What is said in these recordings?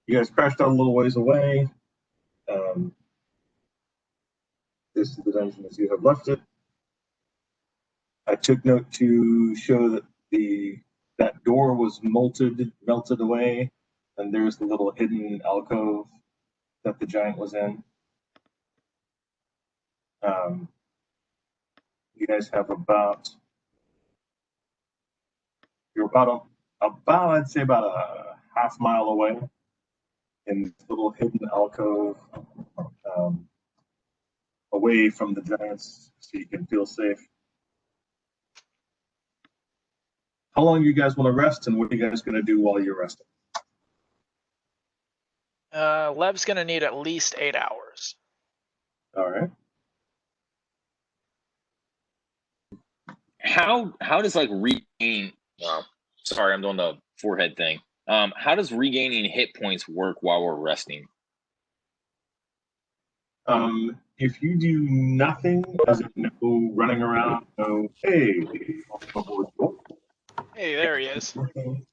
You guys crashed out a little ways away. This is the dungeon as you have left it. I took note to show that that door was melted away, and there's the little hidden alcove that the giant was in. You guys have you're about I'd say about a half mile away in this little hidden alcove, away from the giants, so you can feel safe. How long do you guys want to rest, and what are you guys going to do while you're resting? Leb's gonna need at least 8 hours. All right. How does like regaining? Sorry, I'm doing the forehead thing. How does regaining hit points work while we're resting? If you do nothing, as in no running around, no, hey, Hey, there he is.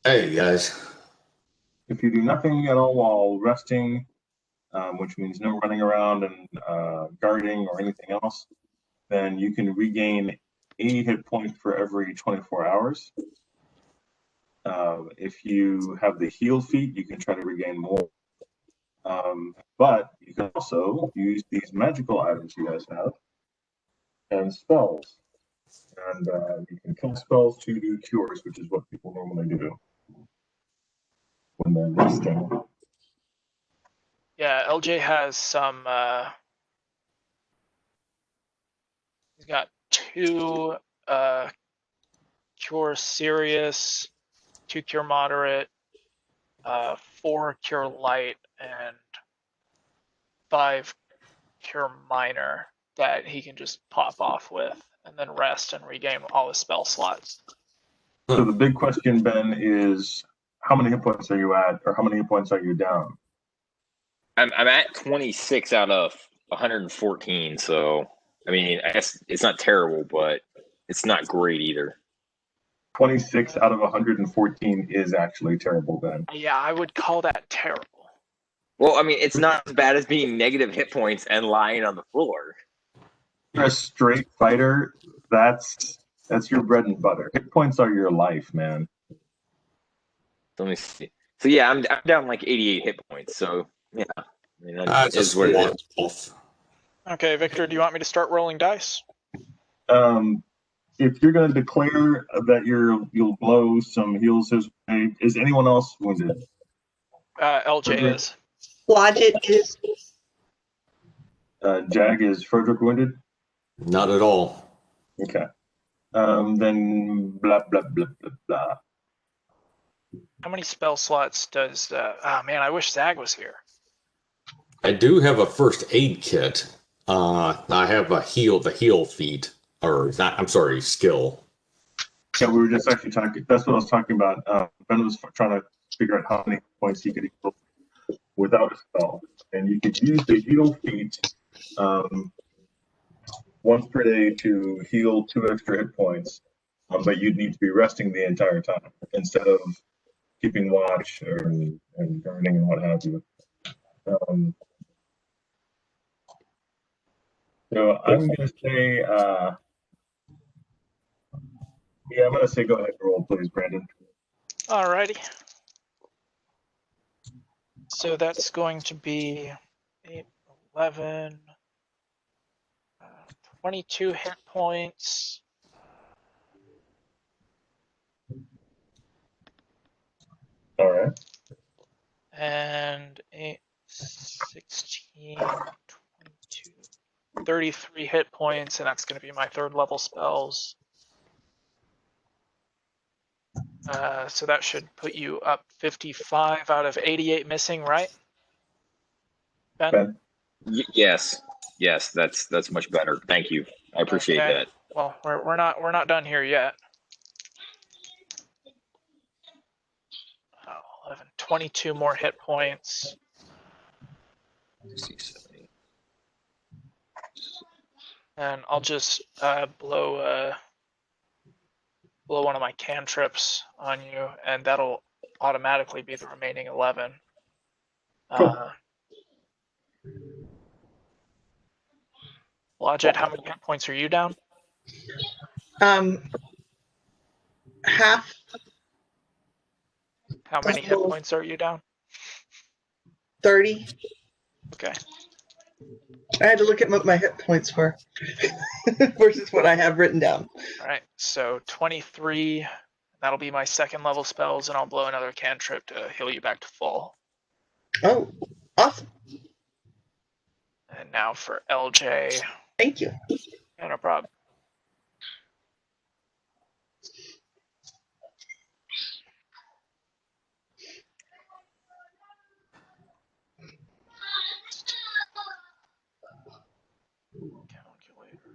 Hey, guys. If you do nothing at all while resting, which means no running around and guarding or anything else, then you can regain 8 hit points for every 24 hours. If you have the heal feat, you can try to regain more. But you can also use these magical items you guys have and spells. And you can cast spells to do cures, which is what people normally do when they're resting. Yeah, LJ has some. He's got 2 cure serious, 2 cure moderate, 4 cure light, and 5 cure minor that he can just pop off with, and then rest and regain all his spell slots. So the big question, Ben, is how many hit points are you at, or how many hit points are you down? I'm at 26 out of 114. So I mean, I guess it's not terrible, but it's not great either. 26 out of 114 is actually terrible, Ben. Yeah, I would call that terrible. Well, I mean, it's not as bad as being negative hit points and lying on the floor. You're a straight fighter. That's your bread and butter. Hit points are your life, man. Let me see. So yeah, I'm down like 88 hit points. So yeah, I mean, that is what it is. Okay, Victor, do you want me to start rolling dice? If you're going to declare that you'll blow some heals his way, is anyone else wounded? LJ is. Blodgett is. Jag, is Frederick wounded? Not at all. Okay. Then blah blah blah blah blah. How many spell slots does? Oh man, I wish Zag was here. I do have a first aid kit. I have the heal feat, or not, I'm sorry, skill. Yeah, we were just actually talking. That's what I was talking about. Ben was trying to figure out how many points he could heal without a spell, and you could use the heal feat once per day to heal 2 extra hit points, but you'd need to be resting the entire time instead of keeping watch and guarding and what have you. So I'm going to say, yeah, I'm going to say go ahead and roll, please, Brandon. Alrighty. So that's going to be 8, 11, 22 hit points. All right. And 8, 16, 22, 33 hit points, and that's going to be my 3rd level spells. So that should put you up 55 out of 88 missing, right? Ben? Yes, that's much better. Thank you. I appreciate that. Well, we're not done here yet. 11, 22 more hit points. And I'll just blow one of my cantrips on you, and that'll automatically be the remaining 11. Blodgett, how many hit points are you down? Half. How many hit points are you down? 30. Okay. I had to look at what my hit points were versus what I have written down. All right. So 23. That'll be my second level spells, and I'll blow another cantrip to heal you back to full. Oh, awesome. And now for LJ. Thank you. Yeah, no problem. Calculator.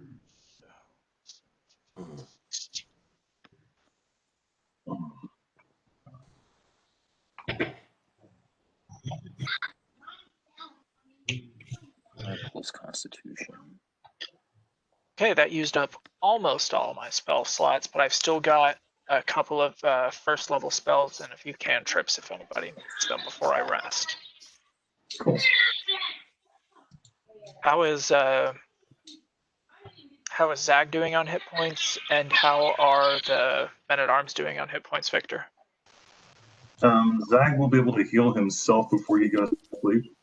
Plus Constitution. Okay, that used up almost all my spell slots, but I've still got a couple of first level spells and a few cantrips if anybody needs them before I rest. Cool. How is Zag doing on hit points, and how are the men-at-arms doing on hit points, Victor? Zag will be able to heal himself before he goes to sleep.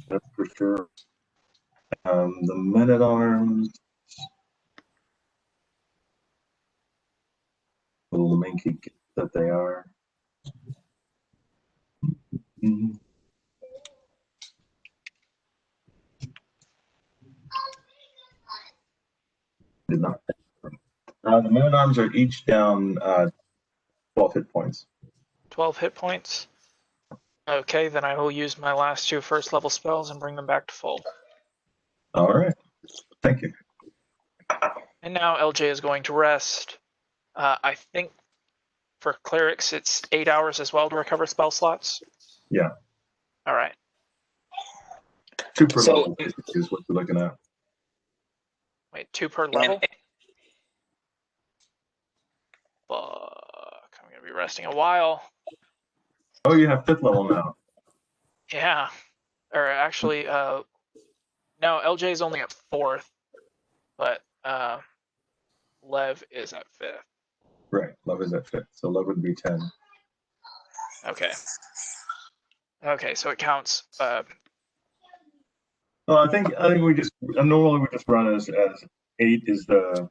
That's for sure. The men-at-arms, little manky that they are. Mm-hmm. Did not. The men-at-arms are each down 12 hit points. 12 hit points? Okay, then I will use my last two first level spells and bring them back to full. All right. Thank you. And now LJ is going to rest. I think for clerics it's 8 hours as well to recover spell slots. Yeah. All right. 2 per So- level basically is what you're looking at. Wait, 2 per level? Fuck, I'm gonna be resting a while. Oh, you have 5th level now. Yeah. Or actually, no, LJ is only at 4th, but Lev is at 5th. Right. Love is at 5th. So love would be 10. Okay. Okay, so it counts. Well, I think we just normally we just run as 8 is the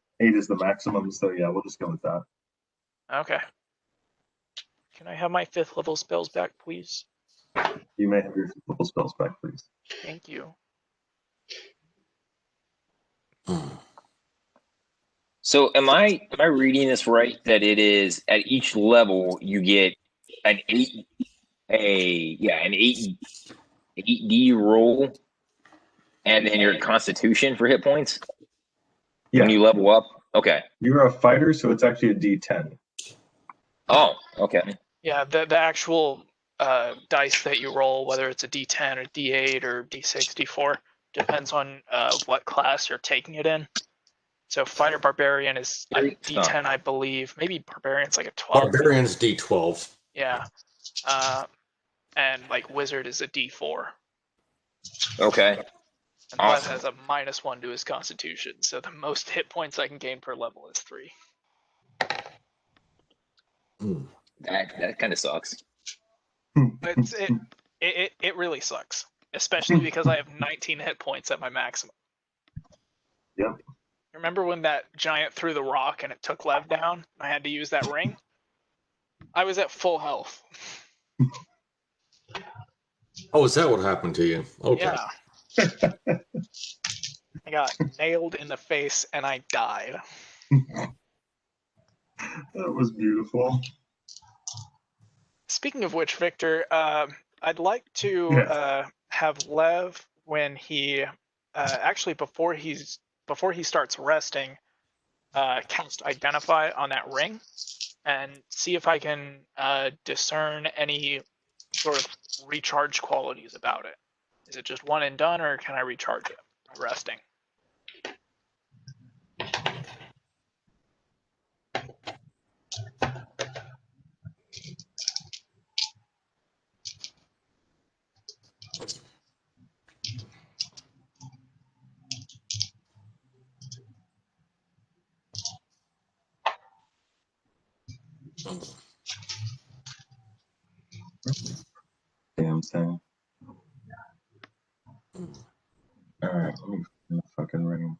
maximum. So yeah, we'll just go with that. Okay. Can I have my 5th level spells back, please? You may have your 5th level spells back, please. Thank you. So am I reading this right that it is at each level you get an 8D roll and then your constitution for hit points Yeah, when you level up? Okay. you're a fighter, so it's actually a D10. Oh, okay. Yeah, the actual dice that you roll, whether it's a D10 or D8 or D6, D4, depends on what class you're taking it in. So fighter barbarian is a D10, I believe. Maybe barbarian's like a 12. Barbarian's D12. Yeah. And like wizard is a D4. Okay. And Lev Awesome. has a -1 to his constitution, so the most hit points I can gain per level is 3. That kind of sucks. It really sucks, especially because I have 19 hit points at my maximum. Yep. Remember when that giant threw the rock and it took Lev down? I had to use that ring. I was at full health. Oh, is that what happened to you? Okay. Yeah. I got nailed in the face and I died. That was beautiful. Speaking of which, Victor, I'd like to have Lev when he actually before he starts resting, cast Identify on that ring and see if I can discern any sort of recharge qualities about it. Is it just one and done, or can I recharge it by resting? Damn thing. Alright, let me find the fucking ring.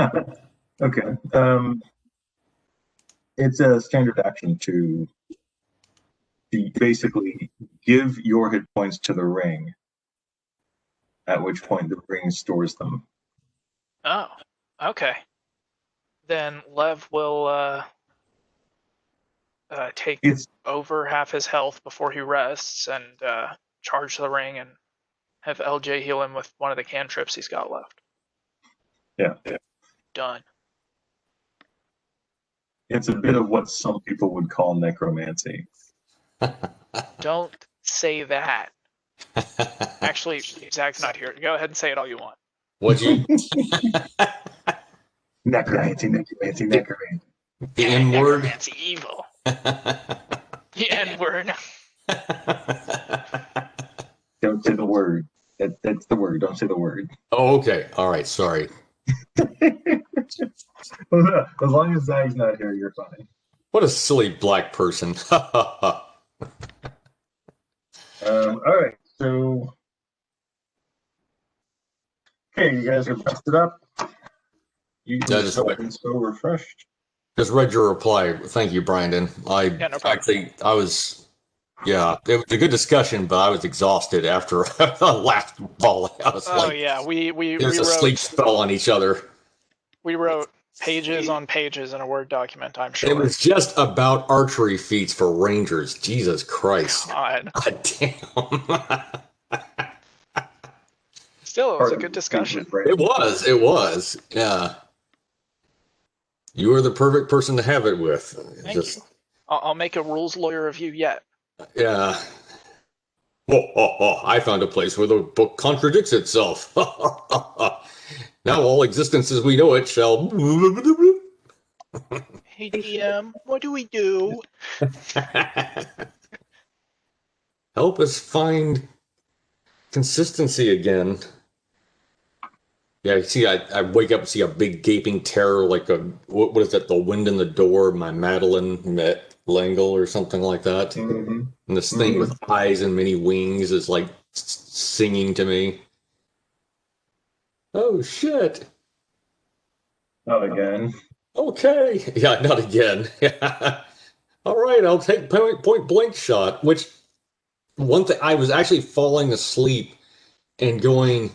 Ah, okay. It's a standard action to basically give your hit points to the ring, at which point the ring stores them. Oh, okay. Then Lev will take It's over half his health before he rests and charge the ring and have LJ heal him with one of the cantrips he's got left. yeah. Done. It's a bit of what some people would call necromancy. Don't say that. Actually, Zach's not here. Go ahead and say it all you want. What'd you? Necromancy. The N word. Necromancy evil. The N word. Don't say the word. That's the word. Don't say the word. Oh, okay. All right. Sorry. As long as Zach's not here, you're fine. What a silly black person. All right, so okay, you guys are busted up. You Yeah, just felt so refreshed. Just read your reply. Thank you, Brandon. Yeah, no problem. Actually, I was, yeah, it was a good discussion, but I was exhausted after the last ball. I was Oh like, yeah, we there's a sleep wrote spell on each other. we wrote pages on pages in a Word document, I'm sure. It was just about archery feats for Rangers. Jesus Christ. God. God damn. Still, it was a good discussion. It was. Yeah. You were the perfect person to have it with. Thank Just, you. I'll make a rules lawyer of you yet. yeah. I found a place where the book contradicts itself. Now all existence as we know it shall. Hey DM, what do we do? Help us find consistency again. Yeah, see, I wake up and see a big gaping terror, like a what is that? The wind in the door, my Madeline met Langle or something like that. Mm-hmm. And this thing with eyes and many wings is like singing to me. Oh shit! Not again. Okay, yeah, not again. All right, I'll take point blank shot. Which one thing I was actually falling asleep and going,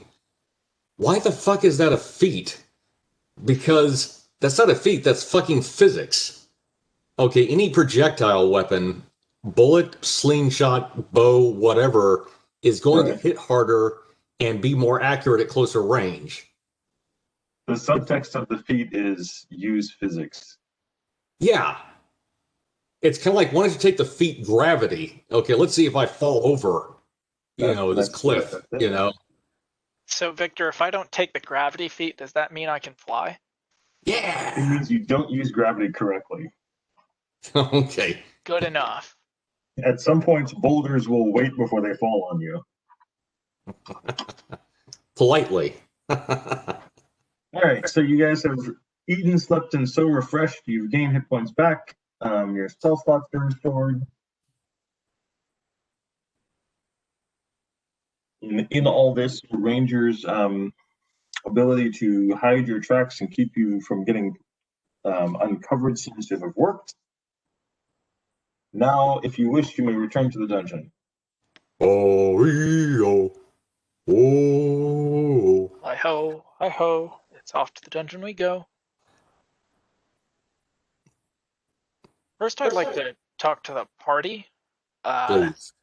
why the fuck is that a feat? Because that's not a feat, that's fucking physics. Okay, any projectile weapon, bullet, slingshot, bow, whatever, is going to hit harder and be more accurate at closer range. The subtext of the feat is use physics. Yeah. It's kind of like, why don't you take the feat gravity? Okay, let's see if I fall over, this cliff, So Victor, if I don't take the gravity feat, does that mean I can fly? Yeah. It means you don't use gravity correctly. Okay. Good enough. At some points, boulders will wait before they fall on you. Politely. All right, so you guys have eaten, slept, and so refreshed. You've gained hit points back. Your spell slots are restored. In all this, Ranger's ability to hide your tracks and keep you from getting uncovered seems to have worked. Now, if you wish, you may return to the dungeon. Oh. Hi ho, hi ho. It's off to the dungeon we go. First, I'd like to talk to the party Please.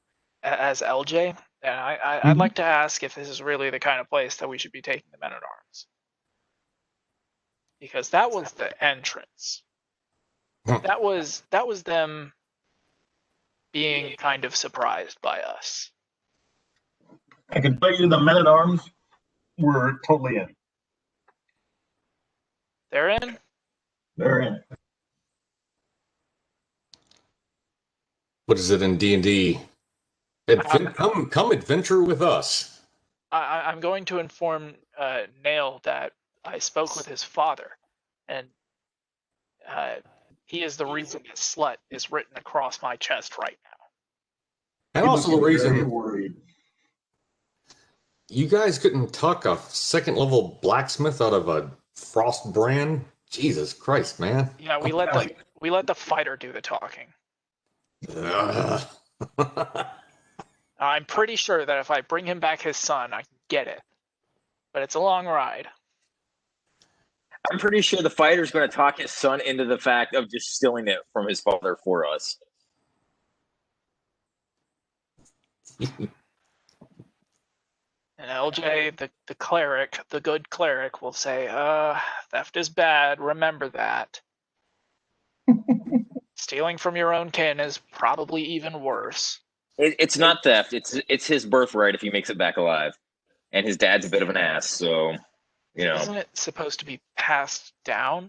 as LJ. Yeah, I'd like to ask if this is really the kind of place that we should be taking the men at arms. Because that was the entrance. That was them being kind of surprised by us. I can tell you the men at arms were totally in. They're in? They're in. What is it in D&D? Come adventure with us. I'm going to inform Nail that I spoke with his father, and he is the reason that slut is written across my chest right now. And also the Very reason worried. you guys couldn't tuck a second level blacksmith out of a frost brand. Jesus Christ, man. Yeah, we let the fighter do the talking. Ugh. I'm pretty sure that if I bring him back his son, I can get it. But it's a long ride. I'm pretty sure the fighter's going to talk his son into the fact of just stealing it from his father for us. And LJ, the cleric, the good cleric, will say, theft is bad, remember that. Stealing from your own kin is probably even worse. It's not theft. It's his birthright if he makes it back alive. And his dad's a bit of an ass, so, you know. Isn't it supposed to be passed down?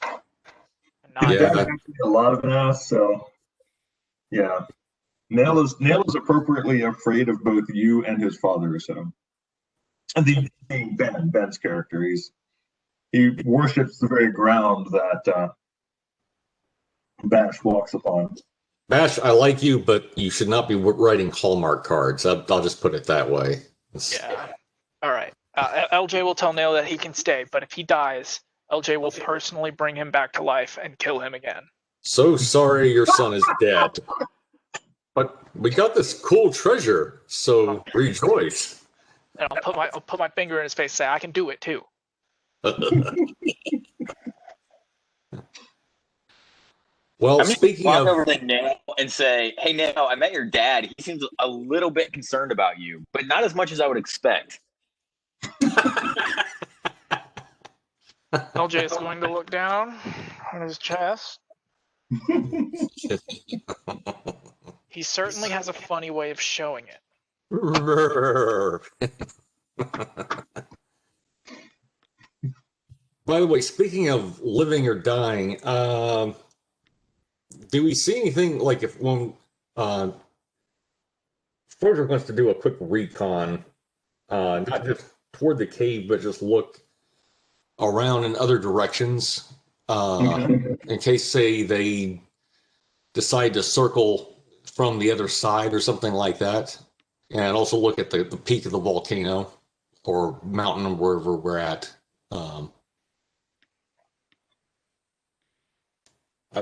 Yeah. That's actually a lot of an ass, so yeah. Nail is appropriately afraid of both you and his father, so. And being Ben's character, he worships the very ground that Bash walks upon. Bash, I like you, but you should not be writing Hallmark cards. I'll just put it that way. Yeah. All right. LJ will tell Nail that he can stay, but if he dies, LJ will personally bring him back to life and kill him again. So sorry your son is dead. But we got this cool treasure, so rejoice. And I'll put my finger in his face and say, I can do it too. Well, I'm speaking walk of, over to Nail and say, "Hey, Nail, I met your dad. He seems a little bit concerned about you, but not as much as I would expect." LJ is going to look down on his chest. He certainly has a funny way of showing it. By the way, speaking of living or dying, do we see anything like if when Frederick wants to do a quick recon, not just toward the cave, but just look around in other directions, in case, say, they decide to circle from the other side or something like that, and also look at the peak of the volcano or mountain wherever we're at.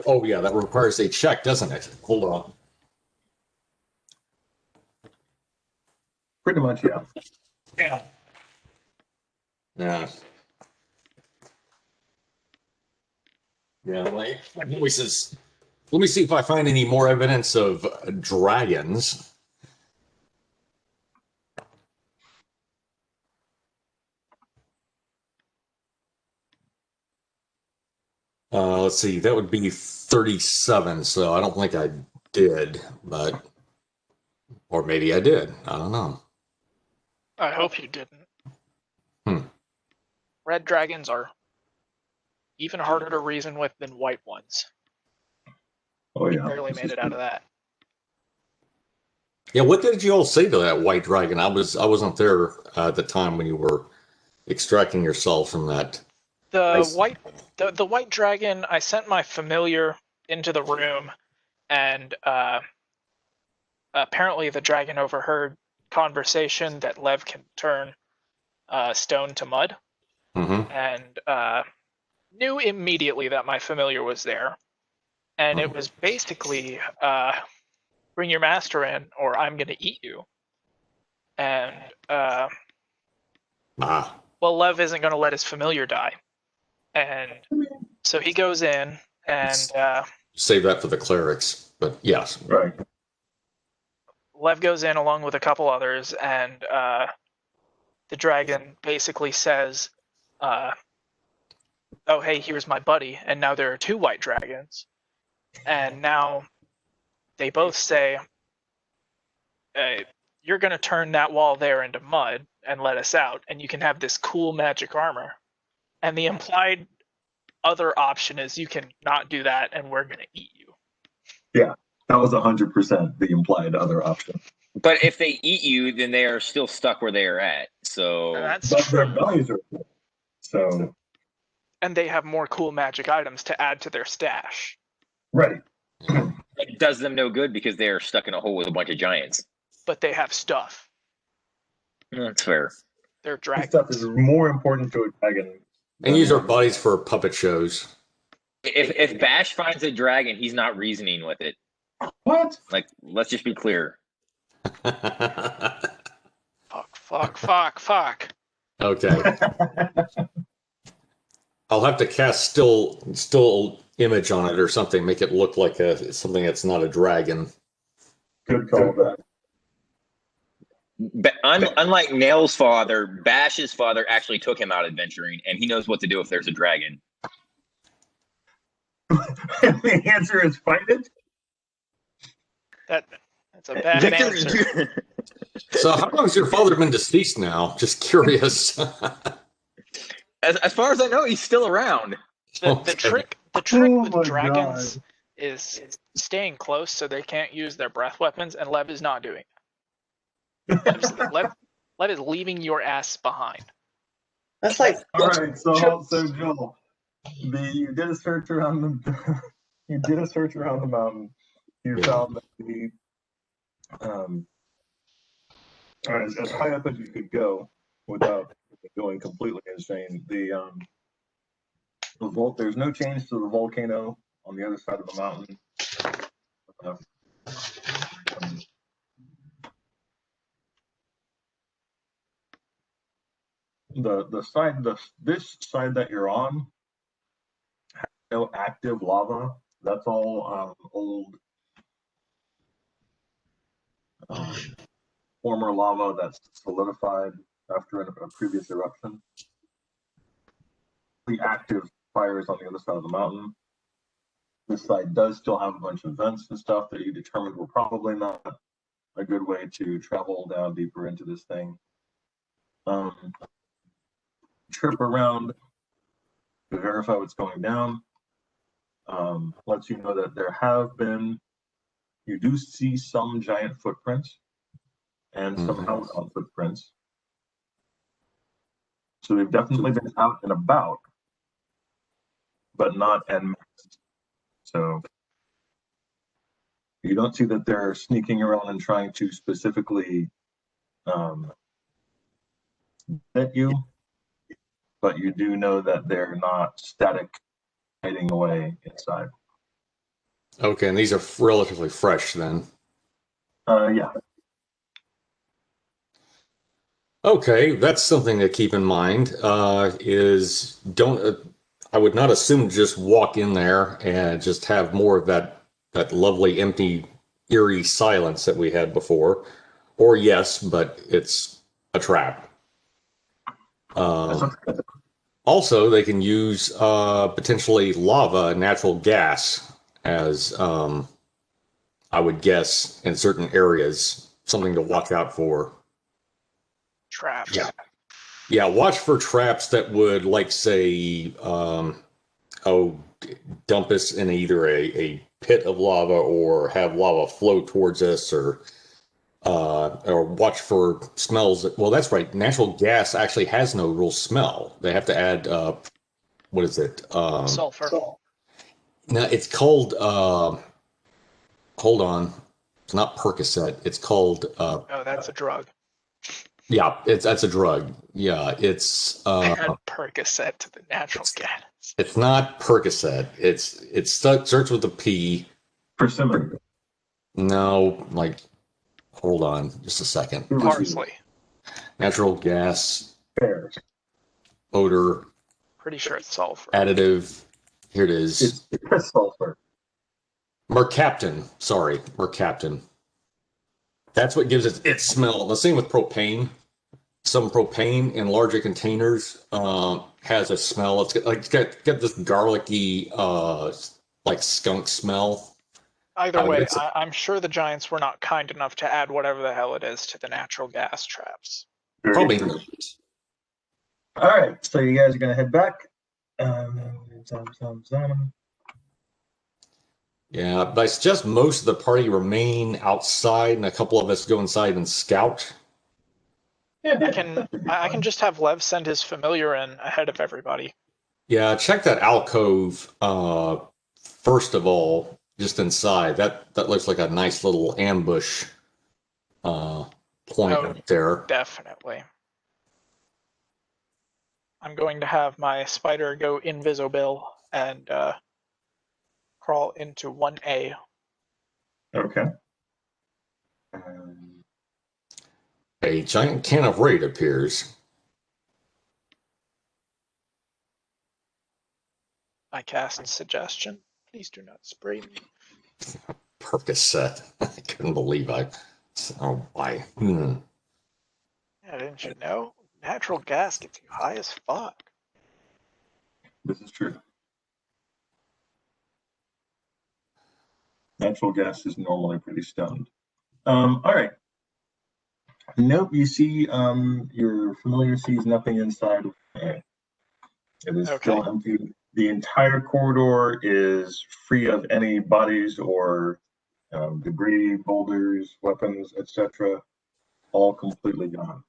Oh yeah, that requires a check, doesn't it? Hold on. Pretty much, yeah. Yeah. Yeah. Yeah. Like voices. Let me see if I find any more evidence of dragons. Let's see, that would be 37, so I don't think I did, but, or maybe I did. I don't know. I hope you didn't. Hmm. Red dragons are even harder to reason with than white ones. Oh We yeah. barely made it out of that. Yeah, what did you all say to that white dragon? I wasn't there at the time when you were extracting yourself from that. The white dragon, I sent my familiar into the room, and apparently the dragon overheard conversation that Lev can turn stone to mud, and knew immediately that my familiar was there. And it was basically, bring your master in or I'm going to eat you. And, well, Lev isn't going to let his familiar die. And so he goes in and... Save that for the clerics, but yes. Right. Lev goes in along with a couple others, and the dragon basically says, "Oh, hey, here's my buddy." And now there are 2 white dragons, and now they both say, "You're going to turn that wall there into mud and let us out, and you can have this cool magic armor." And the implied other option is you can not do that, and we're going to eat you. Yeah, that was 100% the implied other option. But if they eat you, then they are still stuck where they are at. So That's But their true. bellies are full. So, And they have more cool magic items to add to their stash. right. it does them no good because they are stuck in a hole with a bunch of giants. But they have stuff. That's fair. They're This stuff is dragons. more important to a dragon. And use our bodies for puppet shows. If Bash finds a dragon, he's not reasoning with it. What? Like, let's just be clear. Fuck. Okay. I'll have to cast still image on it or something, make it look like something that's not a dragon. Good call back. But unlike Nail's father, Bash's father actually took him out adventuring, and he knows what to do if there's a dragon. The answer is fight it? That's a bad answer. So how long has your father been deceased now? Just curious. As far as I know, he's still around. The trick Oh my with dragons is staying close so they can't use their breath weapons, and Lev is not doing it. Lev is leaving your ass behind. That's like All right, so Joel, you did a search around the mountain. You found that as high up as you could go without going completely insane. The there's no change to the volcano on the other side of the mountain. This side that you're on has no active lava. That's all old former lava that's solidified after a previous eruption. The active fires on the other side of the mountain. This side does still have a bunch of vents and stuff that you determined were probably not a good way to travel down deeper into this thing. Trip around to verify what's going down. Lets you know that you do see some giant footprints and some housebound footprints. So they've definitely been out and about, but not en masse. So you don't see that they're sneaking around and trying to specifically get you, but you do know that they're not static, hiding away inside. Okay, and these are relatively fresh then. Yeah. Okay, that's something to keep in mind. I would not assume to just walk in there and just have more of that lovely, empty, eerie silence that we had before. Or yes, but it's a trap. Also, they can use potentially lava, natural gas, as I would guess in certain areas, something to watch out for. Traps. Yeah, watch for traps that would, like, say, dump us in either a pit of lava or have lava flow towards us, or watch for smells. Well, that's right. Natural gas actually has no real smell. They have to add, what is it? Sulfur. No, it's called, hold on. It's not Percocet. It's called, Oh, that's a drug. yeah, that's a drug. Yeah, it's Add Percocet to the natural gas. it's not Percocet. It starts with a P. Persimmon. No, like, hold on, just a second. Parsley. Natural gas Pears. odor Pretty sure it's sulfur. additive. Here it is. It's sulfur. Mercaptan. Sorry, Mercaptan. That's what gives it its smell. The same with propane. Some propane in larger containers has a smell. It's got this garlicky, like skunk smell. Either way, It's I'm sure the Giants were not kind enough to add whatever the hell it is to the natural gas traps. Very probably true. All right, so you guys are gonna head back. yeah. But I suggest most of the party remain outside, and a couple of us go inside and scout. Yeah, I can just have Lev send his familiar in ahead of everybody. Yeah, check that alcove first of all, just inside. That looks like a nice little ambush point Oh, up there. Definitely. I'm going to have my spider go invisible and crawl into 1A. Okay. A giant can of raid appears. I cast suggestion. Please do not spray me. Percocet. I couldn't believe I. Oh, why? Yeah, didn't you know? Natural gas gets you high as fuck. This is true. Natural gas is normally pretty stoned. All right. Nope, you see, your familiar sees nothing inside. It is still Okay. empty. The entire corridor is free of any bodies or debris, boulders, weapons, etc. All completely gone.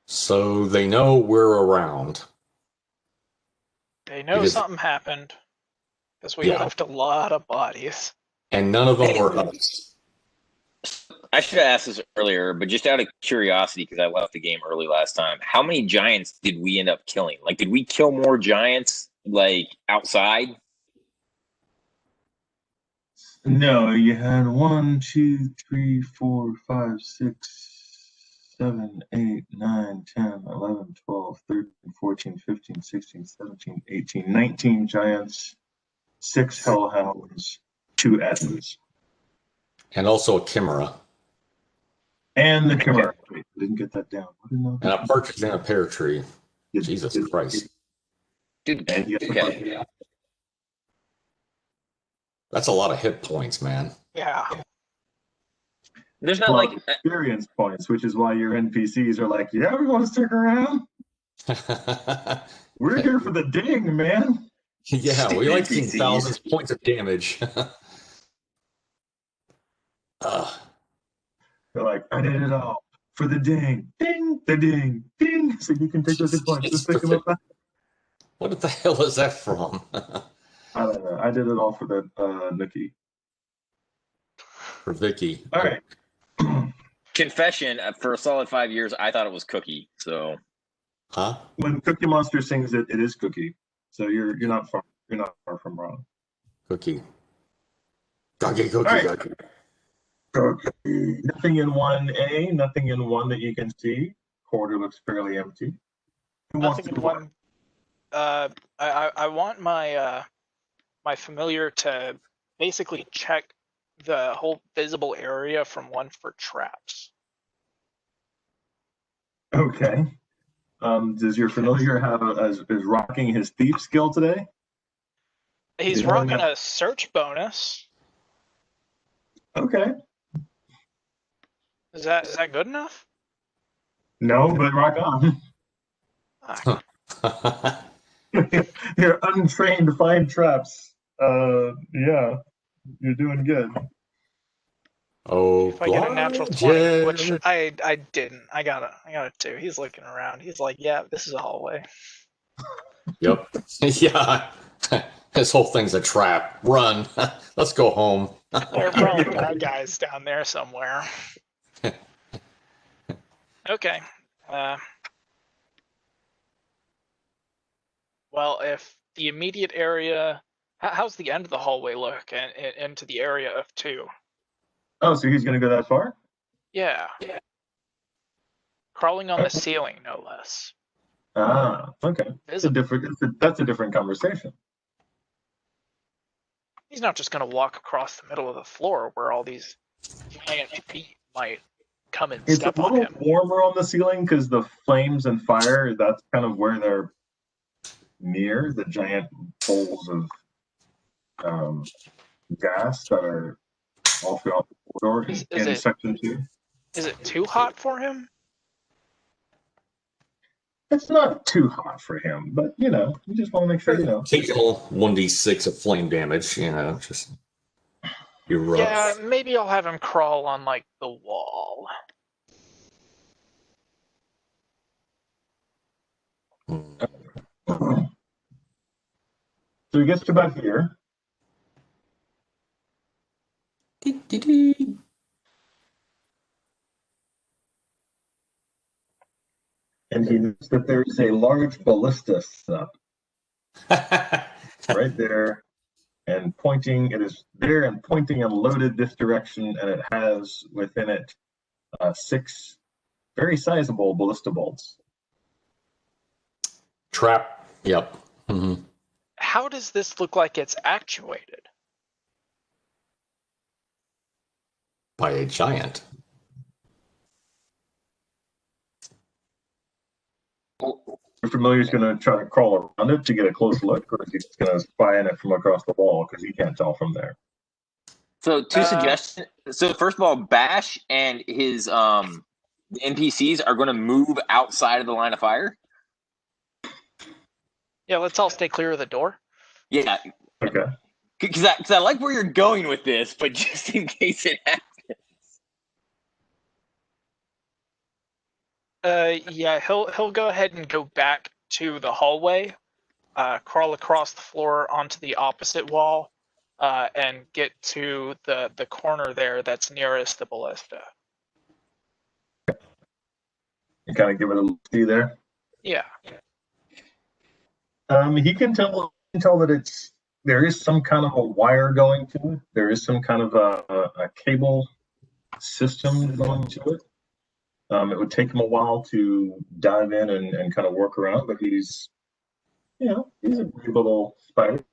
So they know we're around. They know Because- something happened because we Yeah. left a lot of bodies. And none of them were us. I should have asked this earlier, but just out of curiosity, because I left the game early last time, how many giants did we end up killing? Like, did we kill more giants, like, outside? No, you had 1, 2, 3, 4, 5, 6, 7, 8, 9, 10, 11, 12, 13, 14, 15, 16, 17, 18, 19 giants, 6 hellhounds, 2 edens. And also a chimera. And the chimera. Wait, I didn't get that down. What did I And a partridge in a pear tree. Jesus Christ. Dude, And you got the okay. partridge. That's a lot of hit points, man. Yeah. There's not Well, like experience points, which is why your NPCs are like, yeah, we want to stick around. We're here for the ding, man. Yeah, we like seeing NPCs. thousands of points of damage. They're like, I did it all for the ding, ding, the ding, ding. So you can take those hit points. Just pick them up. What the hell is that from? I don't know. I did it all for the Nookie. For Vicky. All right. confession, for a solid 5 years, I thought it was Cookie. So, Huh? When Cookie Monster sings it, it is Cookie. So you're not far from wrong. Cookie. Cookie, cookie, All right. cookie. Cookie. Nothing in 1A, nothing in 1 that you can see. Corridor looks fairly empty. Who wants Nothing to in one. I want my my familiar to basically check the whole visible area from 1 for traps. Okay. Does your familiar have is rocking his thief skill today? He's You know, rocking a search bonus. Okay. Is that good enough? No, but rock on. Ah, You're untrained to find traps. Yeah, you're doing good. Oh, if I get a natural 20, which I didn't. I got a 2. He's looking around. He's like, yeah, this is a hallway. Yep. Yeah. This whole thing's a trap. Run. Let's go home. There are probably bad guys down there somewhere. Okay. Well, if the immediate area, how's the end of the hallway look, and into the area of 2? Oh, so he's gonna go that far? Yeah. Crawling on the ceiling, no less. Ah, okay. That's a different conversation. He's not just going to walk across the middle of the floor where all these giant feet might come and It's a step on little him. warmer on the ceiling because the flames and fire, that's kind of where they're near, the giant bowls of gas that are all throughout the corridor in section 2. Is it too hot for him? It's not too hot for him, but you just want to make sure Occasional 1d6 of flame damage, just be rough. Yeah, maybe I'll have him crawl on like the wall. So he gets to about here. And he knows that there's a large ballista set up right there and pointing. It is there and pointing and loaded this direction, and it has within it 6 very sizable ballista bolts. Trap. Yep. Mm-hmm. How does this look like it's actuated? By a giant. Your familiar's going to try to crawl around it to get a close look, or is he just going to spy on it from across the wall because he can't tell from there? So two suggestions. So first of all, Bash and his NPCs are going to move outside of the line of fire. Yeah, let's all stay clear of the door. Yeah. Okay. Because I like where you're going with this, but just in case it happens. Yeah, he'll go ahead and go back to the hallway, crawl across the floor onto the opposite wall, and get to the corner there that's nearest the ballista. You kind of give it a look see there. Yeah. He can tell that there is some kind of a wire going to it. There is some kind of a cable system going to it. It would take him a while to dive in and kind of work around, but he's a great little spider.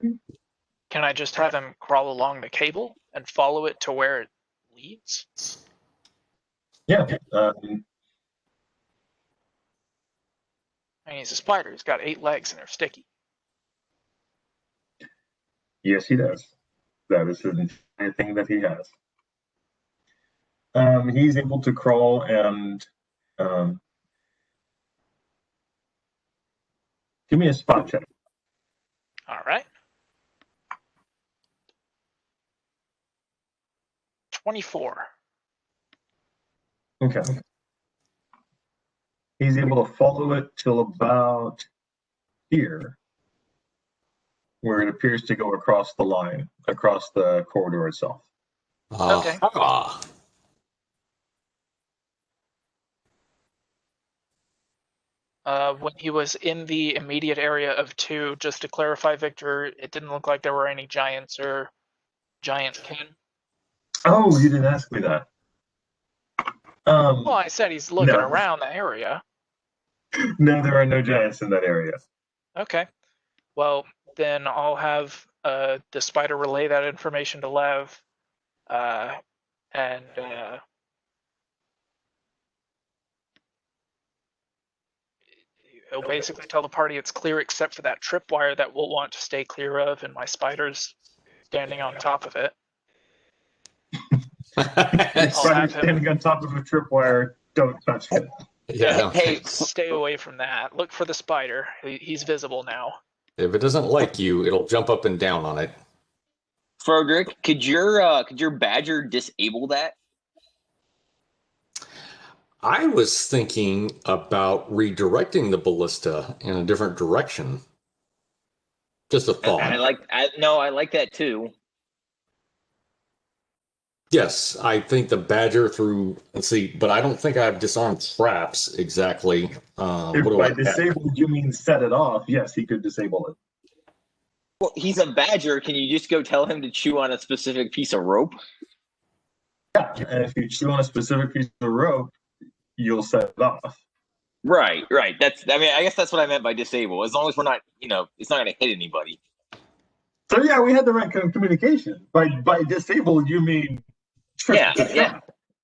Can I just have him crawl along the cable and follow it to where it leads? Yeah. I mean, he's a spider. He's got 8 legs and they're sticky. Yes, he does. That is the entire thing that he has. He's able to crawl and give me a spot check. All right. 24. Okay. He's able to follow it till about here, where it appears to go across the line, across the corridor itself. Okay. When he was in the immediate area of 2, just to clarify, Victor, it didn't look like there were any giants or giant kin. Oh, you didn't ask me that. Well, I said he's looking around the area. No, there are no giants in that area. Okay. Well, then I'll have the spider relay that information to Lev, and he'll basically tell the party it's clear except for that tripwire that we'll want to stay clear of, and my spider's standing on top of it. Spider standing on top of a tripwire. Don't touch it. Yeah. Hey, Stay away from that. Look for the spider. He's visible now. If it doesn't like you, it'll jump up and down on it. Frederick, could your badger disable that? I was thinking about redirecting the ballista in a different direction. Just a thought. I like that too. Yes, I think the badger through. Let's see, but I don't think I've disarmed traps exactly. If by disabled you mean set it off, yes, he could disable it. Well, he's a badger. Can you just go tell him to chew on a specific piece of rope? Yeah, and if you chew on a specific piece of rope, you'll set it off. Right. I guess that's what I meant by disable. As long as we're not, it's not going to hit anybody. So yeah, we had the right kind of communication. By disabled, you mean Yeah.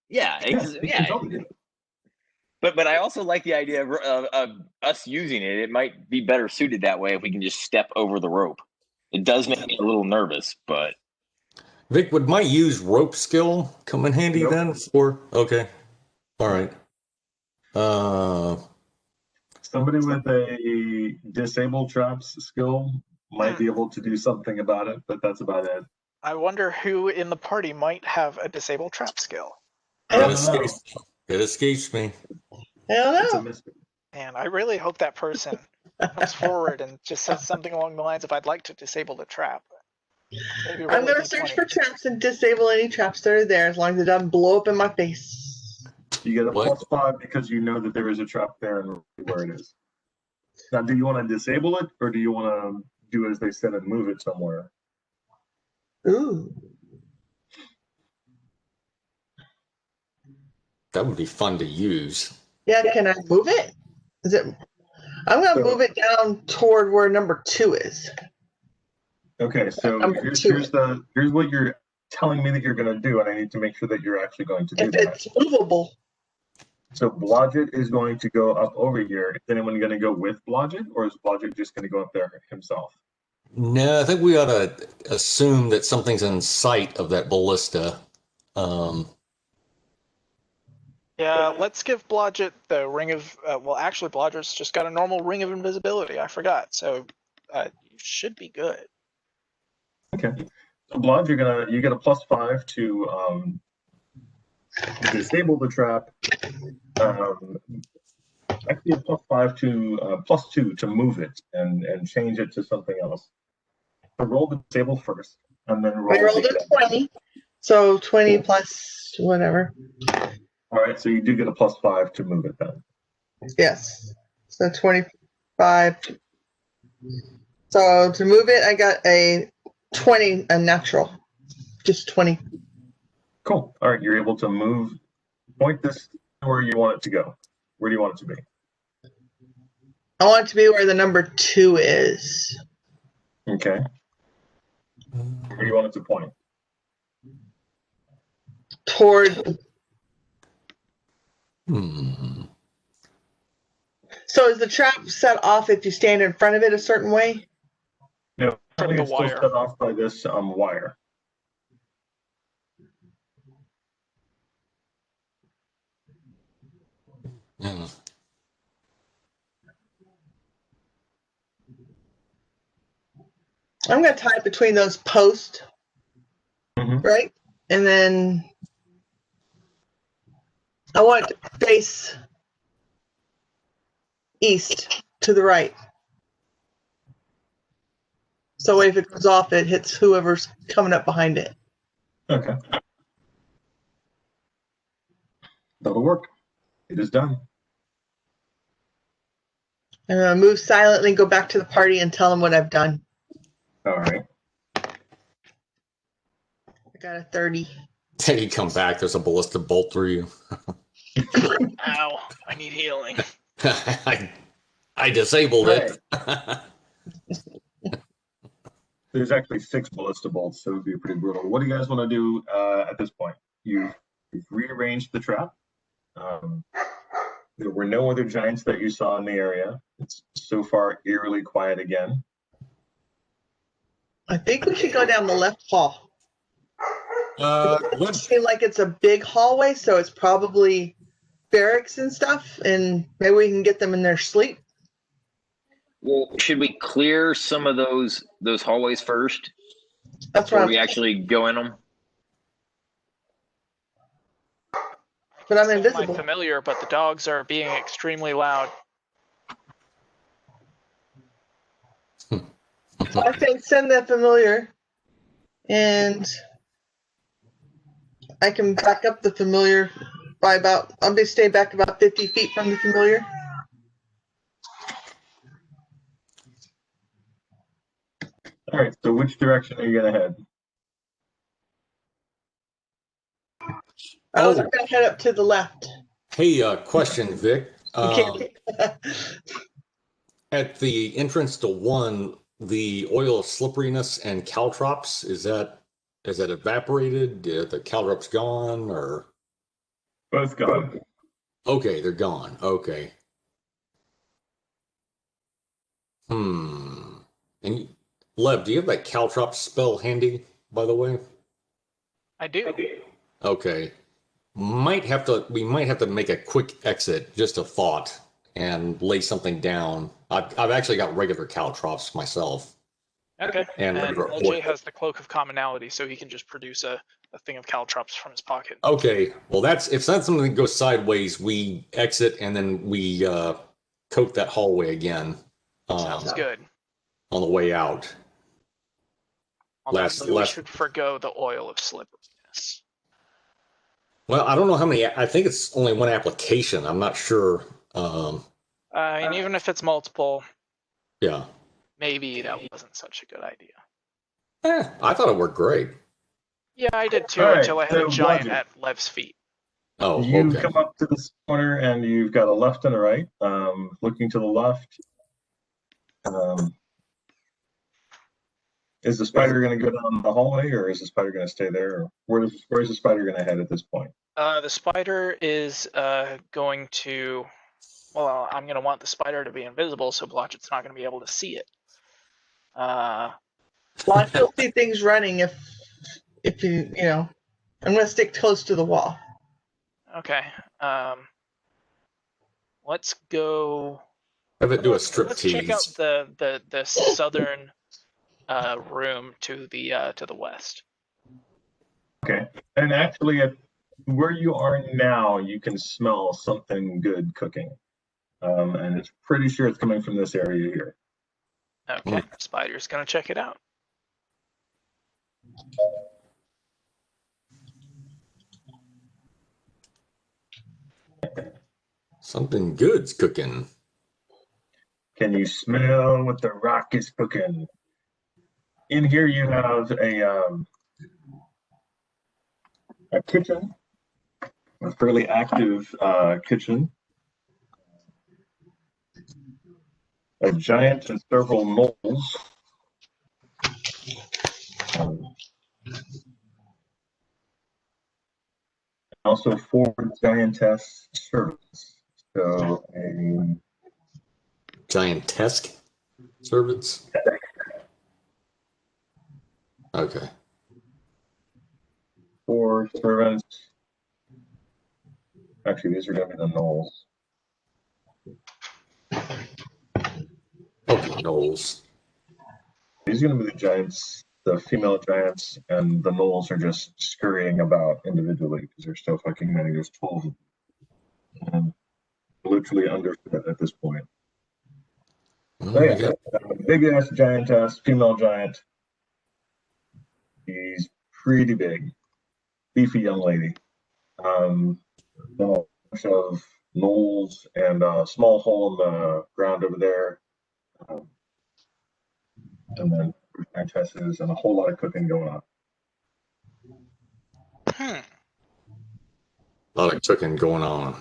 Yeah, You can totally do it. But I also like the idea of us using it. It might be better suited that way if we can just step over the rope. It does make me a little nervous, but Vic, would my use rope skill come in handy Nope. then? For okay, all right. Somebody with a disable traps skill might be able to do something about it, but that's about it. I wonder who in the party might have a disable trap skill. I I don't, don't know. It escapes me. I don't It's a know. mystery. And I really hope that person comes forward and just says something along the lines of, I'd like to disable the trap. Maybe roll I'm a going to search d20. for traps and disable any traps that are there as long as it doesn't blow up in my face. You get a What? +5 because you know that there is a trap there and where it is. Now, do you want to disable it, or do you want to do as they said and move it somewhere? Ooh. That would be fun to use. Yeah, can I move it? Is it? I'm going to So- move it down toward where number 2 is. Okay, so Number here's, two. here's what you're telling me that you're going to do, and I need to make sure that you're actually going to do If that. it's movable, So Blodgett is going to go up over here. Is anyone going to go with Blodgett, or is Blodgett just going to go up there himself? No, I think we ought to assume that something's in sight of that ballista. Yeah, let's give Blodgett the ring of, well, actually, Blodgett's just got a normal ring of invisibility. I forgot. So you should be good. Okay. So Blodge, you get a +5 to disable the trap. Actually, a +5 to +2 to move it and change it to something else. So roll the disable first, and then roll. I rolled a 20. So 20 plus whatever. All right, so you do get a +5 to move it then. Yes. So 25. So to move it, I got a 20, a natural. Just 20. Cool. All right, you're able to move. Point this to where you want it to go. Where do you want it to be? I want it to be where the number 2 is. Okay. Where do you want it to point? Toward. So is the trap set off if you stand in front of it a certain way? No, From the it's still wire. set off by this wire. Yeah. I'm going to tie it between those posts, Mhm. right? And then I want it to face east to the right. So if it goes off, it hits whoever's coming up behind it. Okay. That'll work. It is done. I'm going to move silently, go back to the party, and tell them what I've done. All right. I got a 30. Then you come back, there's a ballista bolt through you. Ow, I need healing. I disabled it. There's actually 6 ballista bolts, so it would be pretty brutal. What do you guys want to do at this point? You've rearranged the trap. There were no other giants that you saw in the area. It's so far eerily quiet again. I think we should go down the left hall. It Let's seems like it's a big hallway, so it's probably barracks and stuff, and maybe we can get them in their sleep. well, should we clear some of those hallways first That's before what we actually go in them? But I'm Send my invisible. familiar, but the dogs are being extremely loud. I think send the familiar, and I can back up the familiar by about. I'll be stay back about 50 feet from the familiar. All right, so which direction are you going to head? I was going to head up to the left. Hey, question, Vic. You can't. At the entrance to 1, the oil of slipperiness and caltrops, is that evaporated? The caltrops gone, or? Both gone. Okay, they're gone. Okay. And Lev, do you have that caltrop spell handy, by the way? I do. Okay. We might have to make a quick exit, just a thought, and lay something down. I've actually got regular caltrops myself. Okay. And And regular LJ oil. has the Cloak of Commonality, so he can just produce a thing of caltrops from his pocket. Okay. Well, if that's something that goes sideways, we exit and then we coat that hallway again. Sounds good. On the way out. Although maybe we last- should forgo the oil of slipperiness. Well, I don't know how many. I think it's only one application. I'm not sure. And even if it's multiple, Yeah. maybe that wasn't such a good idea. I thought it worked great. Yeah, I did too, All right, until I had so a giant Roger. at Lev's feet. Oh, You okay. come up to this corner and you've got a left and a right. Looking to the left, is the spider going to go down the hallway, or is the spider going to stay there? Or where's the spider going to head at this point? The spider is going to. Well, I'm going to want the spider to be invisible, so Blotchet's not going to be able to see it. Well, I still see things running if you know. I'm gonna stick close to the wall. Okay. Let's go. Have it do a Let's check out striptease. the southern room to the west. Okay. And actually, at where you are now, you can smell something good cooking. And it's pretty sure it's coming from this area here. Okay. Spider's going to check it out. Something good's cooking. Can you smell what the rock is cooking? In here, you have a kitchen, a fairly active kitchen. A giant and several moles. Also 4 giantess servants. So a Giantesque servants. Okay. 4 servants. Actually, these are going to be the gnolls. Okay, Knowles. These are going to be the giants, the female giants, and the gnolls are just scurrying about individually because there's so fucking many. There's 12 of them. And literally underfed at this point. So yeah, big ass giantess, female giant. She's pretty big, beefy young lady. Then a bunch of gnolls and a small hole in the ground over there. And then giantesses and a whole lot of cooking going on. Hmm. A lot of cooking going on.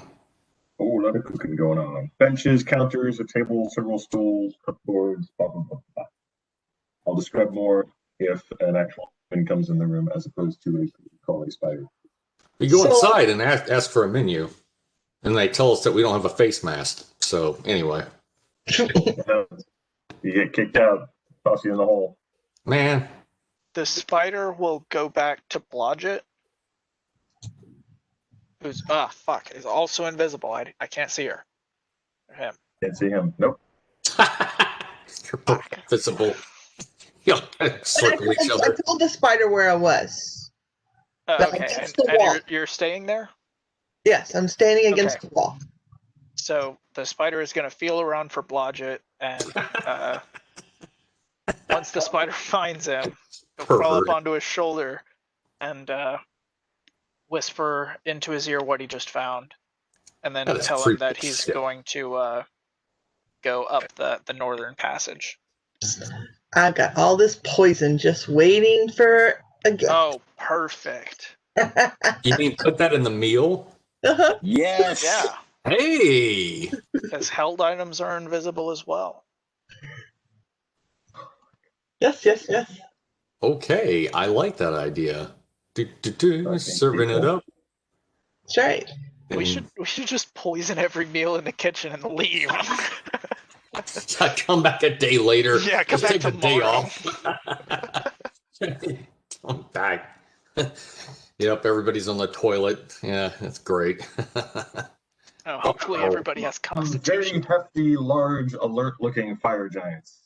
A whole lot of cooking going on. Benches, counters, a table, several stools, cupboards, blah, blah, blah, blah. I'll describe more if an actual thing comes in the room as opposed to a crawly spider. We go So- inside and ask for a menu, and they tell us that we don't have a face mask. So anyway, You get kicked out, toss you in the hole. man, The spider will go back to Blodgett, who's is also invisible. I can't see her. Or him. Can't see him. Nope. you're both visible. You'll circle each I other. told the spider where I was. Okay, against the and wall. you're staying there. Yes, I'm standing against Okay. the wall. So the spider is going to feel around for Blodgett, and once the spider finds him, he'll crawl up Pervert. onto his shoulder and whisper into his ear what he just found, and then That is tell him creepy that he's shit. going to go up the northern passage. I got all this poison just waiting for a gift. Oh, perfect. You mean put that in the meal? Uh-huh. Yes. Yeah, Hey, because held items are invisible as well. Yes, yes, yes. okay, I like that idea. Okay, Serving it cool. up. That's right. We should just poison every meal in the kitchen and leave. Come back a day later. Yeah, come Just back take the day tomorrow. off. Come back. Yep, everybody's on the toilet. Yeah, that's great. Oh, hopefully everybody has Very constitution. hefty, large, alert-looking fire giants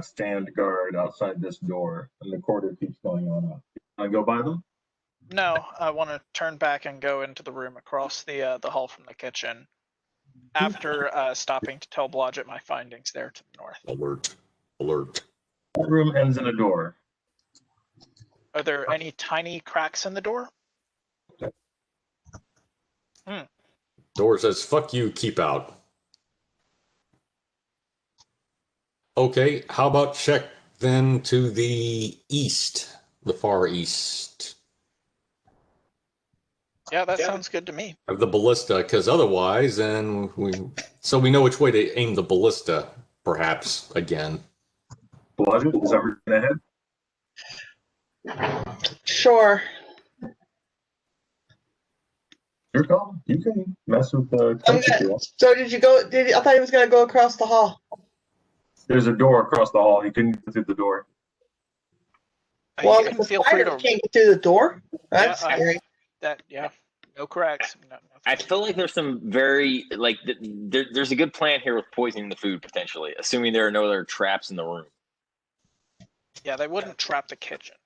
stand guard outside this door, and the corridor keeps going on up. I go by them. No, I want to turn back and go into the room across the hall from the kitchen. After stopping to tell Blodgett my findings there to the north. Alert. That room ends in a door. Are there any tiny cracks in the door? Door says, fuck you, keep out. Okay, how about check then to the east, the far east Yeah, that sounds good to me. of the ballista, because otherwise, then we know which way to aim the ballista, perhaps, again. Blodgett, is that where you're gonna head? Sure. Your call. You can mess with the temps if you want. So did you go? I thought he was gonna go across the hall. There's a door across the hall. You can go through the door. Well, You can the feel free spider to. can't get through the door. That's Yeah, scary. No cracks. I feel like there's some very like there's a good plan here with poisoning the food potentially, assuming there are no other traps in the room. Yeah, they wouldn't trap the kitchen.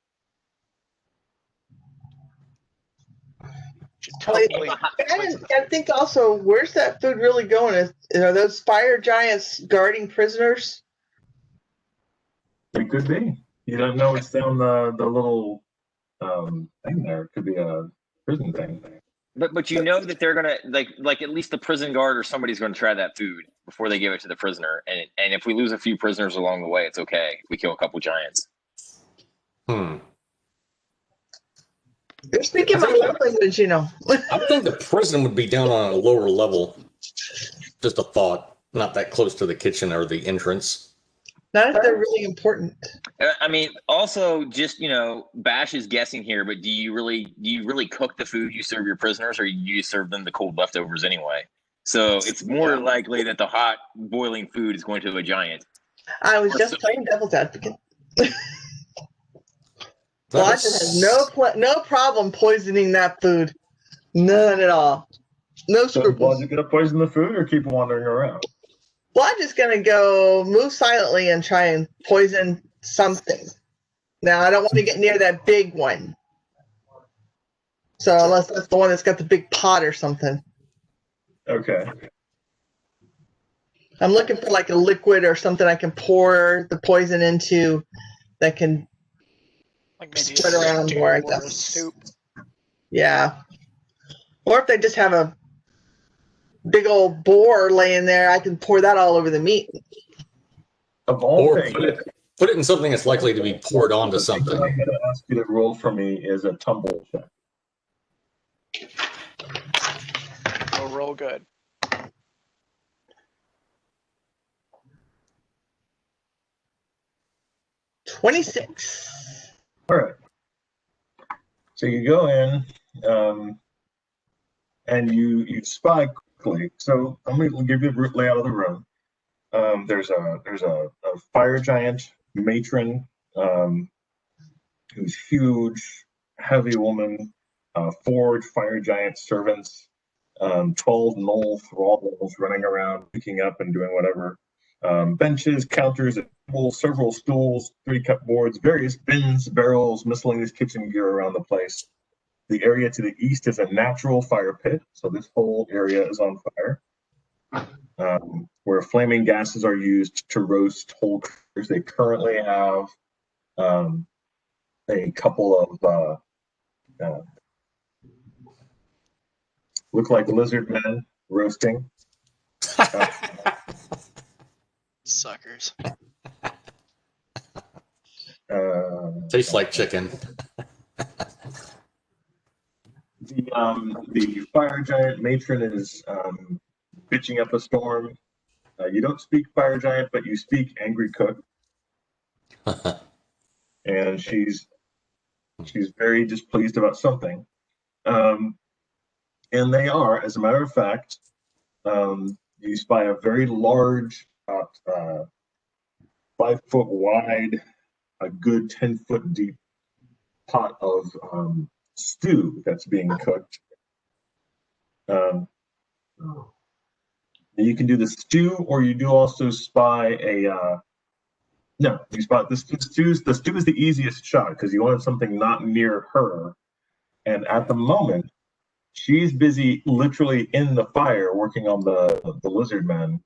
Should totally I think also, where's that food really going? Are those fire giants guarding prisoners? It could be. You don't know it's down the little thing there. It could be a prison thing. But you know that they're gonna like at least the prison guard or somebody's gonna try that food before they give it to the prisoner. And if we lose a few prisoners along the way, it's okay. We kill a couple giants. You're speaking my love language, you know. I think the prison would be down on a lower level. Just a thought, not that close to the kitchen or the entrance. Not if they're really important. I mean, also just Bash is guessing here, but do you really cook the food you serve your prisoners, or you serve them the cold leftovers anyway? So it's more likely that the hot boiling food is going to a giant. I was just playing devil's advocate. Blodgett has no problem poisoning that food. None at all. No So scruples. Blodgett gonna poison the food or keep wandering around? Blodgett's gonna go move silently and try and poison something. Now I don't want to get near that big one. So unless that's the one that's got the big pot or something. Okay. I'm looking for like a liquid or something I can pour the poison into that can like maybe spread around more, I or a guess. soup. Yeah. Or if they just have a big old boar laying there, I can pour that all over the meat. Of all Or things, put it in something that's likely to be poured onto the thing something. I'm gonna ask you to roll for me is a tumble check. So roll good. $26. All right. So you go in, and you spy quickly. So I'm gonna give you the layout of the room. There's a fire giant matron, who's huge, heavy woman, 4 fire giant servants, 12 gnoll thralls running around, picking up and doing whatever. Benches, counters, several stools, 3 cupboards, various bins, barrels, miscellaneous kitchen gear around the place. The area to the east is a natural fire pit, so this whole area is on fire, where flaming gases are used to roast whole critters. They currently have a couple of look like lizard men roasting. Suckers. Tastes like chicken. The fire giant matron is bitching up a storm. You don't speak fire giant, but you speak angry cook, and she's very displeased about something. And they are, as a matter of fact, you spy a very large, 5 foot wide, a good 10 foot deep pot of stew that's being cooked. You can do the stew, or you do also spy a. No, you spot the stew. The stew is the easiest shot because you wanted something not near her, and at the moment, she's busy, literally in the fire, working on the lizard man.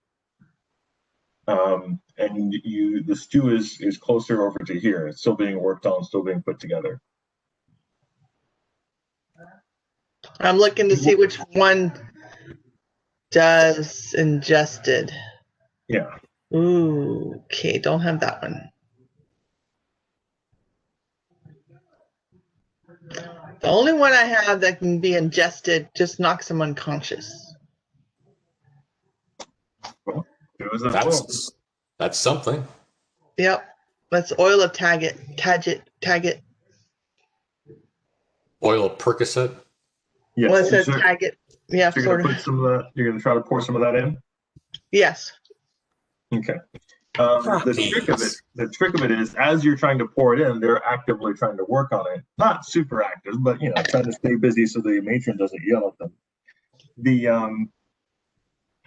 And the stew is closer over to here. It's still being worked on, still being put together. I'm looking to see which one does ingested. Yeah. Ooh, okay, don't have that one. The only one I have that can be ingested just knocks them unconscious. Well, it was that well. That's something. Yep, that's oil of Taggett. Oil of Percocet. Yes. Well, it says so, Taggett. Yeah, so you're sort gonna of. put some of that. You're gonna try to pour some of that in. Yes. Okay. The trick of it is, as you're trying to pour it in, they're actively trying to work on it. Not super active, but trying to stay busy so the matron doesn't yell at them.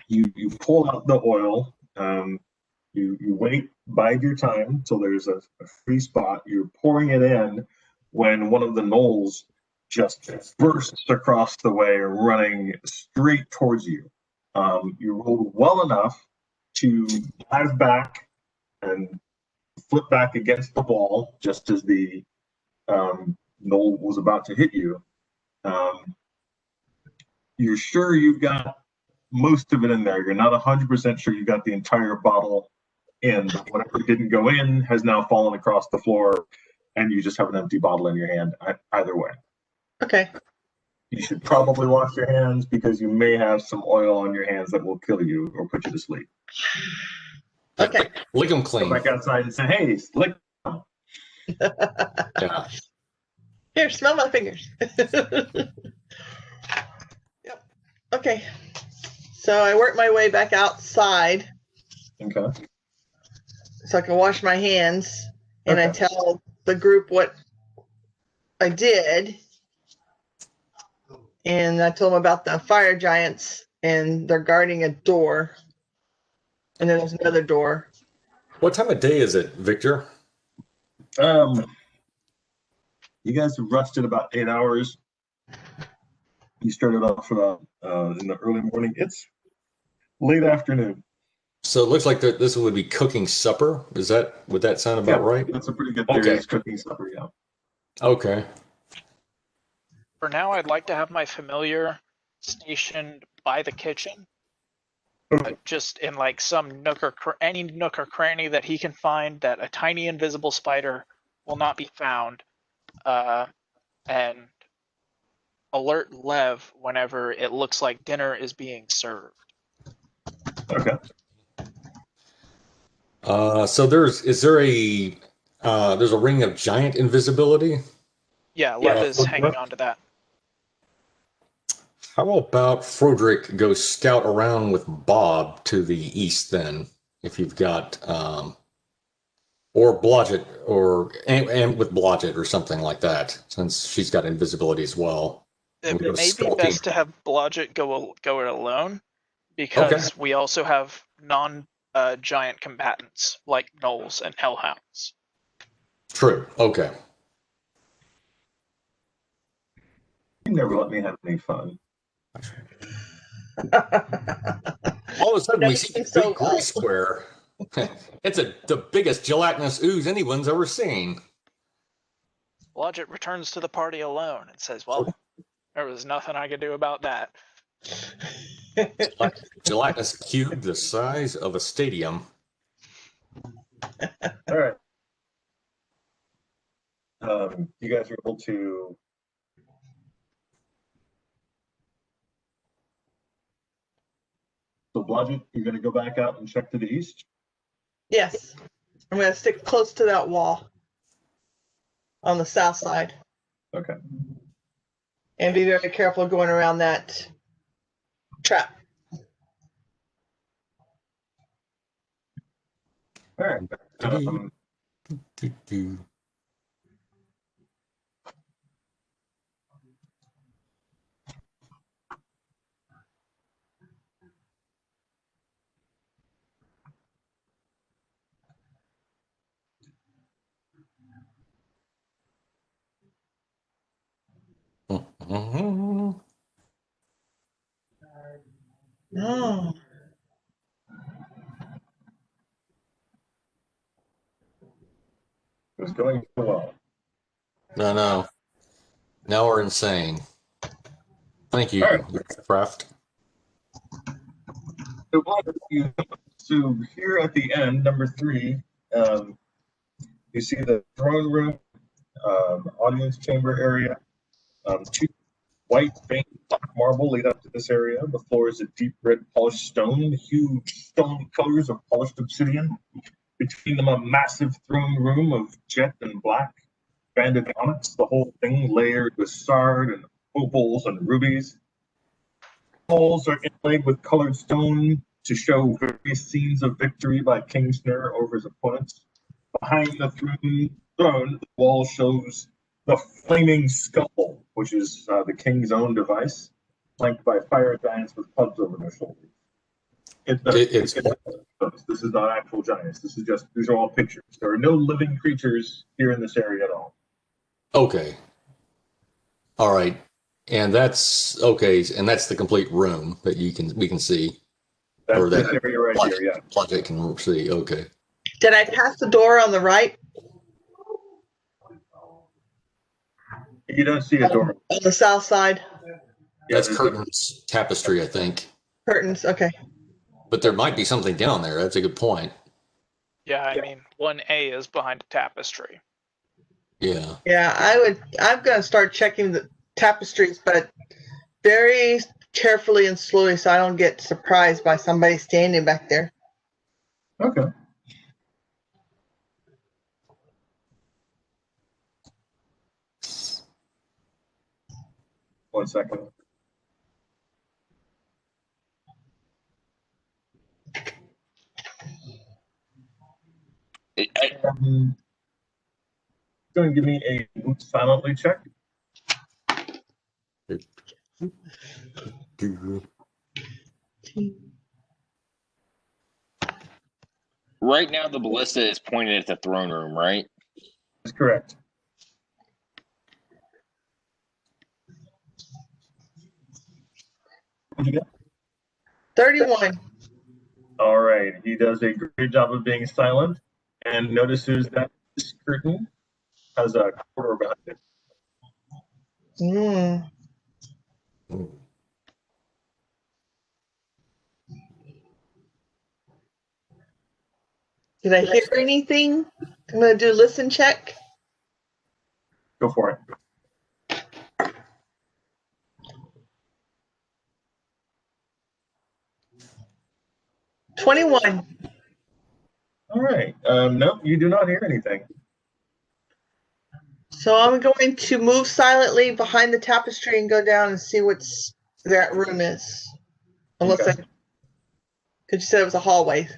You pull out the oil. You wait, bide your time till there's a free spot. You're pouring it in when one of the gnolls just bursts across the way, running straight towards you. You rolled well enough to dive back and flip back against the wall just as the gnoll was about to hit you. You're sure you've got most of it in there. You're not 100% sure you got the entire bottle in, but whatever didn't go in has now fallen across the floor, and you just have an empty bottle in your hand. Either way. Okay. You should probably wash your hands because you may have some oil on your hands that will kill you or put you to sleep. Okay. Lick them clean. Go back outside and say, "Hey, lick." Yeah. Here, smell my fingers. Yep. Okay. So I work my way back outside Okay. so I can wash my hands, and I Okay. tell the group what I did. And I told them about the fire giants, and they're guarding a door. And then there's another door. What time of day is it, Victor? You guys have rested about 8 hours. You started off in the early morning. It's late afternoon. So it looks like this would be cooking supper. Would that sound about right? That's a pretty good theory. Okay. It's cooking supper, yeah. Okay. For now, I'd like to have my familiar stationed by the kitchen, just in like some nook or any nook or cranny that he can find that a tiny invisible spider will not be found, and alert Lev whenever it looks like dinner is being served. Okay. So there's a ring of giant invisibility. Yeah, Lev is okay. hanging on to that. How about Froderick go scout around with Bob to the east then, if you've got or Blodgett and with Blodgett or something like that, since she's got invisibility as well. It may be best to have Blodgett go it alone, because we also have non-giant combatants like gnolls and hellhounds. True. Okay. You never let me have any fun. All of a sudden, we see Doesn't this so big gray square. It's the biggest gelatinous ooze anyone's ever seen. Blodgett returns to the party alone and says, "Well, there was nothing I could do about that." Gelatinous cube the size of a stadium. All right. You guys are able to. So, Blodgett, you're going to go back out and check to the east? Yes. I'm going to stick close to that wall on the south side. Okay. And be very careful going around that trap. All right. Oh. It's going well. No. Now we're insane. Thank you, All right. Craft. So here at the end, number 3, you see the throne room, audience chamber area, 2 white veined black marble lead up to this area. The floor is a deep red polished stone, huge stone pillars of polished obsidian. Between them, a massive throne room of jet and black banded onyx. The whole thing layered with sard and opals and rubies. Walls are inlaid with colored stone to show various scenes of victory by King Snur over his opponents. Behind the throne, the wall shows the flaming skull, which is the king's own device, flanked by fire giants with clubs over their shoulders. This is not actual giants. These are all pictures. There are no living creatures here in this area at all. Okay. All right. And that's okay. And that's the complete room that we can see. That's or this that area right here, yeah. Project can see. Okay. Did I pass the door on the right? You don't see a door. On the south side? That's curtains, tapestry, I think. Curtains, okay. But there might be something down there. That's a good point. Yeah, I mean, 1A is behind a tapestry. Yeah. Yeah, I'm going to start checking the tapestries, but very carefully and slowly so I don't get surprised by somebody standing back there. Okay. One second. Going to give me a move silently check. Right now, the ballista is pointed at the throne room, right? That's correct. What'd you get? 31. All right. He does a great job of being silent and notices that this curtain has a corridor behind it. Mm. Did I hear anything? I'm going to do a listen check. Go for it. 21. All right. No, you do not hear anything. So I'm going to move silently behind the tapestry and go down and see what's that room is. Unless Okay. because you said it was a hallway.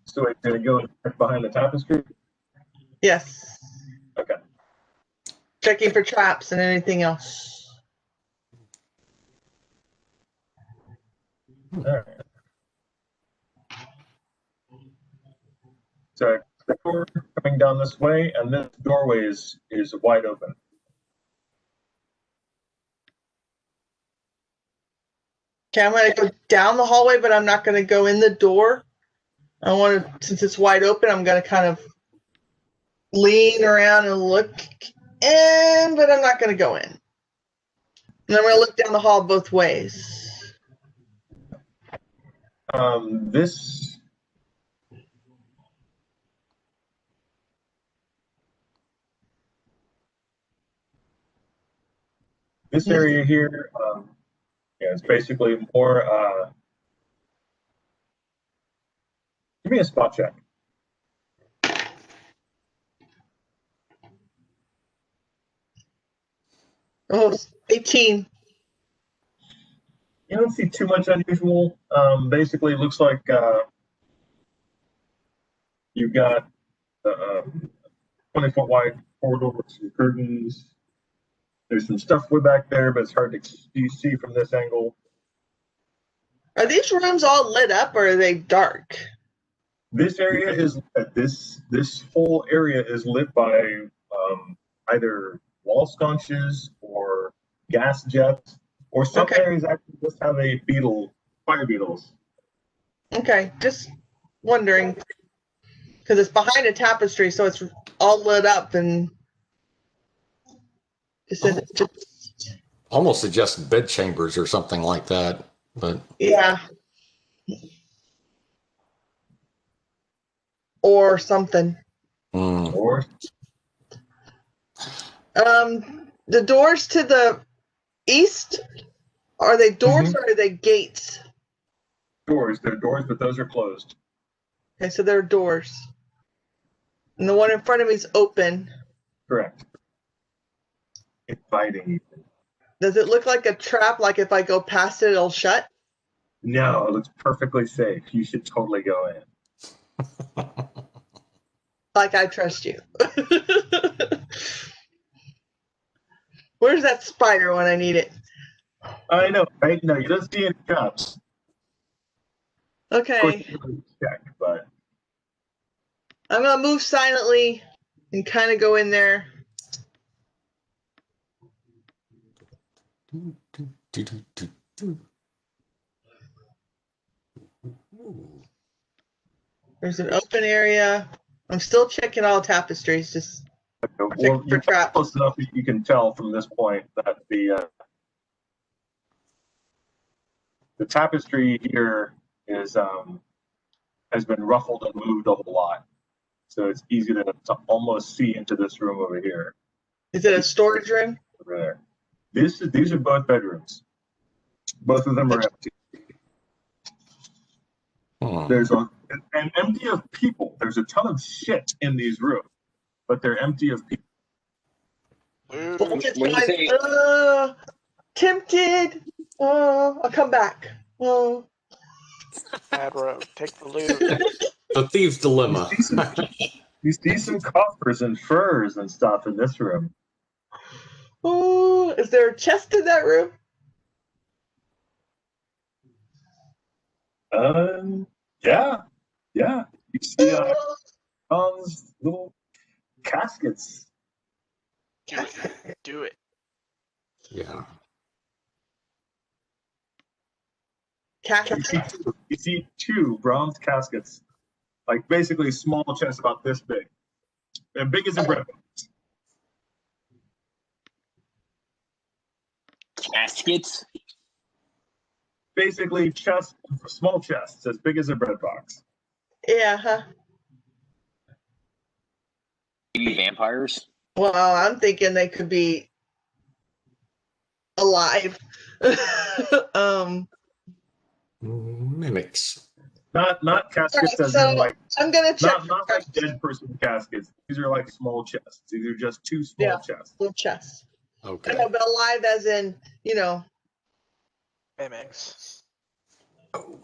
So wait, did it go behind the tapestry? Yes. Okay. Checking for traps and anything else. All right. So door coming down this way, and this doorway is wide open. Okay, I'm going to go down the hallway, but I'm not going to go in the door. I want to, since it's wide open, I'm going to kind of lean around and look in, but I'm not going to go in. And I'm going to look down the hall both ways. This area here, yeah, it's basically more. Give me a spot check. Oh, 18. You don't see too much unusual. Basically, it looks like you've got 20-foot wide corridor with some curtains. There's some stuff way back there, but it's hard to see from this angle. Are these rooms all lit up or are they dark? This area is this whole area is lit by either wall sconces or gas jets, or some Okay. areas actually just have a fire beetles. Okay, just wondering. Because it's behind a tapestry, so it's all lit up and it says it's just, Almost suggested bed chambers or something like that, but yeah. Or something. Or The doors to the east, are they doors or are they gates? doors. They're doors, but those are closed. Okay, so they're doors. And the one in front of me is open. Correct. Inviting. Does it look like a trap? Like if I go past it, it'll shut? No, it looks perfectly safe. You should totally go in. Like I trust you. Where's that spider when I need it? I know, right? No, you don't see any traps. Of course, Okay. you can check, but I'm going to move silently and kind of go in there. There's an open area. I'm still checking all tapestries, just well, checking for you're traps. close enough that you can tell from this point that the tapestry here is has been ruffled and moved a whole lot, so it's easy to almost see into this room over here. Is it a storage room? Over there. These are both bedrooms. Both of them are empty. There's and empty of people. There's a ton of shit in these rooms, but they're empty of people. When you say- Tempted. I'll come back. Oh. Bad road. Take the loot. the thief's dilemma. You see some coffers and furs and stuff in this room. Oh, is there a chest in that room? Yeah. You see little caskets. Do it. Yeah. Casket. You see two bronze caskets, like basically small chests about this big. They're big as a bread box. Caskets? Basically small chests as big as a bread box. Yeah, huh? Maybe vampires? Well, I'm thinking they could be alive. Mimics. Not caskets Alright, as so in like I'm gonna check not like dead person caskets. These are like small chests. These are just two small chests. little chests. Okay. I know, but alive as in, Mimics. Oh.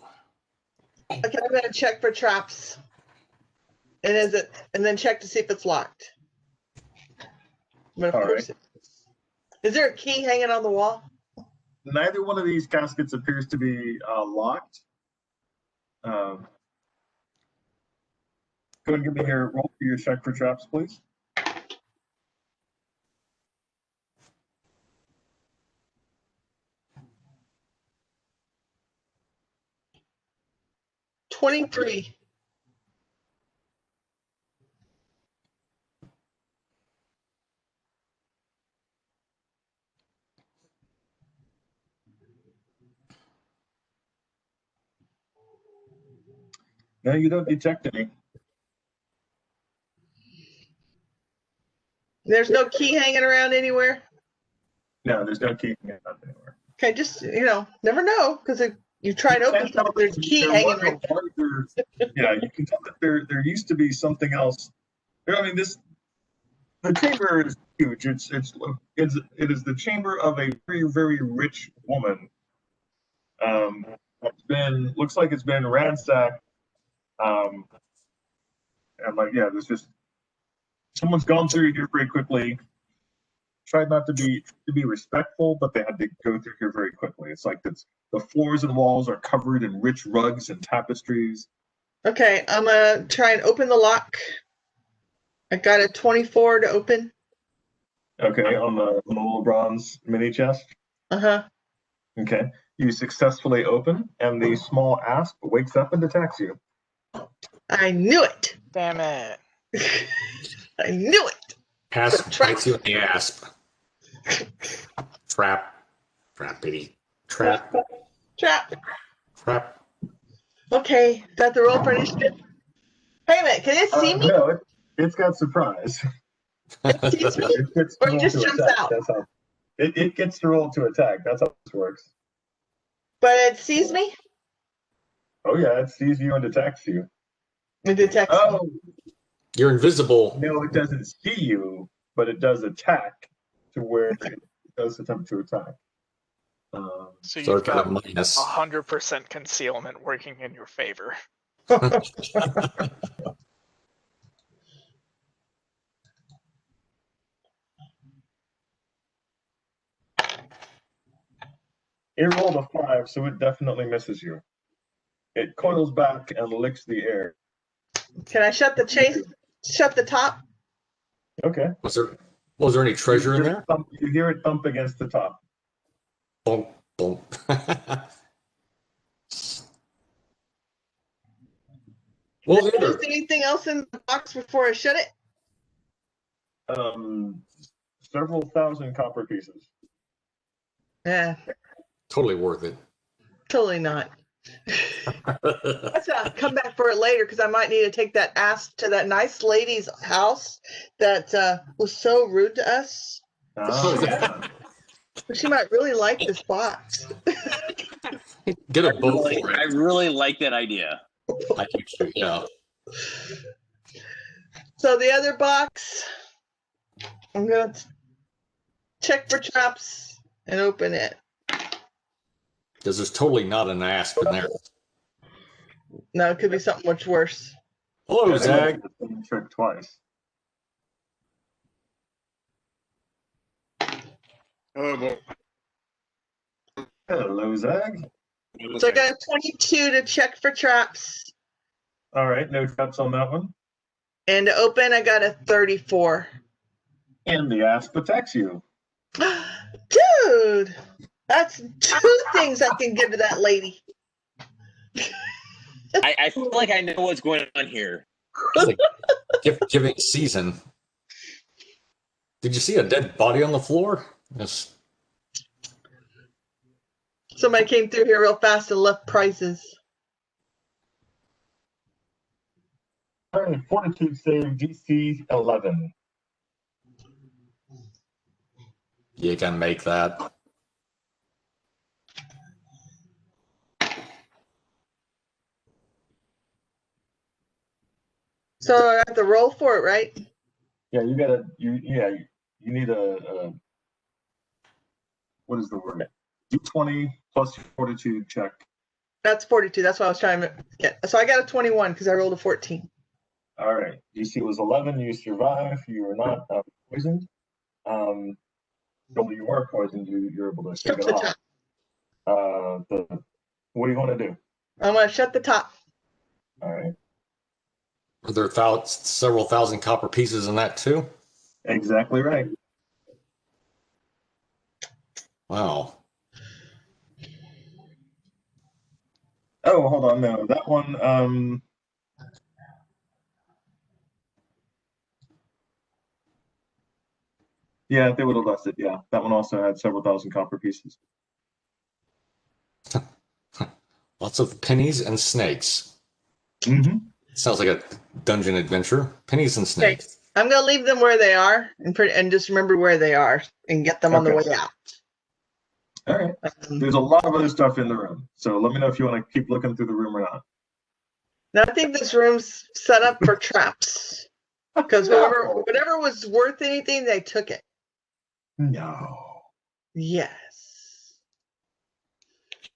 Okay, I'm gonna check for traps. And then check to see if it's locked. I'm gonna All force it. Is there a key hanging on the wall? Neither one of these caskets appears to be locked. Go ahead and give me your roll for your check for traps, please. $23. No, you don't detect any. There's no key hanging around anywhere? No, there's no key hanging out anywhere. Okay, just, never know, because you try to open something, there's a key There hanging was right a larger, yeah, you can tell that there used to be something else. I mean, the chamber is huge. It is the chamber of a very, very rich woman. Looks like it's been ransacked. And like, yeah, there's just someone's gone through here very quickly. Tried not to be respectful, but they had to go through here very quickly. It's like the floors and walls are covered in rich rugs and tapestries. Okay, I'm gonna try and open the lock. I got a 24 to open. Okay, on the little bronze mini chest. Uh-huh. Okay, you successfully open, and the small asp wakes up and attacks you. I knew it. Damn it. I knew it. Asp bites you in the asp. Trap, baby. Trap. Okay, is that the roll for initiative? Hey, a minute, can it see me? No, it's got surprise. It sees me? It gets to Or it roll just to jumps attack. out? That's how it gets to roll to attack. That's how this works. But it sees me? Oh yeah, it sees you and attacks you. It detects me. Oh You're invisible. no, it doesn't see you, but it does attack to where it does attempt to attack. So So you've it's got got a minus. 100% concealment working in your favor. It rolled a 5, so it definitely misses you. It coils back and licks the air. Can I shut the top? Okay. Was there any treasure in there? You hear it thump against the top. Boom, boom. Well, Is there anything else in the box before I shut it? Several thousand copper pieces. Yeah, totally worth it. totally not. I'll come back for it later because I might need to take that ass to that nice lady's house that was so rude to us. Oh, yeah. She might really like this box. Get a boat for I it. really like that idea. I do too, yeah. So the other box, I'm going to check for traps and open it. Because there's totally not an asp in there. No, it could be something much worse. Hello, Zag. Trick twice. Oh, Hello, Zag. So I got a 22 to check for traps. All right, no traps on that one. And to open, I got a 34. And the asp attacks you. Dude, that's 2 things I can give to that lady. I feel like I know what's going on here. It's like gift-giving season. Did you see a dead body on the floor? Yes. Somebody came through here real fast and left prizes. All right, fortitude save DC 11. You can make that. So I have to roll for it, right? Yeah, you need a what is the word? D20 plus your fortitude check. That's 42. That's what I was trying to get. So I got a 21 because I rolled a 14. All right, DC was 11. You survive. You are not poisoned. Although you are poisoned, you're able to shake Shut it the off. top. What do you want to do? I'm going to shut the top. All right, Are there several thousand copper pieces in that too? exactly right. Wow. Oh, hold on, no, that one. Yeah, they would have left it. Yeah, that one also had several thousand copper pieces. Lots of pennies and snakes. Mm-hmm. Sounds like a dungeon adventure. Pennies and snakes. I'm going to leave them where they are and just remember where they are and get them on the way Okay. out. All right. There's a lot of other stuff in the room, so let me know if you want to keep looking through the room or not. Now I think this room's set up for traps because whatever was worth anything, they took it. No. Yes.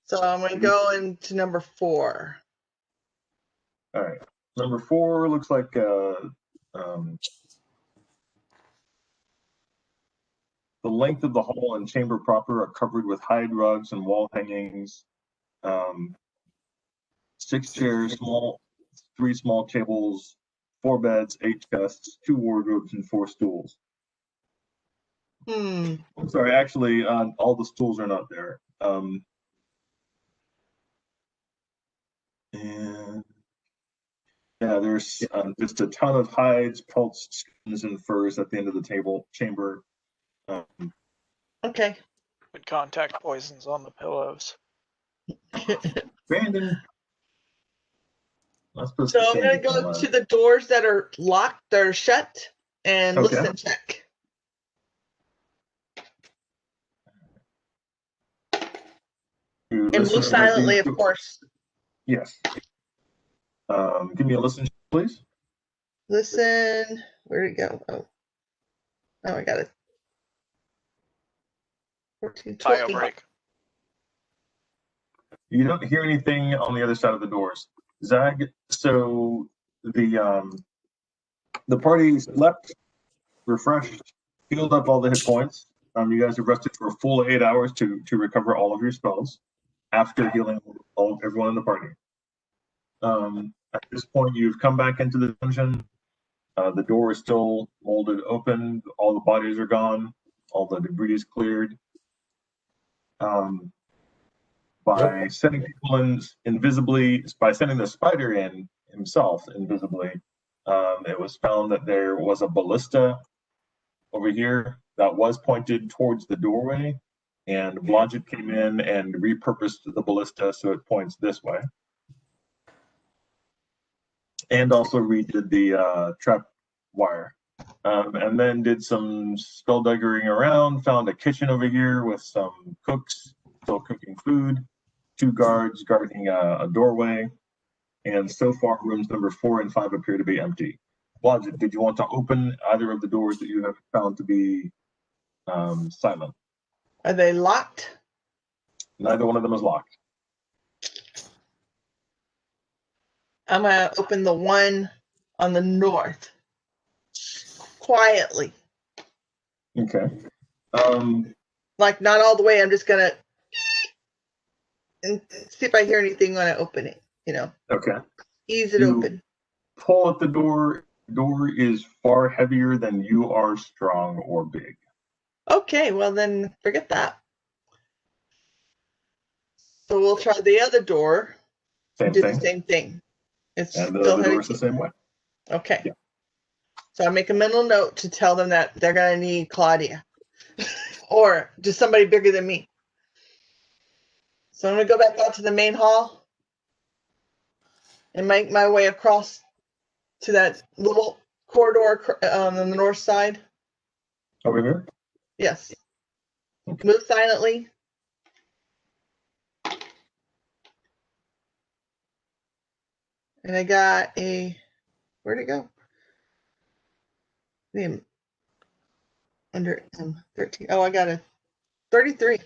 So I'm going to go into number 4. All right. Number 4 looks like the length of the hall and chamber proper are covered with hide rugs and wall hangings. 6 chairs, 3 small tables, 4 beds, 8 chests, 2 wardrobes, and 4 stools. I'm sorry, actually, all the stools are not there. And yeah, there's just a ton of hides, pelts, skins, and furs at the end of the chamber. Okay. With contact poisons on the pillows. Brandon. So I'm going to go to the doors that are locked, that are shut, and Okay. listen check. And move silently, of course. Yes. Give me a listen, please. Listen. Where'd it go? Oh, I got it. 14, 20. Bio break. You don't hear anything on the other side of the doors. Zag, so the party left, refreshed, healed up all the hit points. You guys have rested for a full 8 hours to recover all of your spells after healing everyone in the party. At this point, you've come back into the dungeon. The door is still molded open. All the bodies are gone. All the debris is cleared. By sending people in invisibly, by sending the spider in himself invisibly, it was found that there was a ballista over here that was pointed towards the doorway, and Blodgett came in and repurposed the ballista so it points this way. And also redid the trap wire. And then did some skullduggery around, found a kitchen over here with some cooks still cooking food, 2 guards guarding a doorway, and so far rooms number 4 and 5 appear to be empty. Blodgett, did you want to open either of the doors that you have found to be silent? Are they locked? Neither one of them is locked. I'm going to open the one on the north. Quietly. Okay. Like not all the way. I'm just going to see if I hear anything when I open it. Okay. Ease it open. Pull at the door. The door is far heavier than you are strong or big. Okay, well then forget that. So we'll try the other door. Same do thing. the same thing. It's And still the heavy. door is the same way. Okay. Yeah. So I make a mental note to tell them that they're going to need Claudia or just somebody bigger than me. So I'm going to go back out to the main hall and make my way across to that little corridor on the north side. Over here? Yes. Okay. Move silently. And I got where'd it go? Under M13. Oh, I got a 33.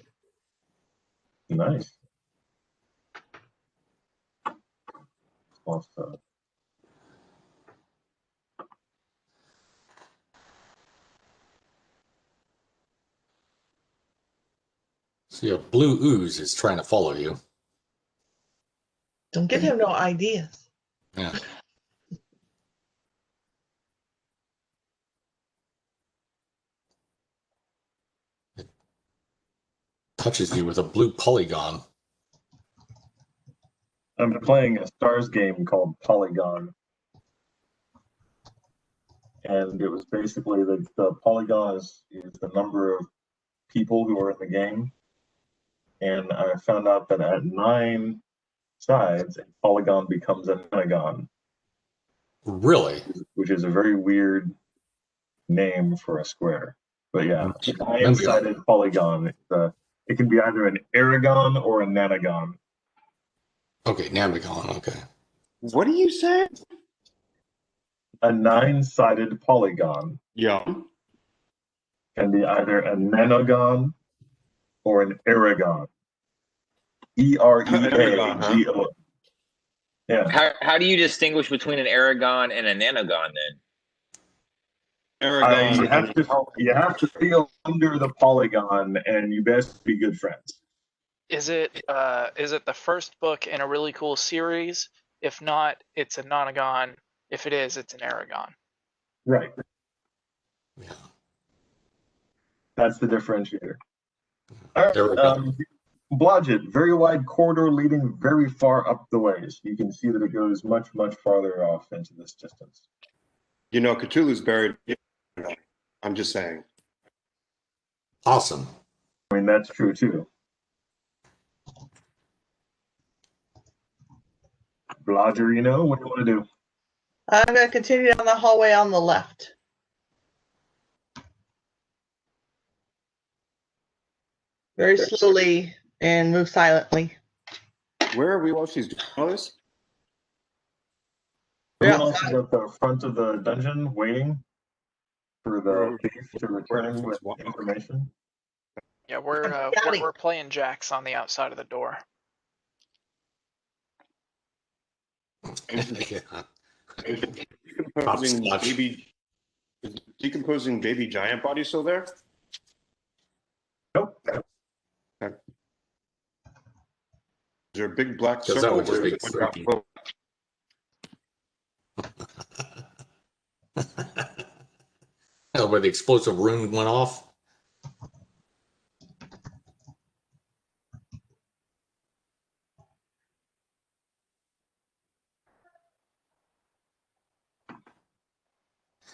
Nice. Also. See, a blue ooze is trying to follow you. Don't give him no ideas. Yeah. It touches you with a blue polygon. I'm playing a Stars game called Polygon. And it was basically the polygon is the number of people who are in the game. And I found out that at 9 sides, a polygon becomes a nanogon. Really? Which is a very weird name for a square. But yeah, a 9-sided polygon. It can be either an aragon or a nanogon. Okay, nanogon, okay. What do you say? A 9-sided polygon. Yeah. can be either a nanogon or an eragon. E-R-E-A-G-O. Yeah. How do you distinguish between an Aragon and a Nanogon then? Aragon. You have to feel under the polygon, and you best be good friends. Is it the first book in a really cool series? If not, it's a nonagon. If it is, it's an Aragon. Right. Yeah. That's the differentiator. All There we right. go. Blodgett, very wide corridor leading very far up the ways. You can see that it goes much, much farther off into this distance. You know, Cthulhu's buried. I'm just saying. Awesome. I mean, that's true too. Blodgerino, what do you want to do? I'm going to continue down the hallway on the left. Very slowly and move silently. Where are we while she's doing all this? Everyone else outside. is at the front of the dungeon waiting for the thief to return with information. Yeah, we're playing jacks on the outside of the door. Yeah. Decomposing Hopscotch. decomposing baby giant body still there? Nope. Is there a big black 'Cause that circle would just where be it went down creepy. below? Where the explosive rune went off.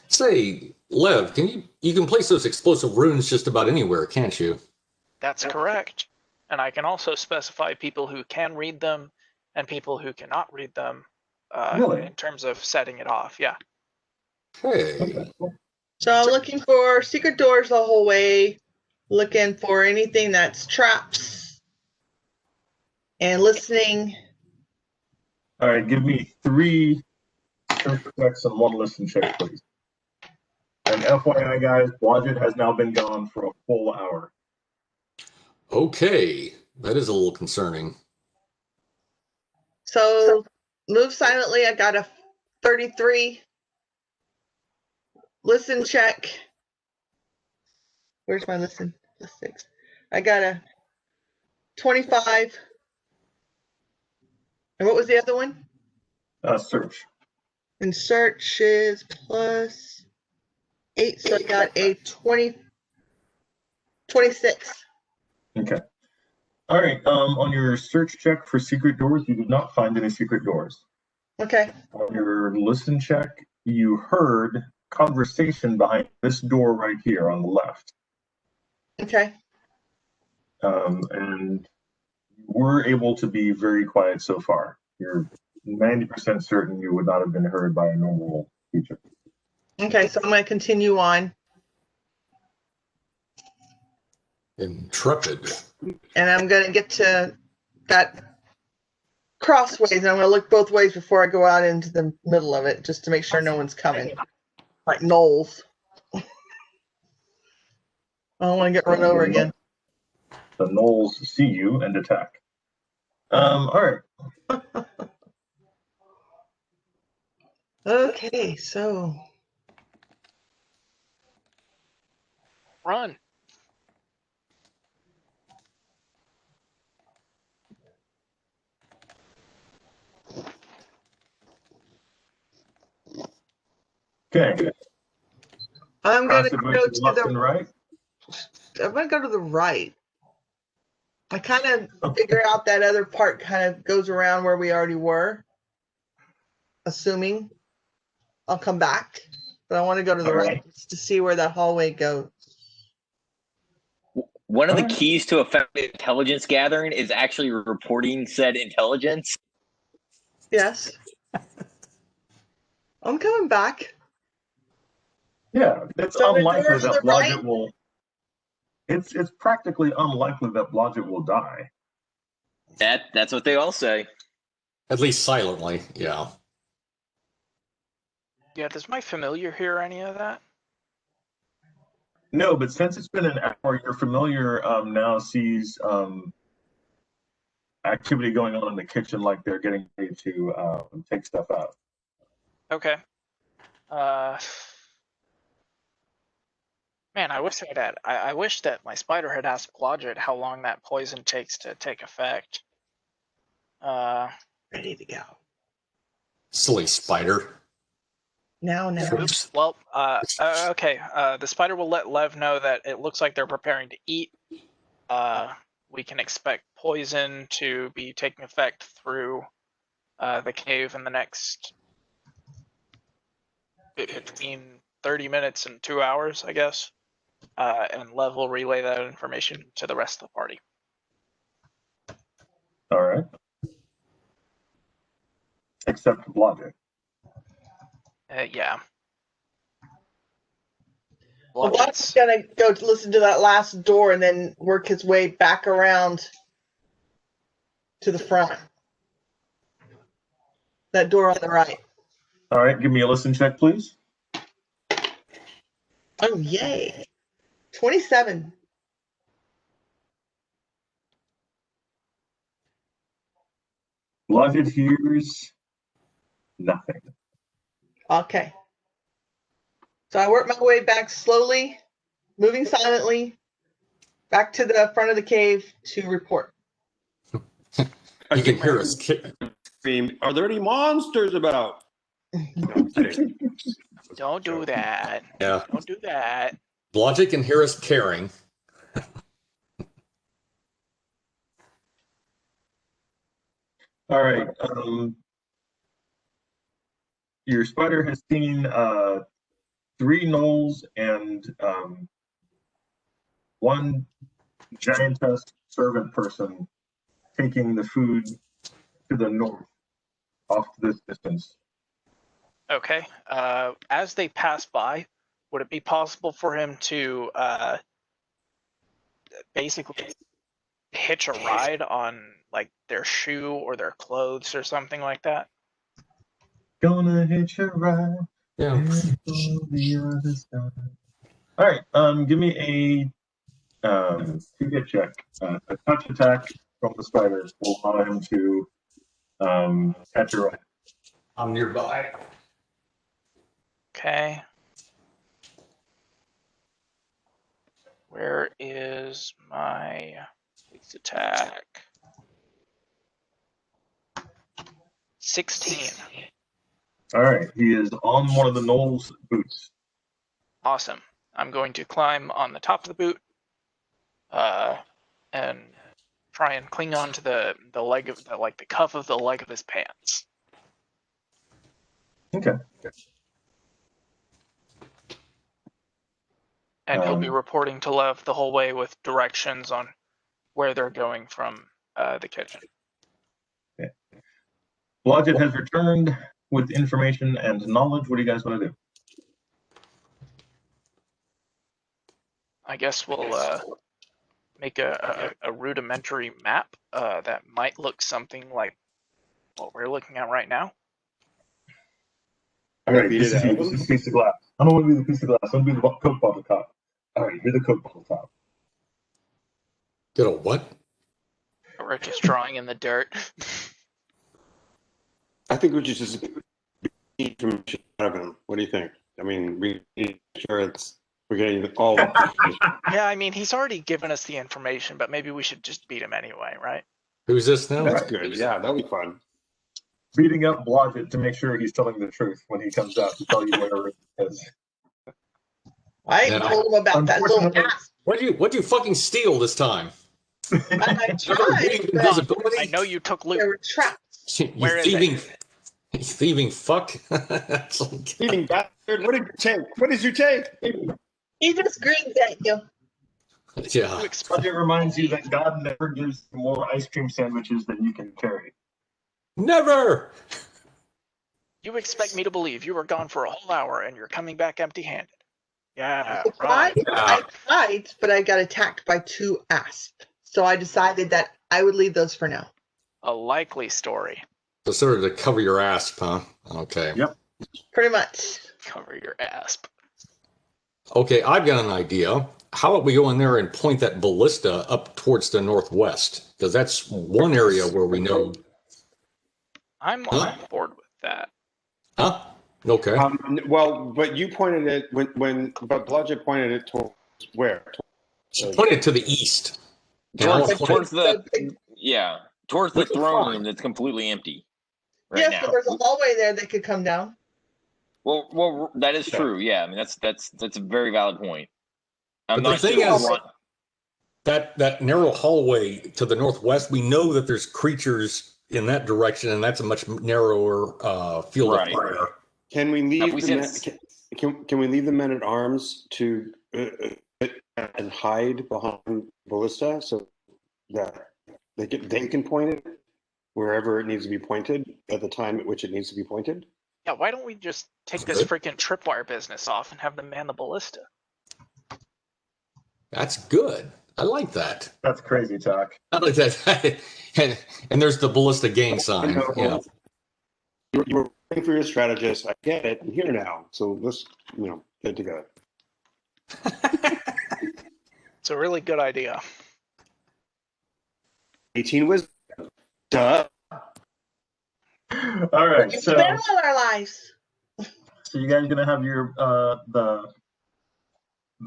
Say, Lev, you can place those explosive runes just about anywhere, can't you? That's correct. And I can also specify people who can read them and people who cannot read them Really? in terms of setting it off. Yeah. Hey. Okay, cool. So I'm looking for secret doors the whole way, looking for anything that's traps, and listening. All right, give me 3 search checks and 1 listen check, please. And FYI, guys, Blodgett has now been gone for a full hour. Okay. That is a little concerning. So move silently. I got a 33. Listen check. Where's my listen? The 6. I got a 25. And what was the other one? Search. And search is plus 8. So I got a 26. Okay. All right. On your search check for secret doors, you did not find any secret doors. Okay. On your listen check, you heard conversation behind this door right here on the left. Okay. And you were able to be very quiet so far. You're 90% certain you would not have been heard by a normal creature. Okay. So I'm going to continue on. Intrepid. And I'm going to get to that crossways. And I'm going to look both ways before I go out into the middle of it, just to make sure no one's coming. Like Knowles. I don't want to get run over again. The gnolls see you and attack. All right. Okay, so Run. Okay. I'm going to Cross it go with to left the and right. I'm going to go to the right. I kind of figure out that other part kind of goes around where we already were, assuming I'll come back. But I want to go to the right just to see where that hallway goes. One of the keys to effective intelligence gathering is actually reporting said intelligence. Yes. I'm coming back. Yeah, it's So the unlikely door to that the Blodgett right? will. It's practically unlikely that Blodgett will die. That's what they all say. At least silently, yeah. Yeah, does my familiar hear any of that? No, but since it's been an hour, your familiar now sees activity going on in the kitchen, like they're getting ready to take stuff out. Okay. Man, I wish I wish that my spider had asked Blodgett how long that poison takes to take effect. Ready to go. Silly spider. Now. Oops. Well, okay. The spider will let Lev know that it looks like they're preparing to eat. We can expect poison to be taking effect through the cave in the next between 30 minutes and 2 hours, I guess. And Lev will relay that information to the rest of the party. All right. Except Blodgett. Yeah. Well, Bob's gonna go to listen to that last door and then work his way back around to the front. That door on the right. All right, give me a listen check, please. Oh, yay. 27. Blodgett hears nothing. Okay. So I work my way back slowly, moving silently, back to the front of the cave to report. You can hear us. Are there any monsters about? No, I'm kidding. Don't do that. Yeah. Don't do that. Blodgett can hear us caring. All right. Your spider has seen 3 gnolls and 1 giantess servant person taking the food to the north, off to this distance. Okay. As they pass by, would it be possible for him to basically hitch a ride on like their shoe or their clothes or something like that? Gonna hitch a ride. Yeah. The other side. All right. Give me a hit check. A touch attack from the spider will allow him to catch a ride. I'm nearby. Okay. Where is my police attack? 16. All right. He is on one of the gnolls' boots. Awesome. I'm going to climb on the top of the boot and try and cling on to the leg of the cuff of the leg of his pants. Okay. And he'll be reporting to Lev the whole way with directions on where they're going from the kitchen. Okay. Blodgett has returned with information and knowledge. What do you guys want to do? I guess we'll make a rudimentary map that might look something like what we're looking at right now. All right, this is you. This is a piece of glass. I don't want to be the piece of glass. I want to be the Coke bottle top. All right, you're the Coke bottle top. Get a what? We're just drawing in the dirt. I think we should just need information out of him. What do you think? I mean, we need to sure we're getting all. Yeah, I mean, he's already given us the information, but maybe we should just beat him anyway, right? Who's this now? That's good. Yeah, that'll be fun. Beating up Blodgett to make sure he's telling the truth when he comes out to tell you where it is. I And told him about that little ass. What'd you fucking steal this time? I tried, but Invisibility? I know you took they loot. were trapped. You Where is thieving fuck. Thieving bastard! What did you take? What did you take? He just grins at you. Yeah. Blodgett reminds you that God never gives you more ice cream sandwiches than you can carry. Never. You expect me to believe you were gone for a whole hour and you're coming back empty-handed? Yeah, I right. tried, but I got attacked by 2 asps. So I decided that I would leave those for now. A likely story. So sort of to cover your ass, huh? Okay. Yep. Pretty much. Cover your asp. Okay, I've got an idea. How about we go in there and point that ballista up towards the northwest? Because that's one area where we know. I'm on board with that. Huh? Okay. Well, but you pointed it but Bludgeon pointed it towards where? She pointed to the east. And I was pointing- Towards towards the Which is throne fine. room that's completely empty right Yes, now. but there's a hallway there that could come down. Well, that is true. Yeah, I mean that's a very valid point. I'm But the not thing sure. is, that narrow hallway to the northwest, we know that there's creatures in that direction, and that's a much narrower field Right. of fire. Can we leave we the said- can we leave the men at arms to and hide behind ballista so that they can point it wherever it needs to be pointed at the time at which it needs to be pointed? Yeah, why don't we just take this freaking tripwire business off and have them man the ballista? That's good. I like that. That's crazy talk. I like that. and there's the ballista gang sign. Yeah. You were waiting for your strategist. I get it. I'm here now. So let's get it together. It's a really good idea. 18 wisdom. Duh. All right, It's so been all our lives. you guys gonna have your the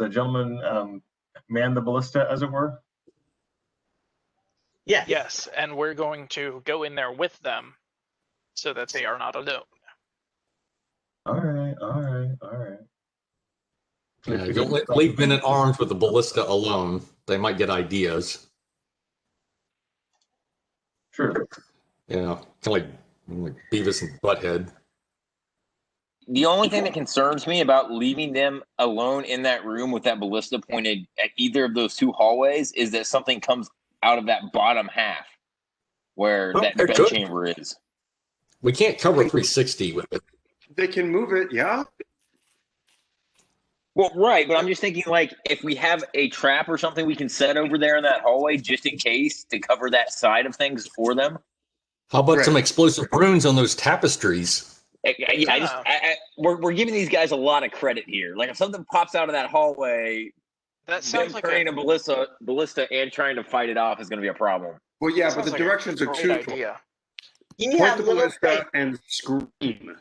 gentleman man the ballista, as it were? Yes. Yes, and we're going to go in there with them so that they are not alone. All right, all right, all right. Yeah, don't leave men at arms with the ballista alone. They might get ideas. Sure. Yeah, kind of like Beavis and Butthead. The only thing that concerns me about leaving them alone in that room with that ballista pointed at either of those two hallways is that something comes out of that bottom half where Oh, that there bed could. chamber is. We can't cover 360 with it. They can move it, yeah. Well, right, but I'm just thinking like if we have a trap or something we can set over there in that hallway just in case to cover that side of things for them. How about Right. some explosive runes on those tapestries? Yeah, we're giving these guys a lot of credit here. Like if something pops out of that hallway, That sounds them like turning a a ballista and trying to fight it off is going to be a problem. Well, yeah, but sounds the like a directions are great two. idea. You Point have the little faith. ballista and scream.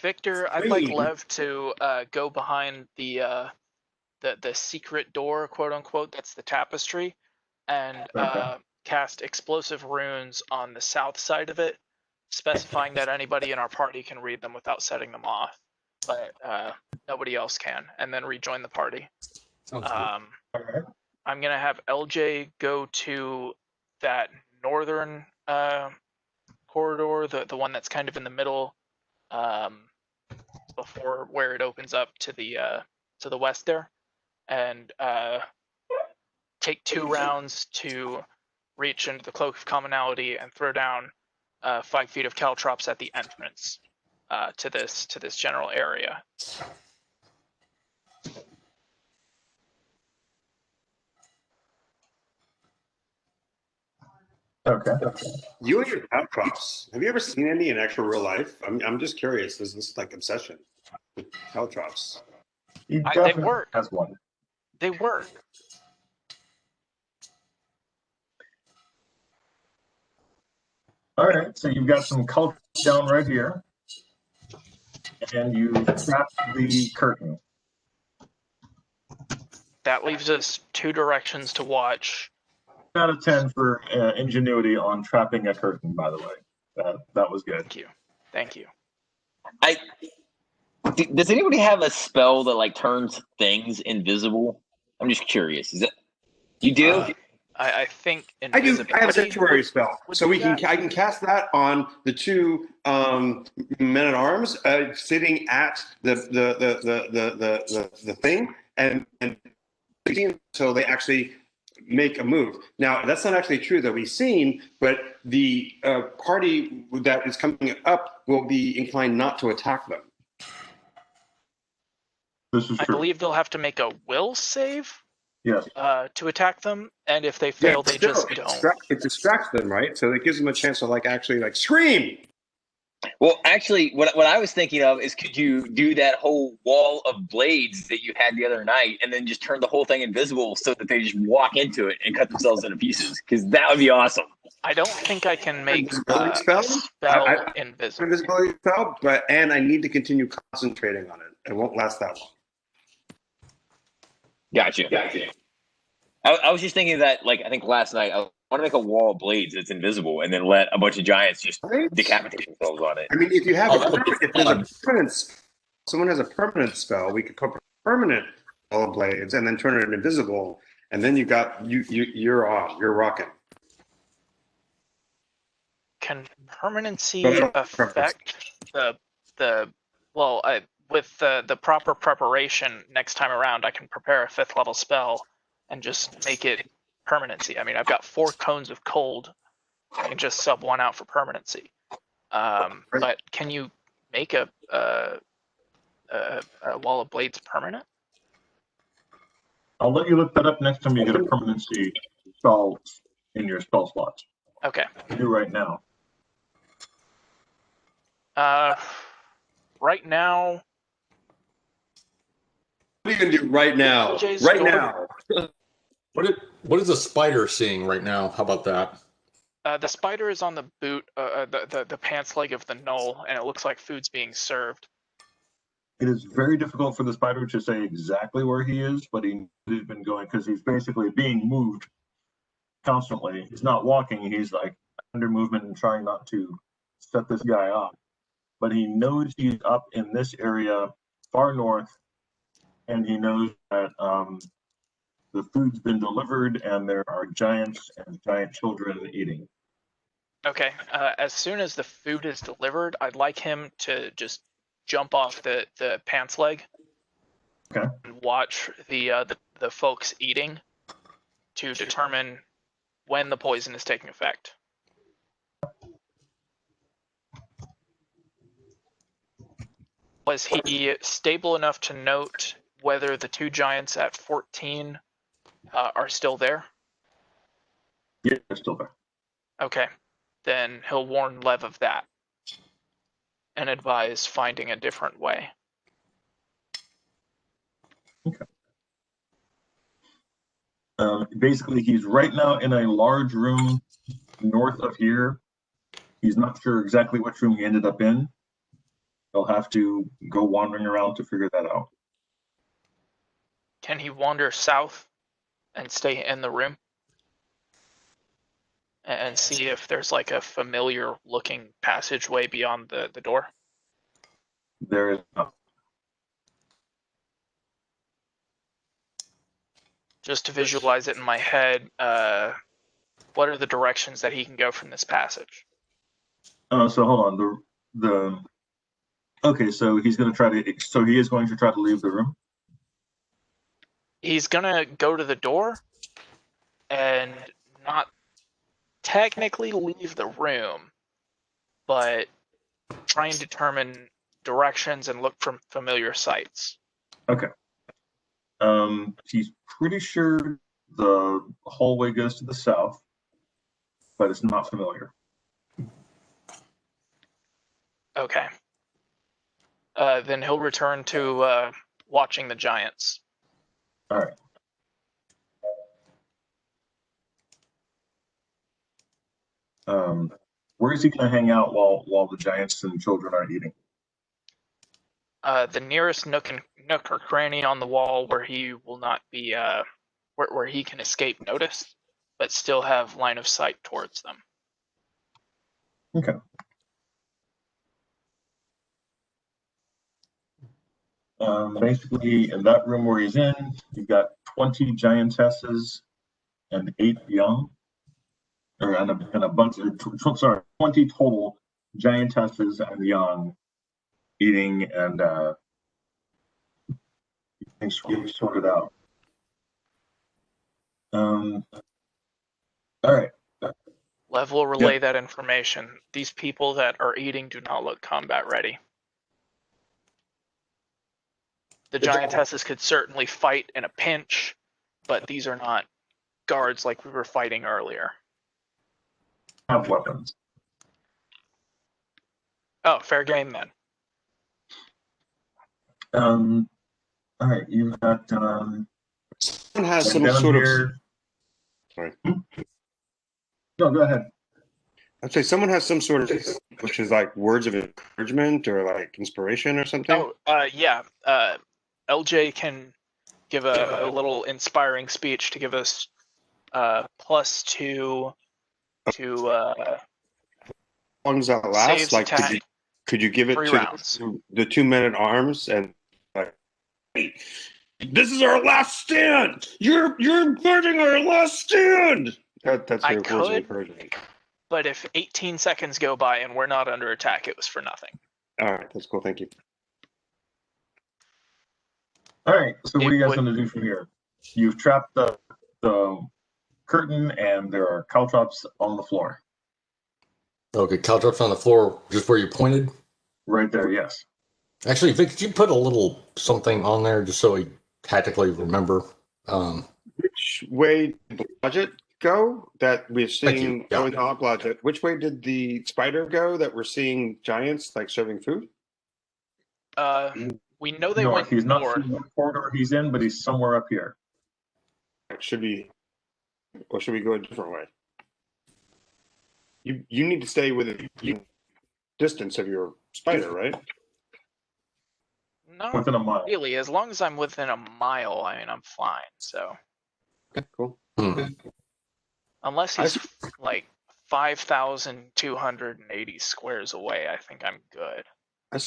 Victor, I'd like Lev to go behind the secret door, quote unquote. That's the tapestry, and Okay. cast explosive runes on the south side of it, specifying that anybody in our party can read them without setting them off, but nobody else can, and then rejoin the party. Sounds good. All right. I'm gonna have LJ go to that northern corridor, the one that's kind of in the middle, before where it opens up to the west there, and take 2 rounds to reach into the cloak of commonality and throw down 5 feet of caltrops at the entrance to this general area. Okay. You and your tap drops. Have you ever seen any in actual real life? I'm just curious. Is this like obsession with caltrops? He They definitely work. has one. They work. All right, so you've got some culture down right here, and you trap the curtain. That leaves us 2 directions to watch. Out of 10 for ingenuity on trapping a curtain, by the way. That was good. Thank you. Thank you. Does anybody have a spell that like turns things invisible? I'm just curious. Is it you do? I think I do. I have a invisibility sanctuary spell, would so do we can. that. I can cast that on the 2 men at arms sitting at the thing, and so they actually make a move. Now that's not actually true that we've seen, but the party that is coming up will be inclined not to attack them. This is I true. believe they'll have to make a will save Yes. to attack them, and if they fail, they still, just don't. It distracts them, right? So it gives them a chance to like actually like scream. Well, actually, what I was thinking of is, could you do that whole wall of blades that you had the other night, and then just turn the whole thing invisible so that they just walk into it and cut themselves into pieces? Because that would be awesome. I don't think I can make Invisibility a spell? spell invisible. Invisibility spell, and I need to continue concentrating on it. It won't last that long. Gotcha. I was just thinking that, like, I think last night, I want to make a wall of blades that's invisible, and then let a bunch of giants just Right? decapitate themselves on it. I mean, if you have Oh, if there's a permanent, someone has a permanent spell, we could put permanent wall of blades and then turn it invisible, and then you're on, you're rocking. Can permanency But- affect the well? With the proper preparation next time around, I can prepare a 5th level spell and just make it permanency. I mean, I've got 4 cones of cold. I can just sub 1 out for permanency. But can you make a wall of blades permanent? I'll let you look that up next time you get a permanency spell in your spell slots. Okay. Do right now. Right now, What are you gonna do right now? LJ's Right door. now. what is the spider seeing right now? How about that? the spider is on the boot, the pants leg of the knoll, and it looks like food's being served. It is very difficult for the spider to say exactly where he is, but he's been going because he's basically being moved constantly. He's not walking, he's like under movement and trying not to set this guy off. But he knows he's up in this area far north, and he knows that the food's been delivered and there are giants and giant children eating. Okay, as soon as the food is delivered, I'd like him to just jump off the pants leg. Okay. And watch the folks eating to determine when the poison is taking effect. Was he stable enough to note whether the 2 giants at 14 are still there? Yeah, they're still there. Okay, then he'll warn Lev of that and advise finding a different way. Okay. Basically, he's right now in a large room north of here. He's not sure exactly which room he ended up in. He'll have to go wandering around to figure that out. Can he wander south and stay in the room? And see if there's like a familiar looking passageway beyond the door? There is not. Just to visualize it in my head, what are the directions that he can go from this passage? So hold on. Okay, so he's going to try to. So he is going to try to leave the room. He's gonna go to the door and not technically leave the room, but try and determine directions and look for familiar sights. Okay. He's pretty sure the hallway goes to the south, but it's not familiar. Okay. Then he'll return to watching the giants. All right. Where is he going to hang out while the giants and children are eating? The nearest nook or cranny on the wall where he will not be, where he can escape notice, but still have line of sight towards them. Okay. Basically, in that room where he's in, you've got 20 giantesses and 8 young, and a bunch of 20 total giantesses and young eating and things getting sorted out. All right. Lev will relay that information. These people that are eating do not look combat ready. The giantesses could certainly fight in a pinch, but these are not guards like we were fighting earlier. Have weapons. Oh, fair game then. All right, you've got Someone has some down sort here. of. Sorry. No, go ahead. I'd say someone has some sort of, which is like words of encouragement or like inspiration or something. Oh, yeah. LJ can give a little inspiring speech to give us +2 to How long does that last? saves Like, attack. could you give it 3 to rounds. the 2 men at arms and like, hey, this is our last stand. You're guarding our last stand. That's I your words of could, encouragement. but if 18 seconds go by and we're not under attack, it was for nothing. All right, that's cool. Thank you. All right, so what are you guys would- going to do from here? You've trapped the curtain, and there are caltrops on the floor. Okay, caltrops on the floor, just where you pointed. Right there, yes. Actually, Vic, could you put a little something on there just so we tactically remember? Which way did the budget go that we're Thank you. seeing Yeah. going to our budget? Which way did the spider go that we're seeing giants like serving food? We know they North. went He's not north. sure what corridor he's in, but he's somewhere up here. Should we, or should we go a different way? You need to stay within distance of your spider, right? Not Within a mile. really. As long as I'm within a mile, I mean, I'm fine. So Okay, cool. unless he's like 5,280 squares away, I think I'm good. I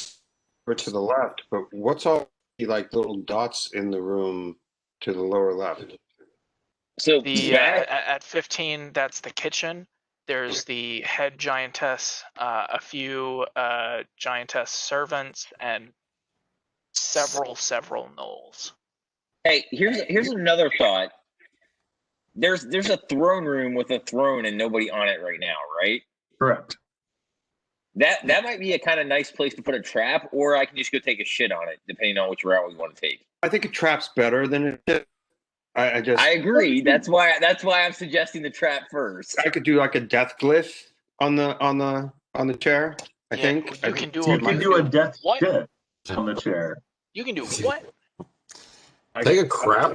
we're to the left, but what's all the like little dots in the room to the lower left? So The back, at 15, that's the kitchen. There's the head giantess, a few giantess servants, and several gnolls. hey, here's another thought. There's a throne room with a throne and nobody on it right now, right? Correct. That might be a kind of nice place to put a trap, or I can just go take a shit on it, depending on which route we want to take. I think a trap's better than it. I agree. That's why I'm suggesting the trap first. I could do like a death glyph on the chair. I Yeah, think you can do You can do a death what? shit on the chair. You can do what? Take a crap,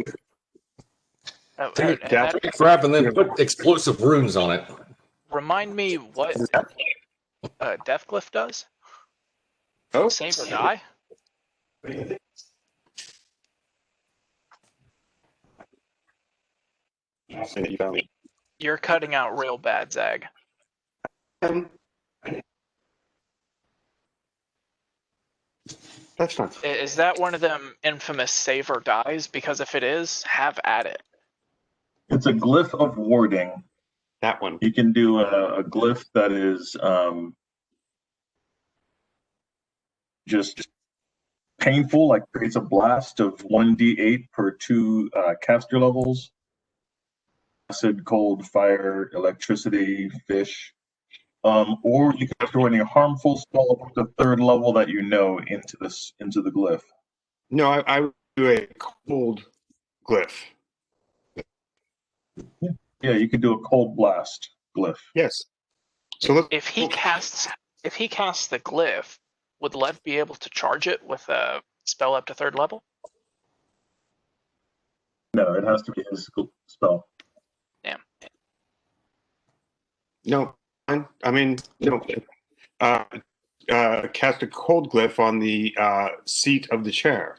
Take a death. That- take a crap, and then put explosive runes on it. remind me what Death Glyph does? Oh, Save or die? you found me. You're cutting out real bad, Zag. That's fine. Is that one of them infamous save or dies? Because if it is, have at it. It's a glyph of warding. That one. You can do a glyph that is just painful, like creates a blast of 1d8 per 2 caster levels. Acid, cold, fire, electricity, fish. Or you can throw any harmful spell up to 3rd level that you know into the glyph. No, I would do a cold glyph. Yeah, you could do a cold blast glyph. Yes. So look, If he casts the glyph, would Lev be able to charge it with a spell up to 3rd level? No, it has to be his spell. Damn. no, I mean, no. Cast a cold glyph on the seat of the chair.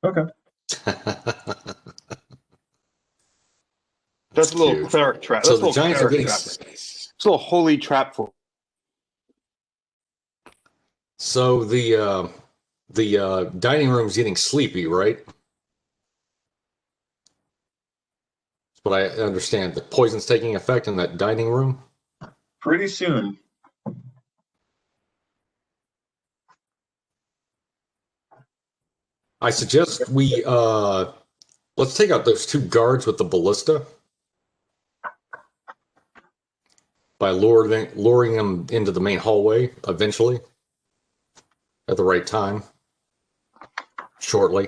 Okay. That's a little Cute. cleric trap. So That's a the little giants are cleric getting. trap. It's a little holy trap for. So the dining room's getting sleepy, right? That's what I understand. The poison's taking effect in that dining room. Pretty soon. I suggest we let's take out those 2 guards with the ballista by luring them into the main hallway eventually at the right time, shortly.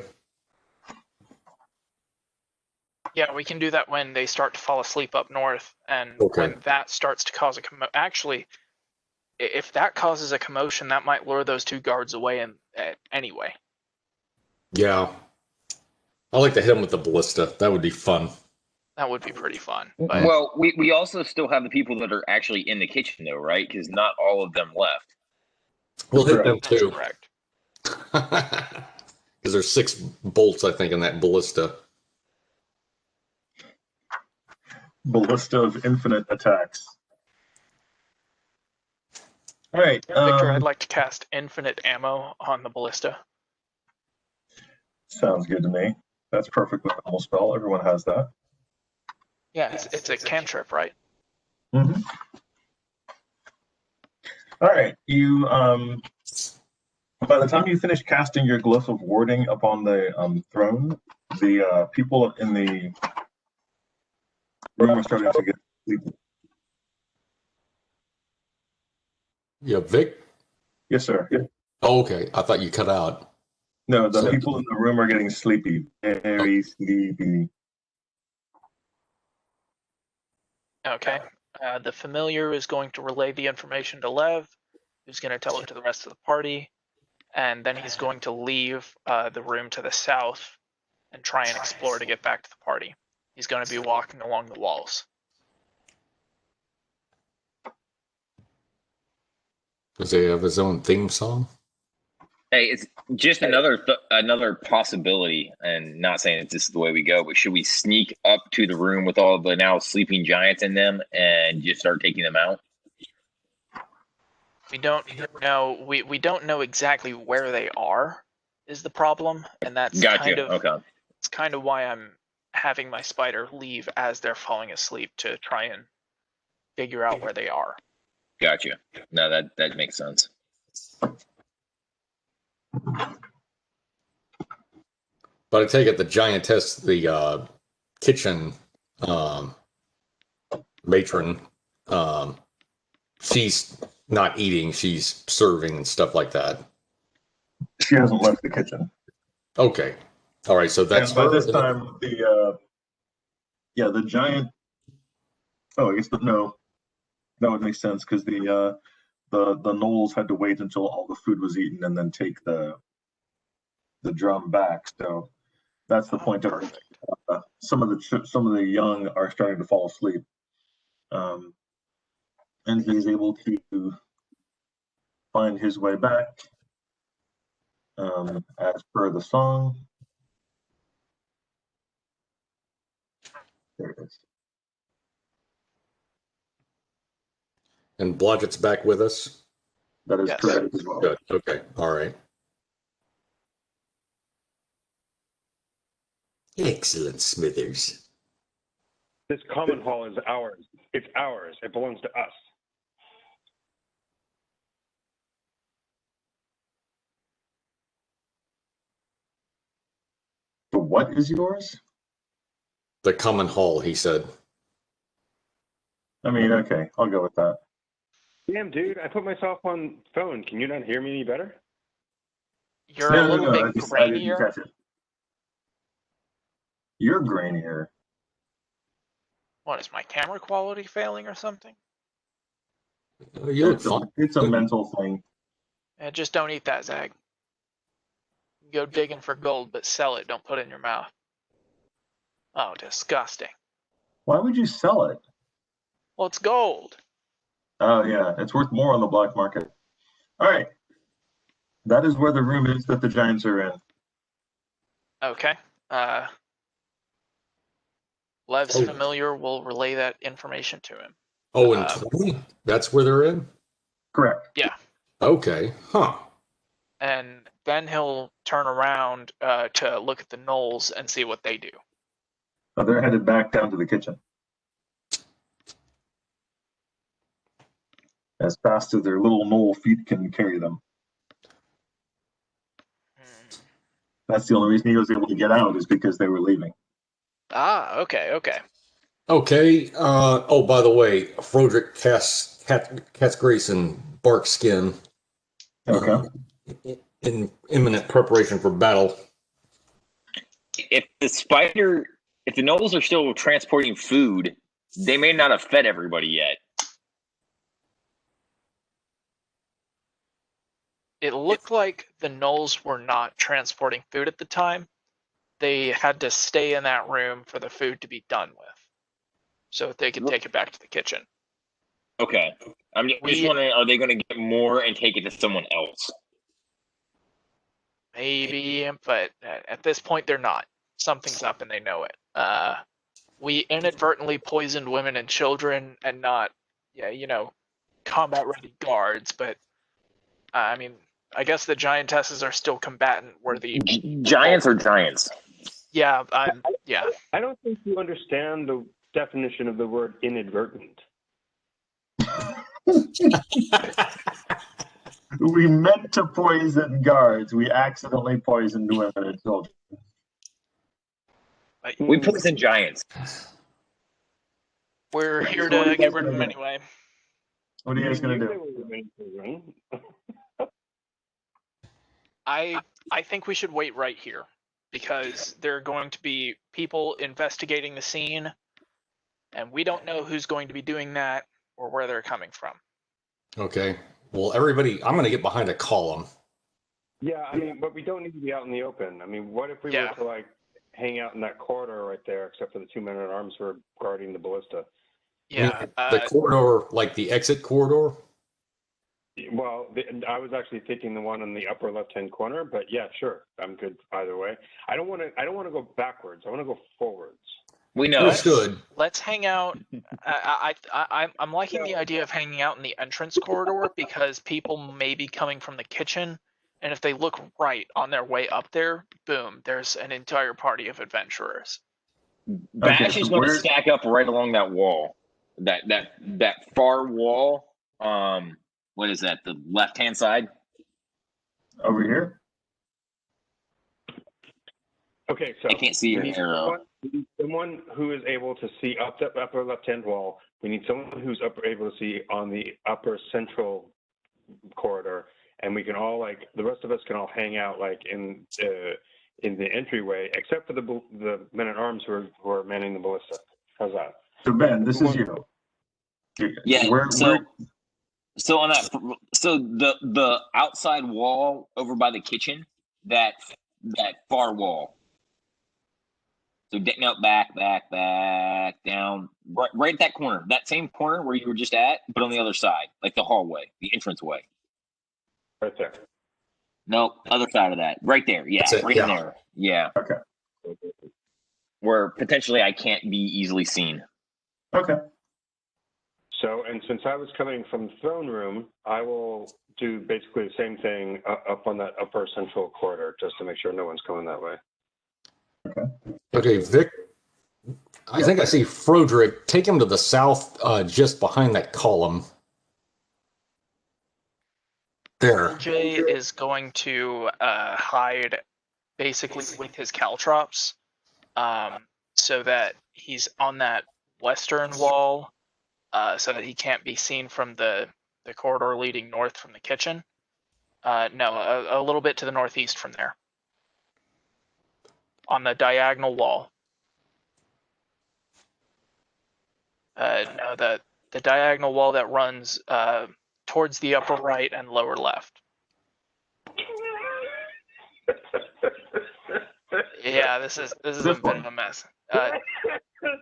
Yeah, we can do that when they start to fall asleep up north, and Okay. when that starts to cause a actually, if that causes a commotion, that might lure those 2 guards away anyway. Yeah. I like to hit him with the ballista. That would be fun. That would be pretty fun. But Well, we also still have the people that are actually in the kitchen, though, right? Because not all of them left. We'll hit them that's too. correct. Because there's 6 bolts, I think, in that ballista. Ballista of infinite attacks. All right. Victor, I'd like to cast infinite ammo on the ballista. Sounds good to me. That's perfectly normal spell. Everyone has that. Yeah, it's a cantrip, right? Mm-hmm. All right. You by the time you finish casting your glyph of warding upon the throne, the people in the room are starting to get sleepy. Yeah, Vic? Yes, sir. Oh, okay. I thought you cut out. No, the So- people in the room are getting sleepy. Very sleepy. Okay. The familiar is going to relay the information to Lev, who's going to tell it to the rest of the party, and then he's going to leave the room to the south and try and explore to get back to the party. He's going to be walking along the walls. Does he have his own theme song? Hey, it's just another possibility, and not saying that this is the way we go, but should we sneak up to the room with all the now sleeping giants in them and just start taking them out? We don't know. We don't know exactly where they are. Is the problem, and that's Gotcha. Okay. it's kind of why I'm having my spider leave as they're falling asleep to try and figure out where they are. Gotcha. No, that makes sense. But I take it the giantess, the kitchen matron, she's not eating, she's serving and stuff like that. She hasn't left the kitchen. Okay. All right, so that's And by her. this time, the giant. Oh, I guess no, that would make sense because the gnolls had to wait until all the food was eaten and then take the drum back. So that's the point of it. Some of the young are starting to fall asleep, and he's able to find his way back as per the song. There it is. And Blodgett's back with us. That is Yes. correct as well. Good. Okay. All right. Excellent, Smithers. This common hall is ours. It's ours. It belongs to us. The what is yours? The common hall, he said. I mean, okay, I'll go with that. Damn, dude, I put myself on phone. Can you not hear me any better? You're a little bit I didn't grainier. catch it. You're grainier. What is my camera quality failing or something? You look fine. It's a mental thing. Just don't eat that, Zag. Go digging for gold, but sell it. Don't put it in your mouth. Oh, disgusting. Why would you sell it? Well, it's gold. Oh yeah, it's worth more on the black market. All right, that is where the room is that the giants are in. Okay. Lev's Oh. familiar will relay that information to him. Oh, and 20? That's where they're in? Correct. Yeah. Okay. Huh. And then he'll turn around to look at the gnolls and see what they do. So they're headed back down to the kitchen as fast as their little gnoll feet can carry them. That's the only reason he was able to get out is because they were leaving. Ah, okay. Okay. Oh, by the way, Froderick Cat's Grayson bark skin. Okay. In imminent preparation for battle. If the nobles are still transporting food, they may not have fed everybody yet. it looked like the gnolls were not transporting food at the time. They had to stay in that room for the food to be done with, so that they could take it back to the kitchen. Okay. I'm just wondering, are they going to get more and take it to someone else? Maybe, but at this point they're not. Something's up and they know it. We inadvertently poisoned women and children and not, combat ready guards, but I mean, I guess the giantesses are still combatant worthy. Giants or giants? Yeah, I don't think you understand the definition of the word inadvertent. We meant to poison guards. We accidentally poisoned women and children. We poisoned giants. We're here to get rid of them anyway. What are you guys going to do? I think we should wait right here because there are going to be people investigating the scene, and we don't know who's going to be doing that or where they're coming from. Okay. Well, everybody, I'm going to get behind a column. Yeah, I mean, but we don't need to be out in the open. I mean, what if we were to like hang out in that corridor right there, except for the 2 men-at-arms who are guarding the ballista? Yeah, the corridor, like the exit corridor. Well, I was actually thinking the one in the upper left-hand corner, but yeah, sure, I'm good either way. I don't want to go backwards. I want to go forwards. We know. Understood. Let's hang out. I'm liking the idea of hanging out in the entrance corridor because people may be coming from the kitchen, and if they look right on their way up there, boom, there's an entire party of adventurers. Bash is going to stack up right along that wall, that far wall. What is that? The left-hand side? Over here? Okay, so I can't see your arrow. We need someone who is able to see up the upper left-hand wall. We need someone who's able to see on the upper central corridor, and we can all the rest of us can all hang out in the entryway, except for the men-at-arms who are manning the ballista. How's that? So Ben, this is you. Yeah. So on that, the outside wall over by the kitchen, that far wall. So no, back down, right at that corner, that same corner where you were just at, but on the other side, like the hallway, the entrance way. Right there. No, other side of that, right there. Yeah, right in there. Yeah. Okay. Where potentially I can't be easily seen. Okay. So, and since I was coming from the throne room, I will do basically the same thing up on that upper central corridor, just to make sure no one's coming that way. Okay, Vic. I think I see Froderick. Take him to the south, just behind that column. There. RJ is going to hide basically with his caltrops, so that he's on that western wall, so that he can't be seen from the corridor leading north from the kitchen. No, a little bit to the northeast from there. On the diagonal wall. No, the diagonal wall that runs towards the upper right and lower left. Yeah, this is a bit of a mess. This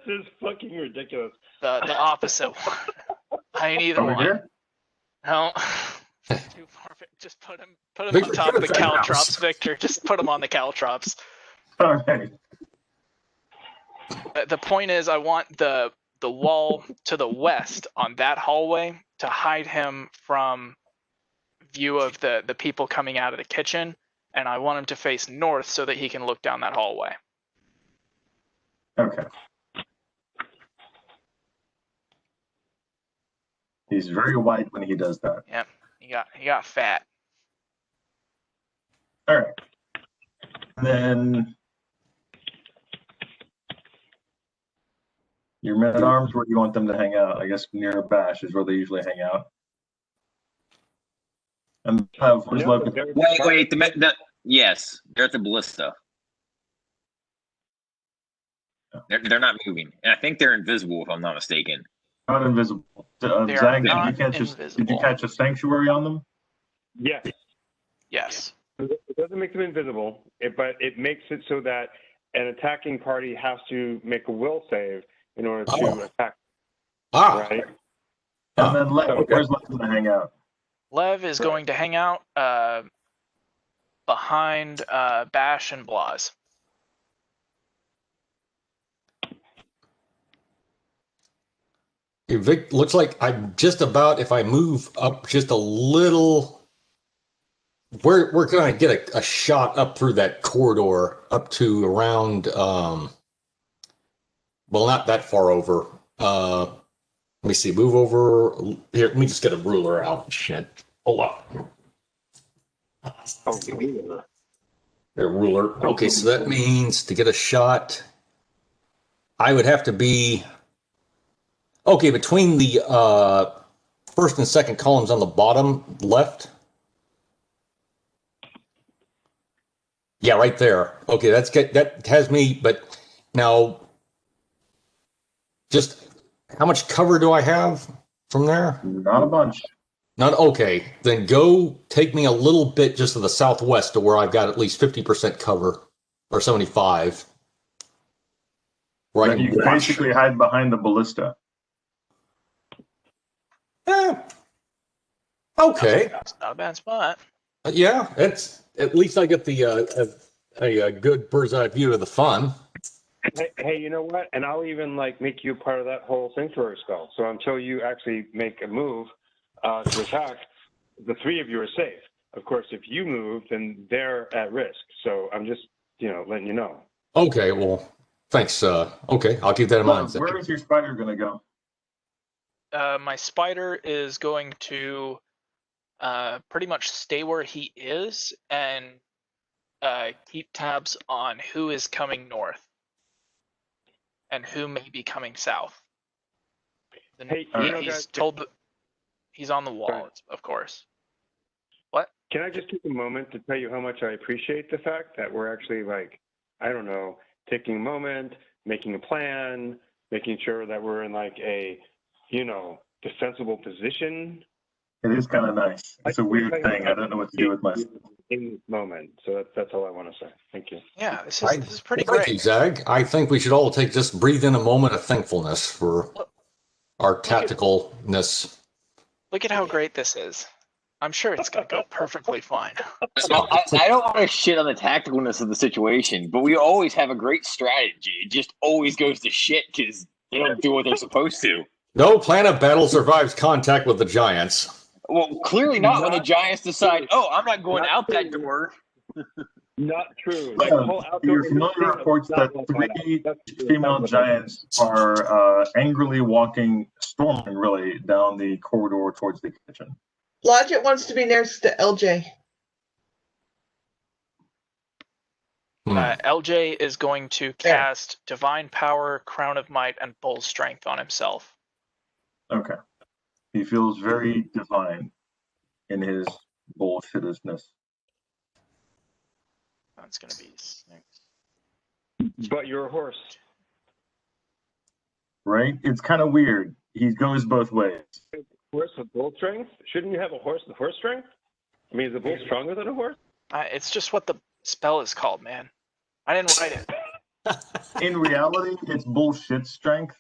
is fucking ridiculous. The opposite one. I ain't either Over one. here? No. Too far. Just put him Victor, on top of the get a caltrops, house. Victor. Just put him on the caltrops. All right. The point is, I want the wall to the west on that hallway to hide him from view of the people coming out of the kitchen, and I want him to face north so that he can look down that hallway. Okay. He's very white when he does that. Yep, he got fat. All right. And then your men-at-arms, where do you want them to hang out? I guess near Bash is where they usually hang out. And where's Logan? Wait. Yes, they're at the ballista. They're not moving, and I think they're invisible if I'm not mistaken. Not invisible. They are Zag, not did you catch a sanctuary on them? Yes. Yes. It doesn't make them invisible, but it makes it so that an attacking party has to make a will save in order to attack. Right? And then okay. where's Lev going to hang out? Lev is going to hang out behind Bash and Blaz. Vic, looks like I'm just about, if I move up just a little, we're going to get a shot up through that corridor up to around, well, not that far over. Let me see, move over here. Let me just get a ruler out. Shit. Hold on. Oh, A ruler. Okay, so that means to get a shot, I would have to be, okay, between the first and second columns on the bottom left. Yeah, right there. Okay, that's good. That has me, but now just how much cover do I have from there? Not a bunch. Not okay. Then go take me a little bit just to the southwest to where I've got at least 50% cover or 75. Where I Then can you can watch. basically hide behind the ballista. Okay. It's not a bad spot. Yeah, it's at least I get the a good bird's eye view of the fun. hey, you know what? And I'll even like make you part of that whole sanctuary spell. So until you actually make a move to attack, the three of you are safe. Of course, if you move, then they're at risk. So I'm just, letting you know. Okay, well, thanks. Okay, I'll keep that in mind. Where is your spider going to go? My spider is going to pretty much stay where he is and keep tabs on who is coming north and who may be coming south. Hey, he's guys, told he's on the wall, of course. What? Can I just take a moment to tell you how much I appreciate the fact that we're actually like, I don't know, taking a moment, making a plan, making sure that we're in like a, defensible position. It is kind of nice. It's a weird thing. I don't know what to do with myself. In this moment. So that's all I want to say. Thank you. Yeah, this is pretty Thank great. you, Zag. I think we should all just breathe in a moment of thankfulness for our tacticalness. Look at how great this is. I'm sure it's going to go perfectly fine. I don't want to shit on the tacticalness of the situation, but we always have a great strategy. It just always goes to shit because they don't do what they're supposed to. No plan of battle survives contact with the giants. Well, clearly not when the giants decide, I'm not going out that door. Not true. Like, your familiar reports that three female giants are angrily walking, storming really, down the corridor towards the kitchen. Blodgett wants to be next to LJ. LJ is going to cast Divine Power, Crown of Might, and Bull Strength on himself. Okay. He feels very divine in his bullshittishness. That's going to be 6. But you're a horse. Right? It's kind of weird. He goes both ways. Horse with bull strength? Shouldn't you have a horse with horse strength? I mean, is a bull stronger than a horse? It's just what the spell is called, man. I didn't write it. In reality, it's bullshit strength.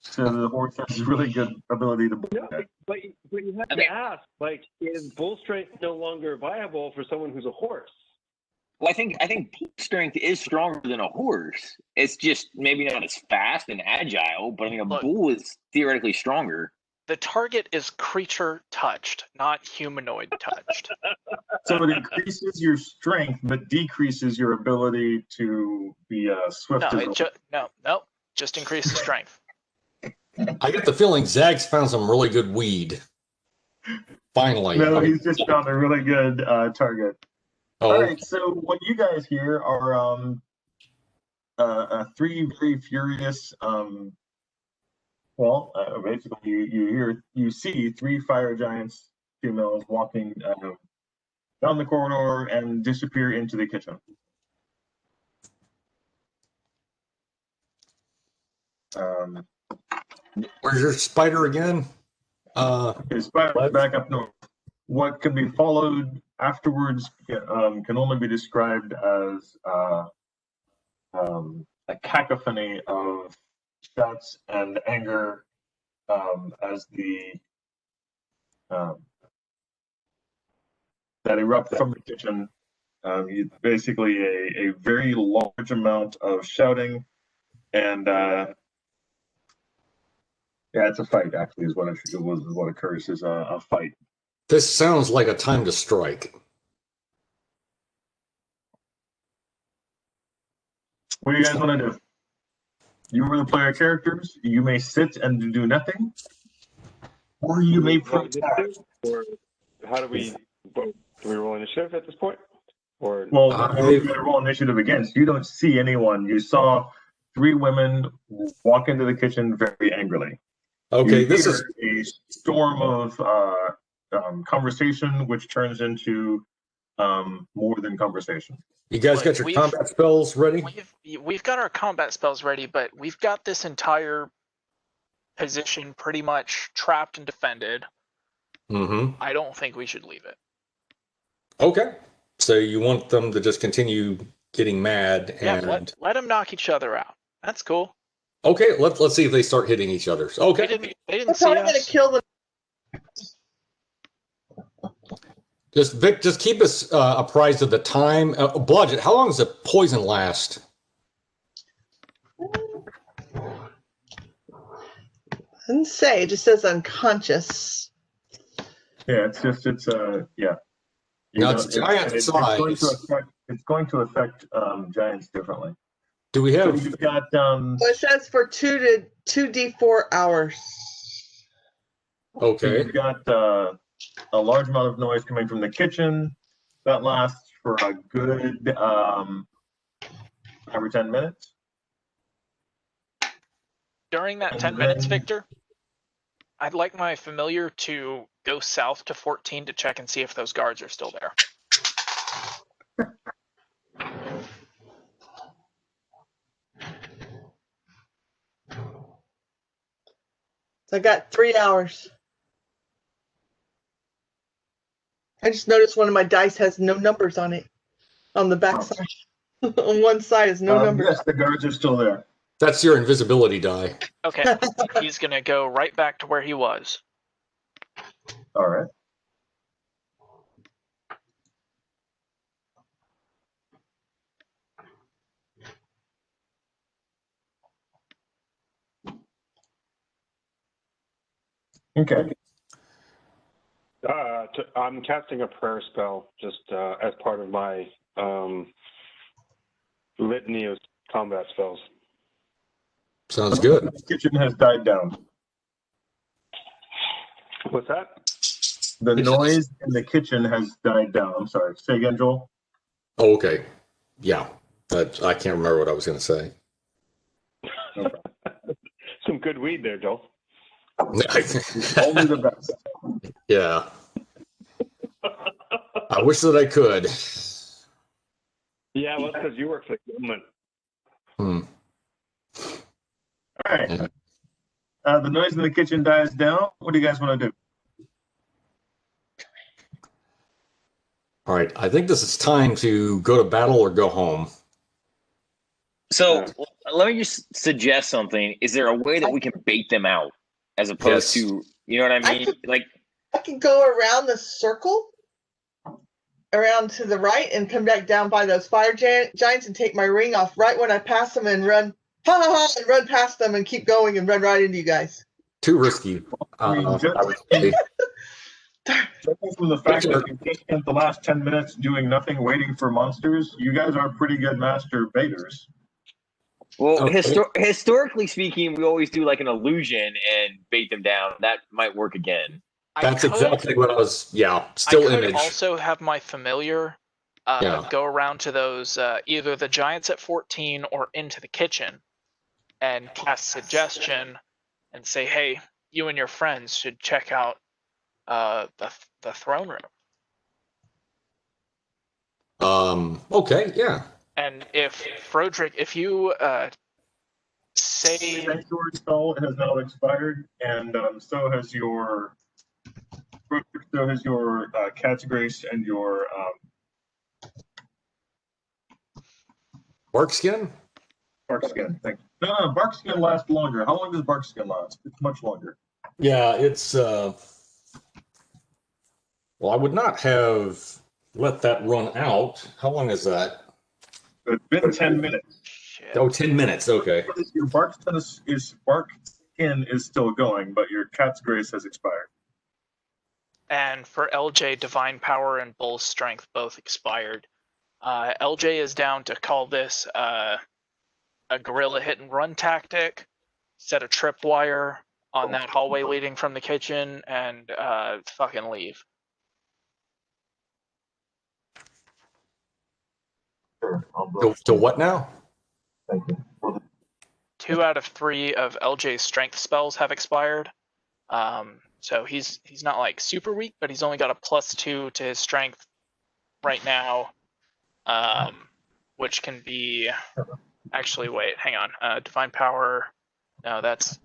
So the horse has really good ability to bullshit. No, but you have to ask, like, is bull strength no longer viable for someone who's a horse? Well, I think bull strength is stronger than a horse. It's just maybe not as fast and agile, but I mean, bull is theoretically stronger. The target is creature touched, not humanoid touched. So it increases your strength, but decreases your ability to be swift. No, just increase the strength. I get the feeling Zag's found some really good weed. Finally. No, he's just found a really good target. Oh. All right, so what you guys hear are three very furious. Basically, you see three fire giants, females, walking down the corridor and disappear into the kitchen. Where's your spider again? His spider's back up north. What could be followed afterwards can only be described as a cacophony of shouts and anger as that erupt from the kitchen. Basically a very large amount of shouting, and yeah, it's a fight. Actually, is what occurs is a fight. This sounds like a time to strike. What do you guys want to do? You are the player characters. You may sit and do nothing, or you may protest. Or how do we roll initiative at this point? Or Well, who are you going to roll initiative against? You don't see anyone. You saw 3 women walk into the kitchen very angrily. Okay, this is a storm of conversation, which turns into more than conversation. You guys got your combat spells ready? We've got our combat spells ready, but we've got this entire position pretty much trapped and defended. Mm-hmm. I don't think we should leave it. Okay. So you want them to just continue getting mad and Yeah, let them knock each other out. That's cool. okay, let's see if they start hitting each other. Okay. They didn't I'm see probably gonna us. kill the. Just Vic, just keep us apprised of the time. Bludgeon, how long does the poison last? Doesn't say. It just says unconscious. Yeah, it's yeah. No, it's giant size. It's going to affect giants differently. Do we So have? you've got Well, it says for 2d4 hours. so Okay. you've got a large amount of noise coming from the kitchen that lasts for a good 5 or 10 minutes. During that And 10 minutes, then- Victor, I'd like my familiar to go south to 14 to check and see if those guards are still there. So I got 3 hours. I just noticed one of my dice has no numbers on it. On the back side. On one side is no numbers. Yes, the guards are still there. That's your invisibility die. Okay, he's gonna go right back to where he was. All right. Okay. I'm casting a prayer spell just as part of my litany of combat spells. Sounds good. The kitchen has died down. What's that? The noise in the kitchen has died down. I'm sorry. Say again, Joel. Oh, okay. Yeah. I can't remember what I was going to say. Okay. Some good weed there, Joel. Only the best. Yeah. I wish that I could. Yeah, well, because you work for the government. All right. Yeah. The noise in the kitchen dies down. What do you guys want to do? All right. I think this is time to go to battle or go home. So let me just suggest something. Is there a way that we can bait them out as opposed Yes. to, you know what I mean? Like, I can go around the circle, around to the right, and come back down by those fire giants and take my ring off right when I pass them and run, ha ha ha, and run past them and keep going and run right into you guys. Too risky. I mean, I would say. Judging from the fact that you spent the last 10 minutes doing nothing, waiting for monsters, you guys are pretty good master baiters. well, Okay. historically speaking, we always do like an illusion and bait them down. That might work again. That's I could, exactly what I was. Yeah. I Still could image. also have my familiar Yeah. go around to those either the giants at 14 or into the kitchen and cast suggestion and say, hey, you and your friends should check out the throne room. Okay. Yeah. And if Frodrick, if you say Sanctuary spell has now expired, and so has your So has your cat's grace and your Bark skin? bark skin. Thank you. No, bark skin lasts longer. How long does bark skin last? It's much longer. Yeah, it's well, I would not have let that run out. How long is that? It's been 10 minutes. Shit. Oh, 10 minutes. Okay. Your bark skin is still going, but your cat's grace has expired. And for LJ, Divine Power and Bull Strength both expired. LJ is down to call this a guerrilla hit and run tactic, set a tripwire on that hallway leading from the kitchen, and fucking leave. Sure, I'll To what now? Thank you. 2 out of 3 of LJ's strength spells have expired. So he's not like super weak, but he's only got a +2 to his strength right now, which can be actually wait, hang on. Divine Power. No, that's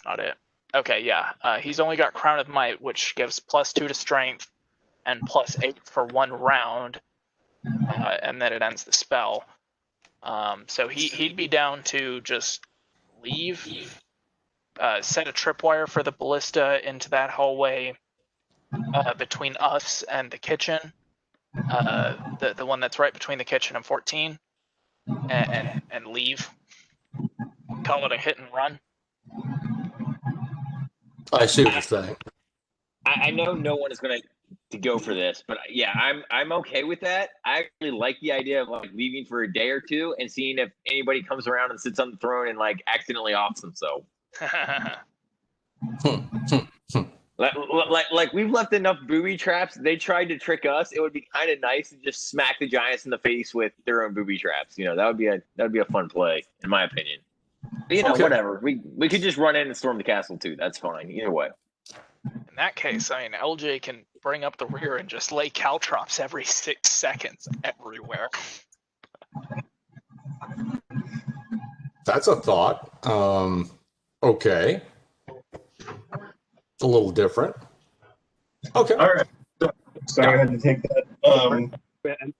not it. Okay, yeah. He's only got Crown of Might, which gives +2 to strength and +8 for 1 round, and then it ends the spell. So he'd be down to just leave, set a tripwire for the ballista into that hallway between us and the kitchen, the one that's right between the kitchen and 14, and leave. Call it a hit and run. I see what you're saying. I know no one is going to go for this, but yeah, I'm okay with that. I actually like the idea of like leaving for a day or two and seeing if anybody comes around and sits on the throne and like accidentally offs themselves. Like we've left enough booby traps. They tried to trick us. It would be kind of nice to just smack the giants in the face with their own booby traps. You know, that would be a fun play, in my opinion. But, you know, Okay. whatever. We could just run in and storm the castle too. That's fine. Either way. In that case, I mean, LJ can bring up the rear and just lay caltrops every 6 seconds everywhere. That's a thought. Okay. It's a little different. Okay. All right. So I had to take that.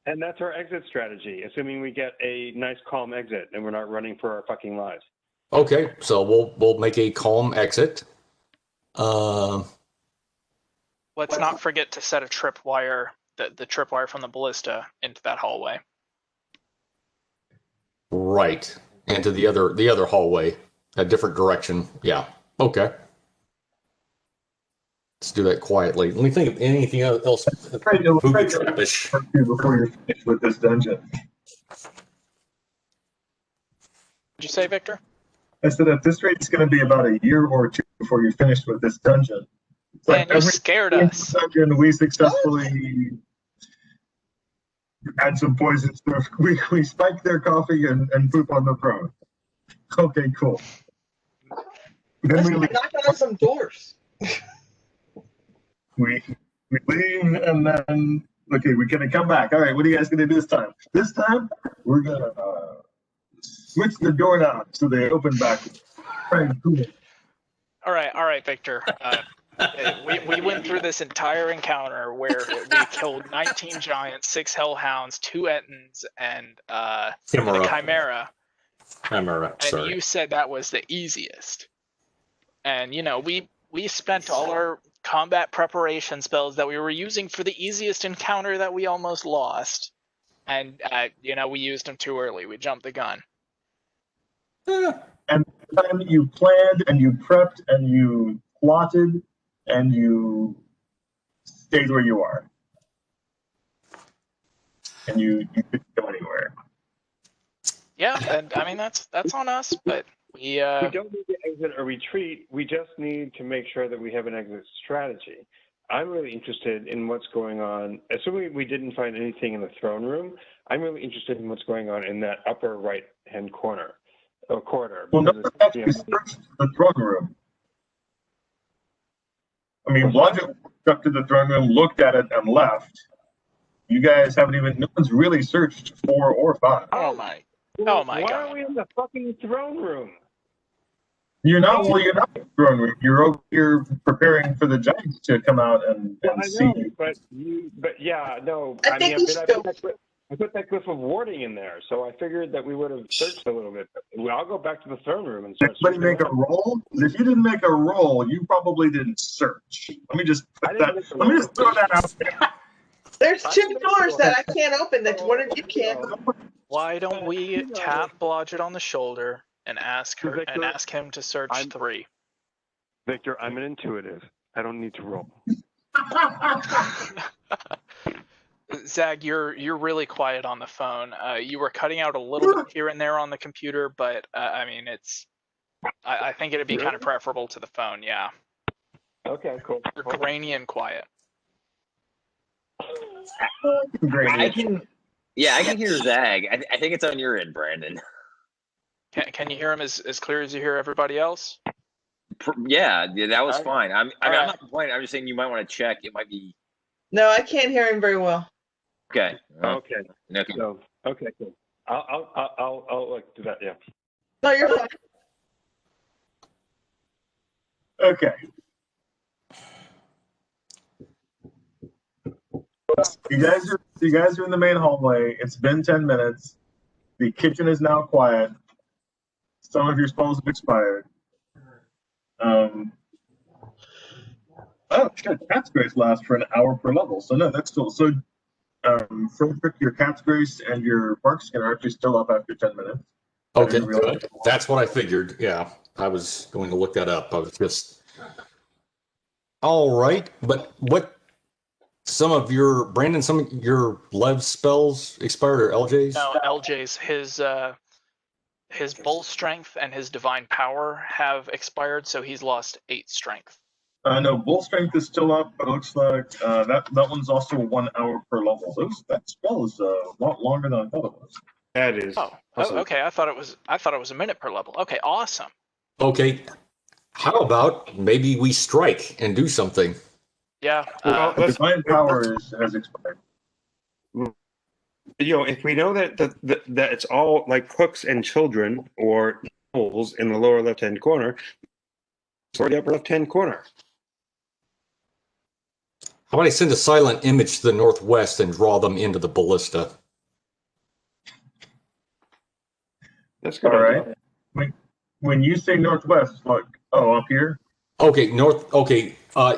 And that's our exit strategy, assuming we get a nice calm exit and we're not running for our fucking lives. Okay. So we'll make a calm exit. Let's not forget to set a tripwire, the tripwire from the ballista into that hallway. Right. And to the other hallway, a different direction. Yeah. Okay. Let's do that quietly. Let me think of anything else. Right, Booby trapish. before you're finished with this dungeon. What'd you say, Victor? I said at this rate, it's going to be about a year or two before you're finished with this dungeon. It's Man, you every scared us. dungeon we successfully add some poisons. We spike their coffee and poop on the throne. Okay, cool. Then Let's we leave. knock on some doors. We leave and then okay, we're gonna come back. All right, what are you guys gonna do this time? This time we're gonna switch the doorknob so they open back. Right, cool. All right, Victor. We went through this entire encounter where we killed 19 giants, 6 hellhounds, 2 ettins, and a chimera. Chimera. And Sorry. you said that was the easiest. And you know, we spent all our combat preparation spells that we were using for the easiest encounter that we almost lost, and you know, we used them too early. We jumped the gun. And then you planned and you prepped and you plotted and you stayed where you are. And you didn't go anywhere. Yeah, and I mean that's on us, but we don't need to exit or retreat. We just need to make sure that we have an exit strategy. I'm really interested in what's going on. Assuming we didn't find anything in the throne room, I'm really interested in what's going on in that upper right-hand corner. Well, no one actually searched the throne room. I mean, Logic walked up to the throne room, looked at it, and left. You guys haven't even, no one's really searched 4 or 5. oh my Why god. are we in the fucking throne room? You're not. Well, you're not in the throne room. You're over here preparing for the giants to come out and Well, I see know, you. but yeah, no. I think we should go. I put that cliff of warding in there, so I figured that we would have searched a little bit. Well, I'll go back to the throne room and start Anybody searching make a around. roll? 'Cause if you didn't make a roll, you probably didn't search. Let me just I put didn't that. make the Let me roll. just throw that out there. There's two doors that I can't open that one of you can. Why don't we tap Blodgett on the shoulder and ask him to search I'm- 3? Victor, I'm an intuitive. I don't need to roll. Zag, you're really quiet on the phone. You were cutting out a little bit here and there on the computer, but I mean, I think it'd be kind of preferable to the phone. Yeah, Okay, cool. you're grainy and quiet. I can hear Zag. I think it's on your end, Brandon. Can you hear him as clear as you hear everybody else? Yeah, that was fine. I'm right. not complaining. I'm just saying you might want to check. It might be No, I can't hear him very well. okay. Okay. Okay. So, okay, cool. I'll look to that. Yeah. No, you're fine. Okay. You guys are in the main hallway. It's been 10 minutes. The kitchen is now quiet. Some of your spells have expired. Oh shit, Cat's Grace lasts for an hour per level. So no, that's still so Frederick, your Cat's Grace and your Bark Skin are actually still up after 10 minutes. Okay, good. That's what I figured. Yeah, I was going to look that up. I was just all right. But what some of your Lev spells expired or LJ's? No, LJ's his bull strength and his divine power have expired, so he's lost 8 strength. No, Bull Strength is still up, but it looks like that one's also 1 hour per level. That spell is a lot longer than I thought it was. That is. Oh, okay. I thought it was a minute per level. Okay, awesome. Okay, how about maybe we strike and do something? Yeah. Well, Divine Power has expired. If we know that it's all like cooks and children or animals in the lower left-hand corner, or the upper left-hand corner. How about I send a silent image to the northwest and draw them into the ballista? That's good. All right. When you say northwest, like up here. Okay,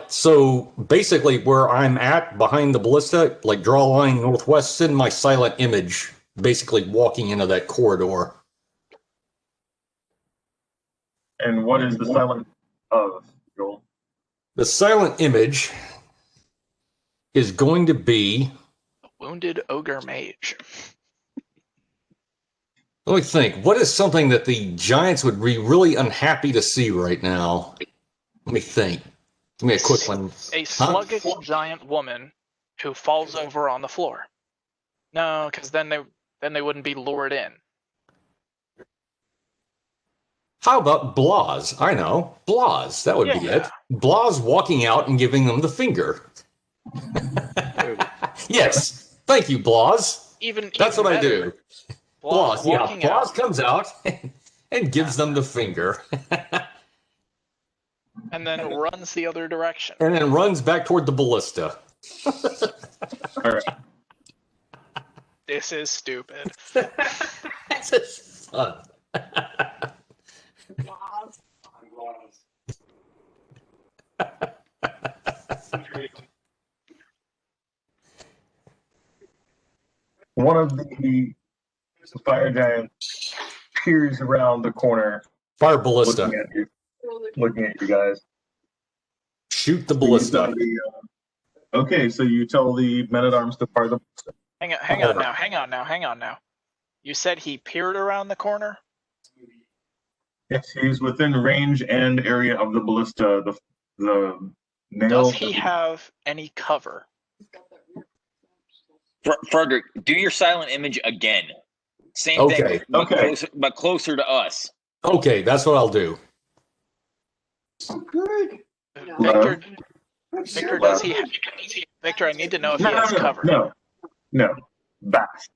so basically where I'm at behind the ballista, like draw a line northwest, send my silent image basically walking into that corridor. And what is the silent of, Joel? The silent image is going to be Wounded ogre mage. let me think. What is something that the giants would be really unhappy to see right now? Let me think. Give me a quick one. A sluggish giant woman who falls over on the floor. No, because then they wouldn't be lured in. How about Blas? I know. Blas. That would be it. Blas walking out and giving them the finger. Yes. Thank you, Blas. That's what I do. Blas, Blas comes out and gives them the finger. And then runs the other direction. And then runs back toward the ballista. All right. This is stupid. This is fun. One of the fire giants peers around the corner, Fire ballista. looking at you guys. Shoot the ballista. Okay, so you tell the men-at-arms to fire the ballista. Hang on now. You said he peered around the corner? Yes, he's within range and area of the ballista. The nail. Does he have any cover? Frederick, do your silent image again. Same Okay. thing, but closer to us. Okay, that's what I'll do. Victor, does he? Victor, I need to know if he has cover. No. Bash.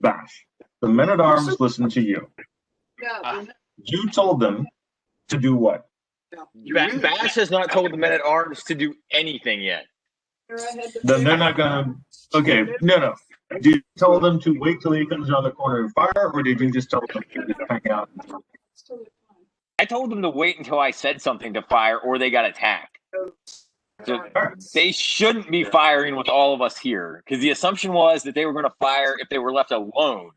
The men-at-arms listen to you. You told them to do what? Bash has not told the men at arms to do anything yet. Then they're not gonna. Okay, no. Did you tell them to wait till he comes around the corner and fire, or did you just tell them to hang out? I told them to wait until I said something to fire, or they got attacked. So they shouldn't be firing with all of us here, because the assumption was that they were going to fire if they were left alone.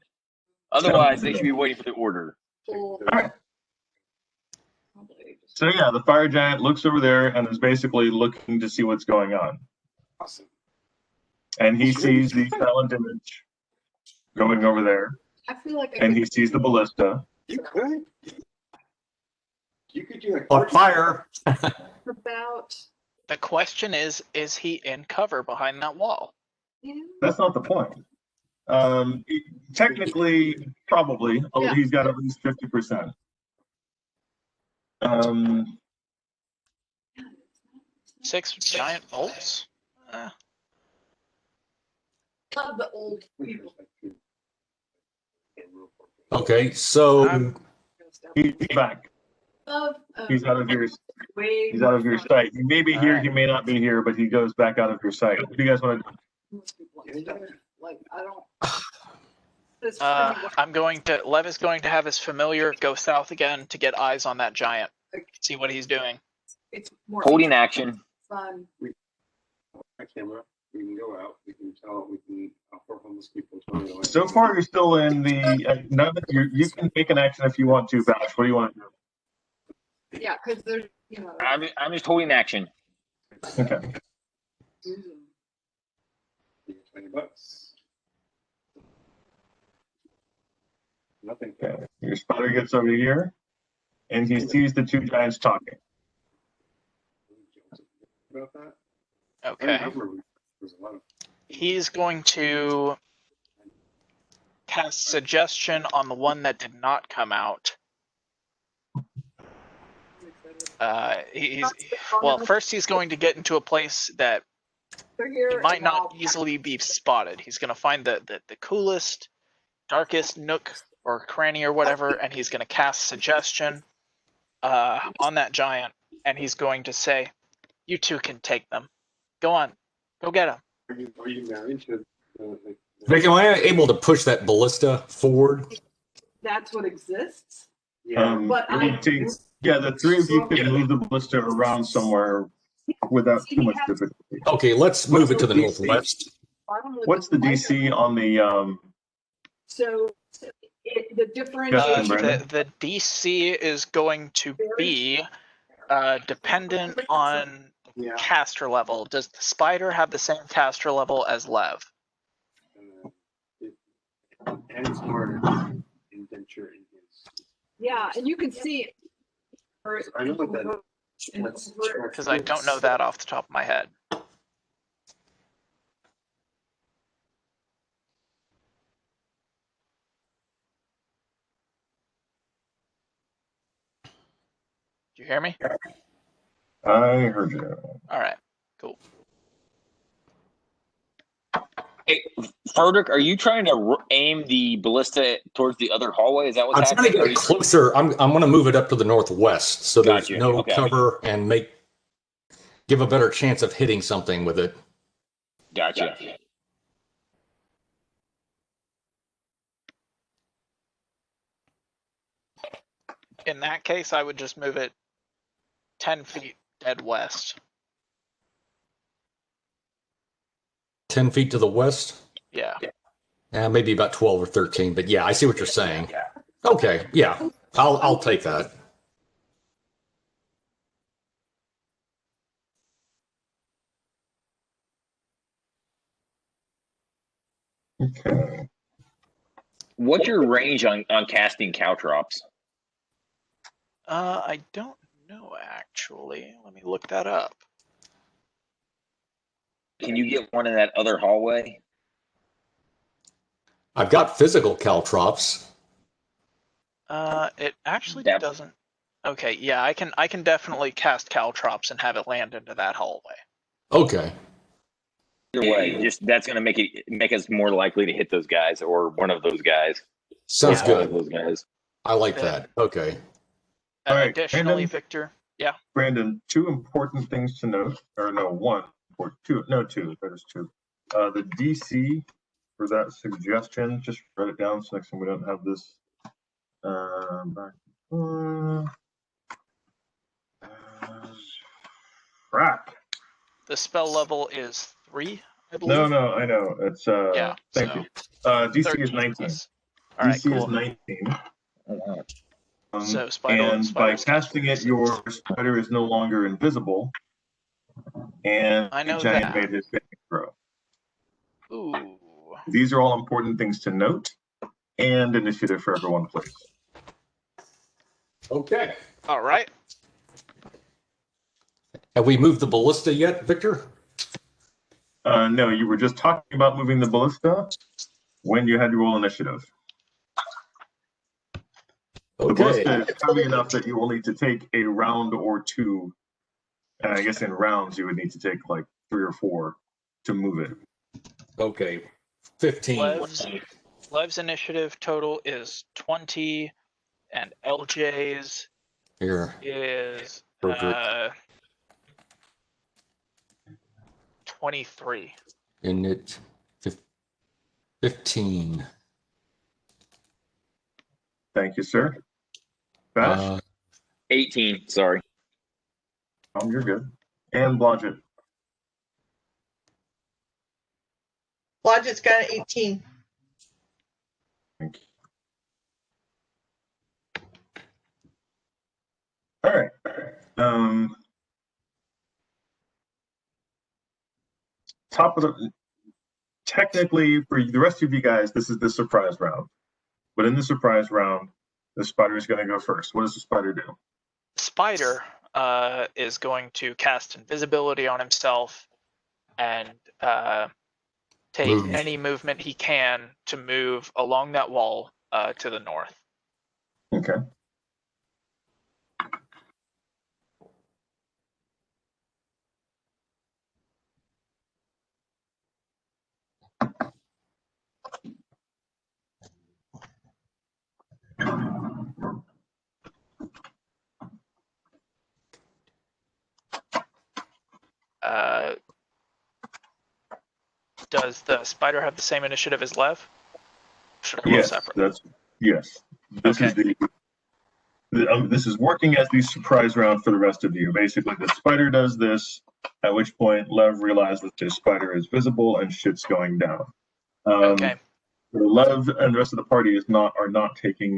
Otherwise, they should be waiting for the order. All right. So yeah, the fire giant looks over there and is basically looking to see what's going on. Awesome. And he sees the silent image going over there, I feel like and he sees the ballista. You could. You could do like On fire. about The question is he in cover behind that wall? That's not the point. Technically, probably, although he's got at least 50%. 6 giant bolts? of the old people. Okay, so He's back. He's out of your. He's out of your sight. He may be here. He may not be here, but he goes back out of your sight. What do you guys want to do? Like I don't. Lev is going to have his familiar go south again to get eyes on that giant. See what he's doing. It's more Holding action. fun. my camera. We can go out. We can tell. We can offer homeless people. So far, you're still in the. You can take an action if you want to, Bash. What do you want to do? Yeah, because there's I'm just holding action. Okay. $20. Nothing. Okay. Your spotter gets over here, and he sees the two giants talking. About that. Okay. There's a lot of. He's going to cast suggestion on the one that did not come out. First he's going to get into a place that he might not easily be spotted. He's going to find the coolest, darkest nook or cranny or whatever, and he's going to cast suggestion on that giant, and he's going to say, "You two can take them. Go on, go get them." Are you married to Vic, am I able to push that ballista forward? That's what exists. But the three of you can move the ballista around somewhere without too much difficulty. Okay, let's move it to the northwest. What's the DC on the? So the difference. Justin, Brandon? The DC is going to be dependent on caster level. Does the spider have the same caster level as Lev? and it's harder indenture in his. Yeah, and you can see. I know what that is. Because I don't know that off the top of my head. Do you hear me? I heard you. All right, cool. Hey, Frederick, are you trying to aim the ballista towards the other hallway? Is that what's I'm trying happening? to get it closer. I'm going to move it up to the northwest so there's Gotcha. no Okay. cover and give a better chance of hitting something with it. Gotcha. In that case, I would just move it 10 feet dead west. 10 feet to the west? Yeah. Maybe about 12 or 13, but yeah, I see what you're saying. Okay, yeah, I'll take that. Okay. What's your range on casting caltrops? I don't know actually. Let me look that up. Can you get one in that other hallway? I've got physical caltrops. It actually Yep. doesn't. Okay, yeah, I can definitely cast caltrops and have it land into that hallway. Okay. Either way, just that's going to make us more likely to hit those guys or one of those guys. Sounds Or all of good. those guys. I like that. Okay. All right, Additionally, Brandon. Victor, yeah, Brandon, two important things to note, or no, one, or two, no, two, there's two. The DC for that suggestion, just write it down so next time we don't have this. Back. Crap. the spell level is 3, I believe. No, I know. It's Yeah, thank so you. DC 13 is 19. plus. All right, DC is cool. 19. So spider, and by casting it, your spider is no longer invisible, and I know the giant that. made his saving throw. Ooh. These are all important things to note, and initiative for everyone, please. Okay. All right. Have we moved the ballista yet, Victor? No, you were just talking about moving the ballista when you had to roll initiative. The ballista is heavy enough that you will need to take a round or two. And I guess in rounds, you would need to take like 3 or 4 to move it. Okay. 15. Lev's initiative total is 20, and LJ's Here. is 23. In it 15. Thank you, sir. Bash? 18. Sorry. You're good. And Blodgett. Blodgett's got an 18. Thank you. All right. Top of the. Technically, for the rest of you guys, this is the surprise round. But in the surprise round, the spider is going to go first. What does the spider do? Spider is going to cast invisibility on himself and take any movement he can to move along that wall to the north. Okay. Does the spider have the same initiative as Lev? Should I roll Yes, separately? yes. This is this is working as the surprise round for the rest of you. Basically, the spider does this, at which point Lev realizes that his spider is visible and shit's going down. Okay. Lev and the rest of the party are not taking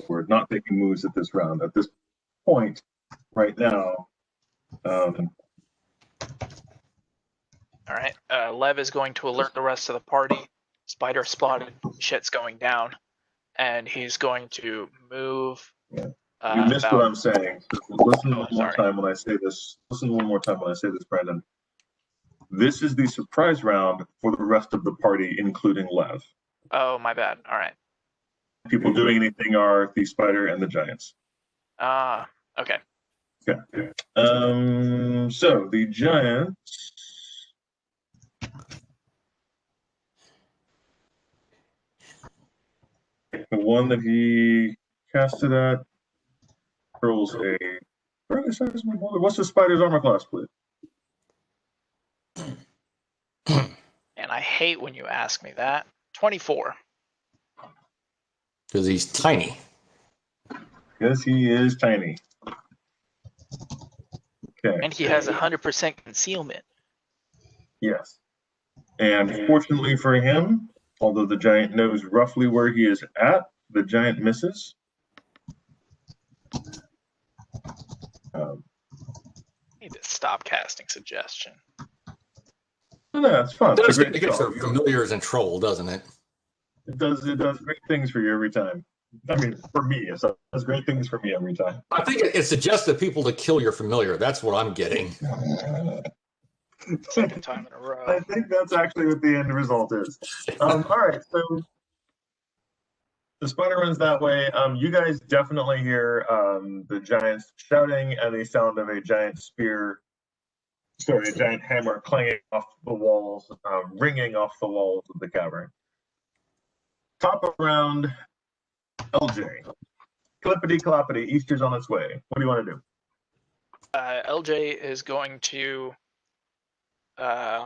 we're not taking moves at this round. At this point, right now. All right. Lev is going to alert the rest of the party. Spider spotted. Shit's going down, and he's going to move. You missed what I'm saying. Listen one more time when I say this. Listen one more time when I say this, Brandon. This is the surprise round for the rest of the party, including Lev. Oh, my bad. All right. People doing anything are the spider and the giants. Okay. Okay. So the giants. The one that he casted at rolls a. What's the spider's armor class, please? And I hate when you ask me that. 24. Because he's tiny. Yes, he is tiny. Okay. And he has 100% concealment. Yes. And fortunately for him, although the giant knows roughly where he is at, the giant misses. I need to stop casting suggestion. No, it's fun. It It's a great gets spell. our familiars in trouble, doesn't it? It does great things for you every time. I mean, for me, it does great things for me every time. I think it suggests to people to kill your familiar. That's what I'm getting. Second time in a row. I think that's actually what the end result is. All right, so the spider runs that way. You guys definitely hear the giants shouting and the sound of a giant a giant hammer clanging off the walls, ringing off the walls of the cavern. Top of round, LJ. Clippity cloppity, Easter's on its way. What do you want to do? LJ is going to. Uh,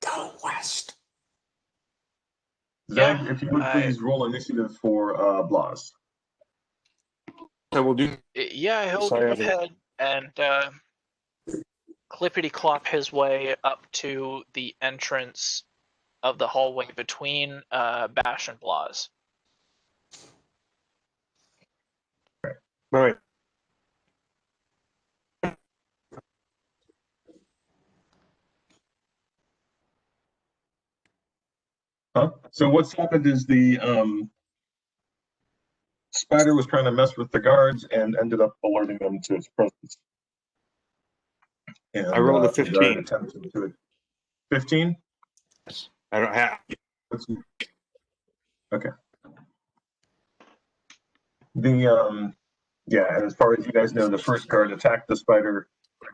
Go west. Zeg, Yeah, if you would please roll initiative for Blas. I will do. yeah, he'll Sorry, go I was- ahead and clippity clop his way up to the entrance of the hallway between Bash and Blas. All right. Huh? So what's happened is the spider was trying to mess with the guards and ended up alerting them to its presence. And, I rolled a the guard 15. attempted to 15? I don't have. Okay. The yeah, and as far as you guys know, the first guard attacked the spider,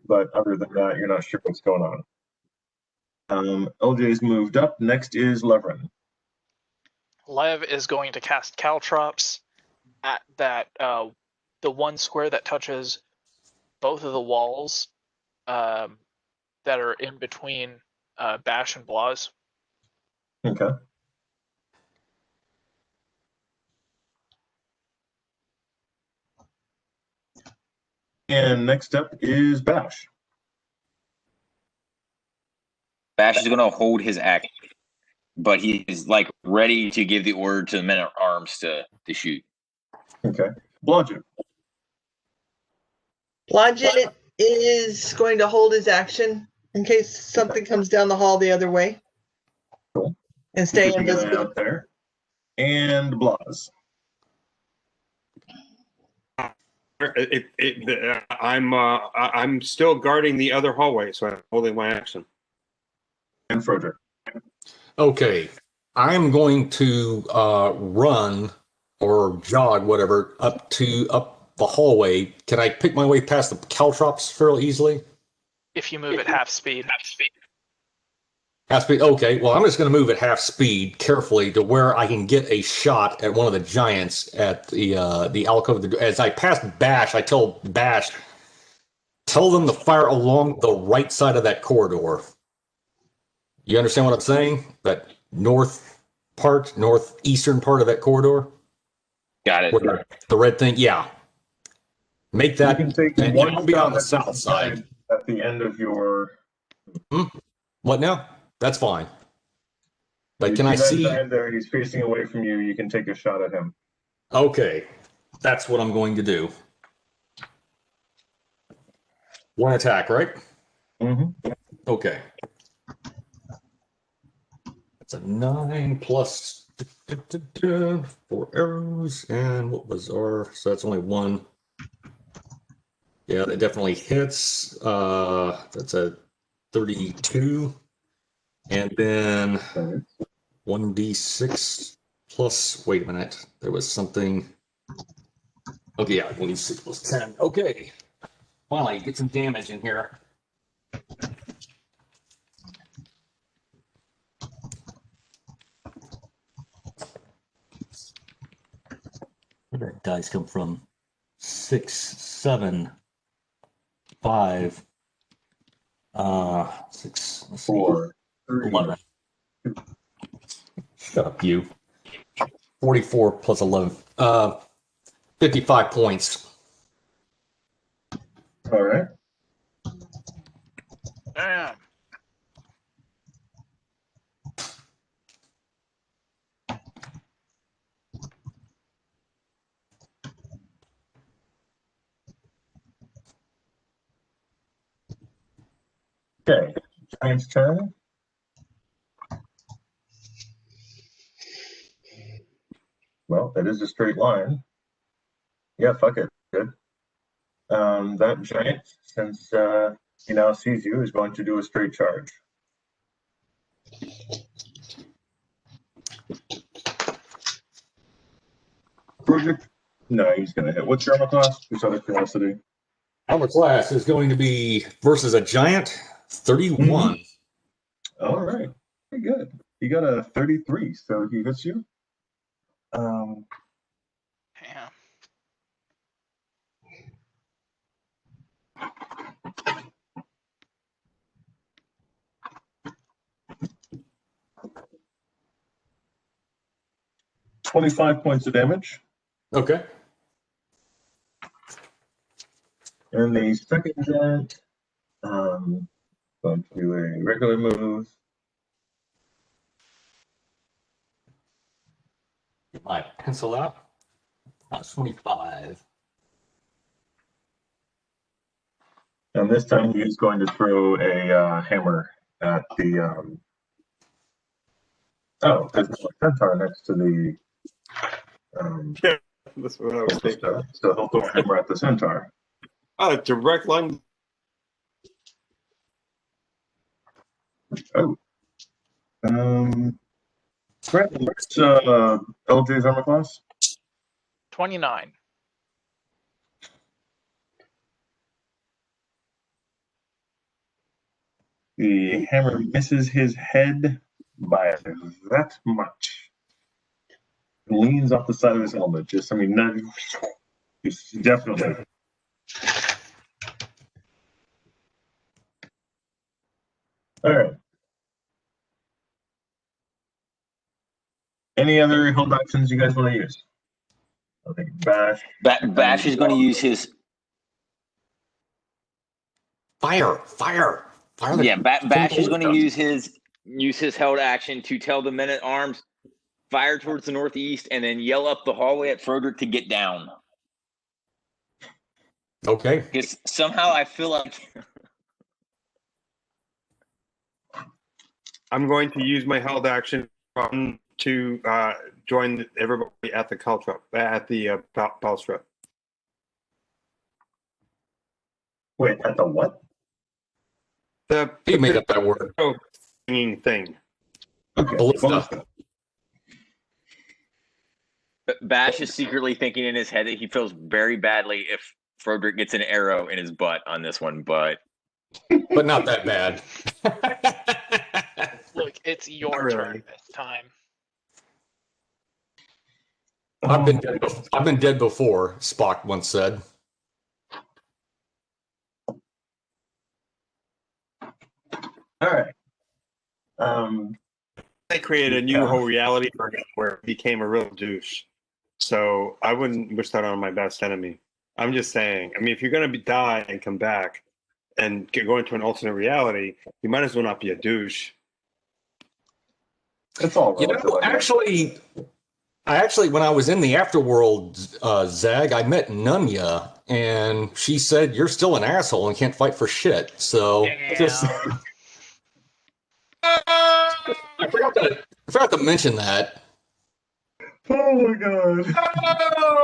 but other than that, you're not sure what's going on. LJ's moved up. Next is Levrin. Lev is going to cast caltrops at that the one square that touches both of the walls that are in between Bash and Blas. Okay. And next up is Bash. Bash is going to hold his action, but he is like ready to give the order to the men at arms to shoot. Okay. Blodgett. Blodgett is going to hold his action in case something comes down the hall the other way. Cool. And stay Keeping an eye invisible. out there. And Blas. I'm still guarding the other hallway, so I'm holding my action. And Frederick. Okay, I'm going to run or jog, whatever, up the hallway. Can I pick my way past the caltrops fairly easily? If you move at half speed. Half speed. Okay, well, I'm just going to move at half speed carefully to where I can get a shot at one of the giants at the alcove. As I pass Bash, I tell Bash, tell them to fire along the right side of that corridor. You understand what I'm saying? That northeastern part of that corridor? Got it. Where the red thing? Yeah. Make that. You can take and one it won't be on the shot south side. at the end of your. What now? That's fine. But You can I that see? giant there? He's facing away from you. You can take a shot at him. Okay. That's what I'm going to do. One attack, right? Mm-hmm. Okay. That's a 9 plus 4 arrows. And what was our? So that's only one. Yeah, that definitely hits. That's a 32. And then 1d6 plus. Wait a minute. There was something. Okay, yeah, 1d6 plus 10. Okay. Finally, get some damage in here. Where did that dice come from? 6, 7, 5, 6, let's see, 4, 3. 11. Shut up, you. 44 plus 11. 55 points. All right. Damn. Okay. Giant's turn. Well, that is a straight line. Yeah, fuck it. Good. That giant, since he now sees you, is going to do a straight charge. Project? No, he's going to hit. What's your armor class? Just out of curiosity. Armor class is going to be versus a giant 31. All right. Very good. He got a 33, so he hits you. Yeah. $25 points of damage. Okay. And the second giant, going to do a regular move. Get my pencil out. That's 25. And this time he's going to throw a hammer at the. Oh, there's no centaur next to the. Yeah, that's what I was thinking. So he'll throw a hammer at the centaur. Oh, direct line. Oh. Brandon, what's LJ's armor class? 29. The hammer misses his head by that much. Leans off the side of his helmet. Just, I mean, not, just definitely. All right. Any other hold actions you guys want to use? I think bash. Bash is going to use his. Fire. Yeah, Bash is going to use his held action to tell the men at arms fire towards the northeast and then yell up the hallway at Frederick to get down. Okay. Because somehow I feel like I'm going to use my held action to join everybody at the culture at the Palstra. Wait, at the what? He made up that word. Thing. Okay. Ballista. Bash is secretly thinking in his head that he feels very badly if Frederick gets an arrow in his butt on this one, but not that bad. Look, it's your Not turn really. this time. I've been dead before, Spock once said. All right. They created a new whole reality for him where he became a real douche. So I wouldn't wish that on my best enemy. I'm just saying. I mean, if you're going to die and come back and go into an alternate reality, you might as well not be a douche. It's all You relative, know, I guess. actually, when I was in the afterworld, Zag, I met Nunya, and she said, "You're still an asshole and can't fight for shit." So just Damn. I forgot to mention that. Oh my god.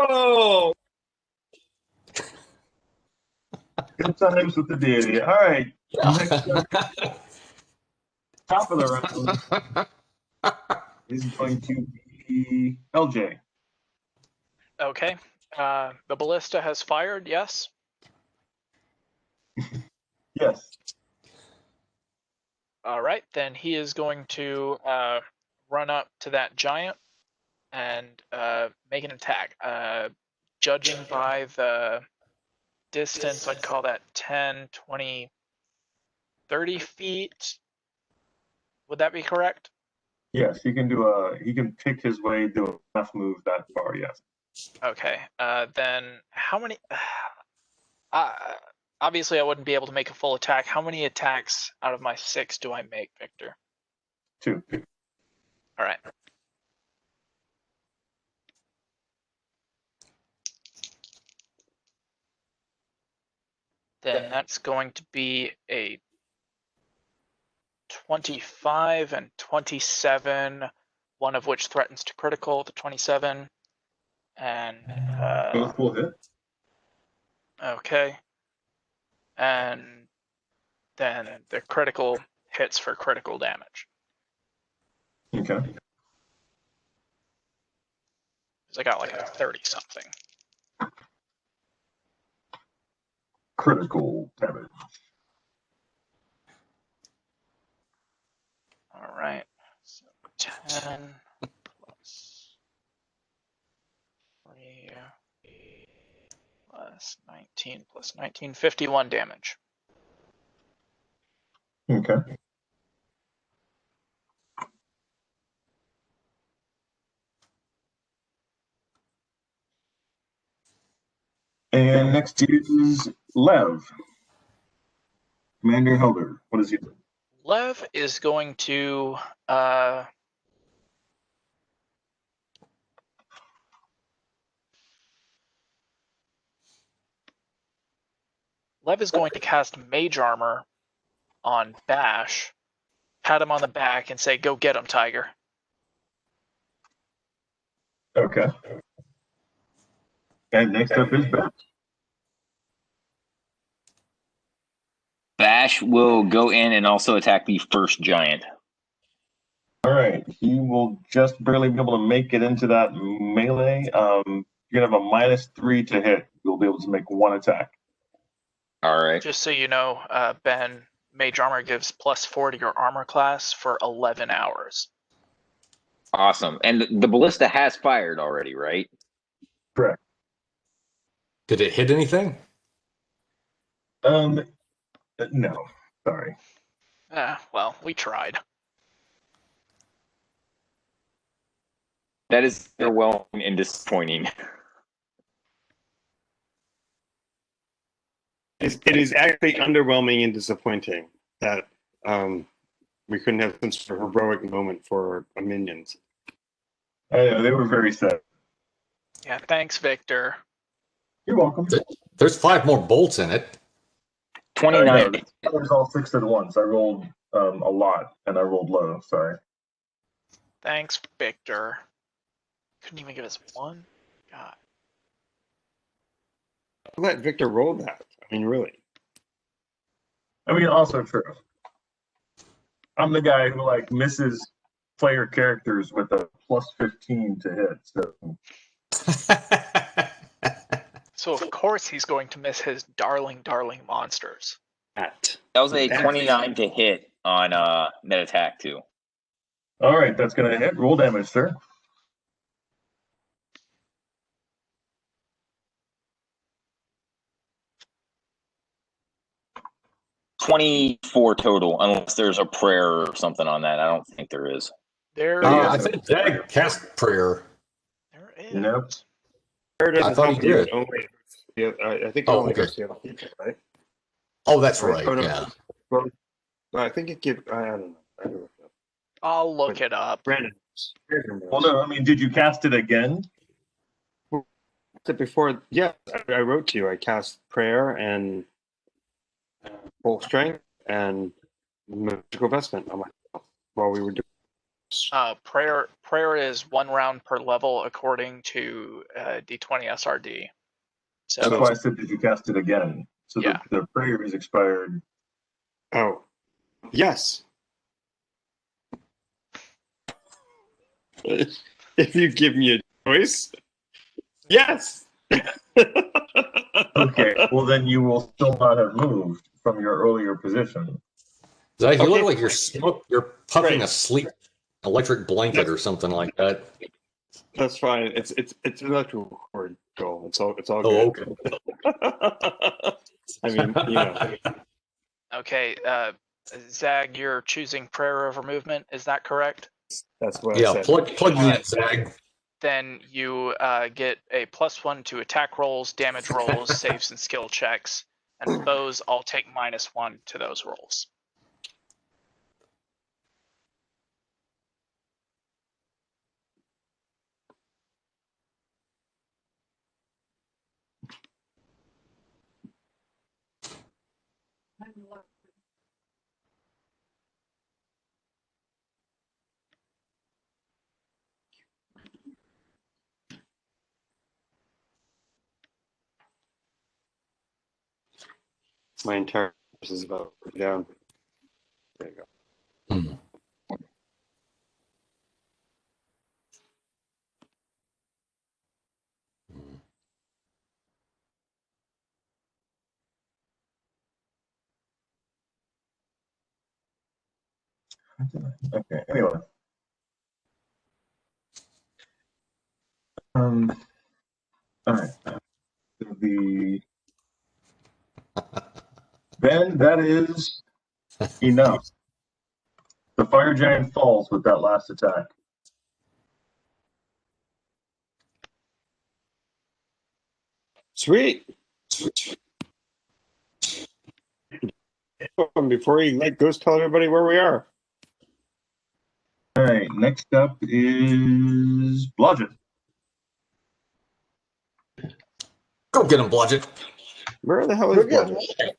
Oh! Good times with the deity. All right. Next up, top of the round is going to be LJ. Okay. The ballista has fired, yes? Yes. All right, then he is going to run up to that giant and make an attack. Judging by the distance, I'd call that 10, 20, 30 feet. Would that be correct? Yes, he can pick his way, do a half move that far, yes. Okay, then how many... obviously, I wouldn't be able to make a full attack. How many attacks out of my 6 do I make, Victor? 2. All right. Then that's going to be a 25 and 27, one of which threatens to critical, the 27. And Both will hit. okay. And then the critical hits for critical damage. Okay. Because I got like a 30 something. Critical damage. All right. So 10 plus 3 plus 19 plus 19, 51 damage. Okay. And next is Lev. Commander Helder. What does he do? Lev is going to cast Mage Armor on Bash, pat him on the back, and say, "Go get him, Tiger." Okay. And next up is Bash. Bash will go in and also attack the first giant. All right. He will just barely be able to make it into that melee. You're gonna have a -3 to hit. You'll be able to make one attack. All right. Just so you know, Ben, Mage Armor gives +4 to your armor class for 11 hours. Awesome. And the ballista has fired already, right? Correct. Did it hit anything? No. Sorry. Well, we tried. That is overwhelming and disappointing. It is actually underwhelming and disappointing that we couldn't have some sort of heroic moment for our minions. I know, they were very sad. Yeah, thanks, Victor. You're welcome. There's 5 more bolts in it. 29. It was all 6 at once. I rolled a lot, and I rolled low. Sorry. Thanks, Victor. Couldn't even give us one? God. Let Victor roll that. I mean, really. I mean, also true. I'm the guy who like misses player characters with a +15 to hit. So So of course he's going to miss his darling monsters. That was a 29 to hit on net attack too. all right, that's gonna hit. Roll damage, sir. $24 total, unless there's a prayer or something on that. I don't think there is. There Yeah. I think Zag cast prayer. There is. Nope. prayer doesn't I thought he help you. did. It only, yeah, I think it Oh, only okay. goes to the other people, right? Oh, that's Right. right. Oh, no. Yeah. Well, I think it gives. I don't know. I don't know. I'll look it up. Brandon knows. Well, no. I mean, did you cast it again? Before, yeah, I wrote to you. I cast prayer and full strength and magical vestment on myself while we were doing. Prayer is 1 round per level according to D20 SRD. So That's why I said, did you cast it again? So Yeah. the prayer is expired. Oh, yes. If you give me a choice, yes. Okay. Well, then you will still not have moved from your earlier position. Zag, you look Okay. like you're puffing Right. a sleep electric blanket or something like that. That's fine. It's an electrical cord goal. It's all Oh, good. okay. I mean, you know. okay, Zag, you're choosing prayer over movement. Is that correct? That's what I Yeah, said. plug you in, Alright. Zag. Then you get a +1 to attack rolls, damage rolls, saves, and skill checks. And foes all take -1 to those rolls. My entire house is about down. There you go. Hmm. Okay, anyway. All right. The then that is enough. The fire giant falls with that last attack. Sweet. Before you let Ghost tell everybody where we are. All right, next up is Blodgett. Go get him, Blodgett. Where the hell is We're good. Blodgett?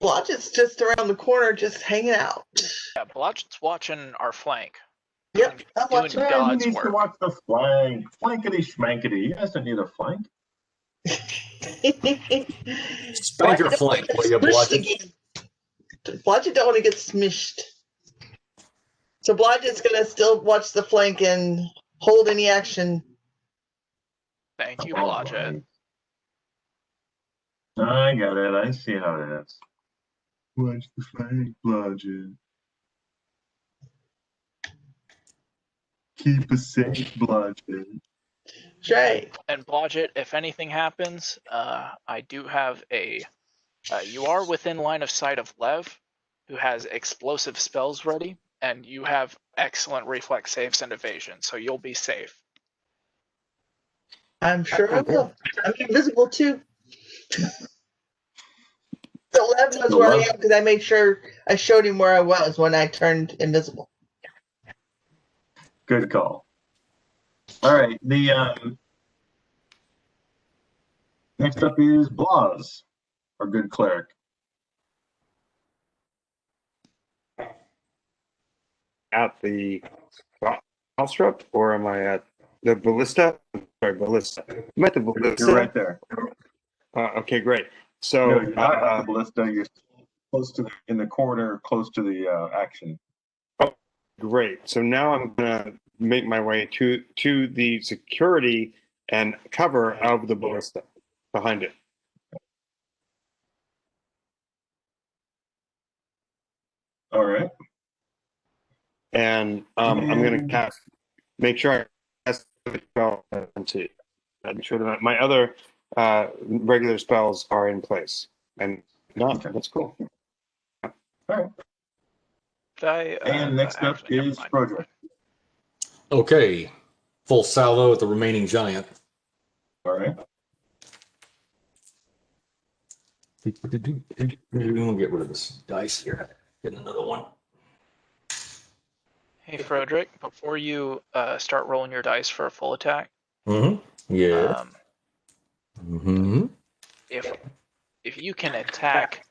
Blodgett's just around the corner, just hanging out. Yeah, Blodgett's watching our flank. Yep, I'm Doing watching. Man, God's he needs to work. watch the flank. Flankety schmankety. He doesn't need a flank. Spank your flank, will you, Blodgett? Blodgett don't want to get smished. So Blodgett's gonna still watch the flank and hold any action. Thank you, All Blodgett. right. I got it. I see how it is. Watch the flank, Blodgett. Keep us safe, Blodgett. That's right. And Blodgett, if anything happens, I do have a. You are within line of sight of Lev, who has explosive spells ready, and you have excellent reflex saves and evasion, so you'll be safe. I'm sure I will. I'm invisible too. So Lev knows So where I Lev- am because I made sure I showed him where I was when I turned invisible. Good call. All right. The next up is Blaz, our good cleric. At the Alstrop, or am I at the ballista? Sorry, ballista. I'm at the ballista. You're right there. Okay, great. So, No, you're not at the ballista. You're close to in the corner, close to the action. great. So now I'm gonna make my way to the security and cover of the ballista behind it. All right. And I'm gonna cast. Make sure I cast the spell and see. I'm sure that my other regular spells are in place. And no, that's cool. All right. And next up Actually, never is mind. Frederick. Okay. Full salvo at the remaining giant. All right. We'll get rid of this dice here. Get another one. Hey, Frederick, before you start rolling your dice for a full attack, Mm-hmm. Yeah. Mm-hmm. if you can attack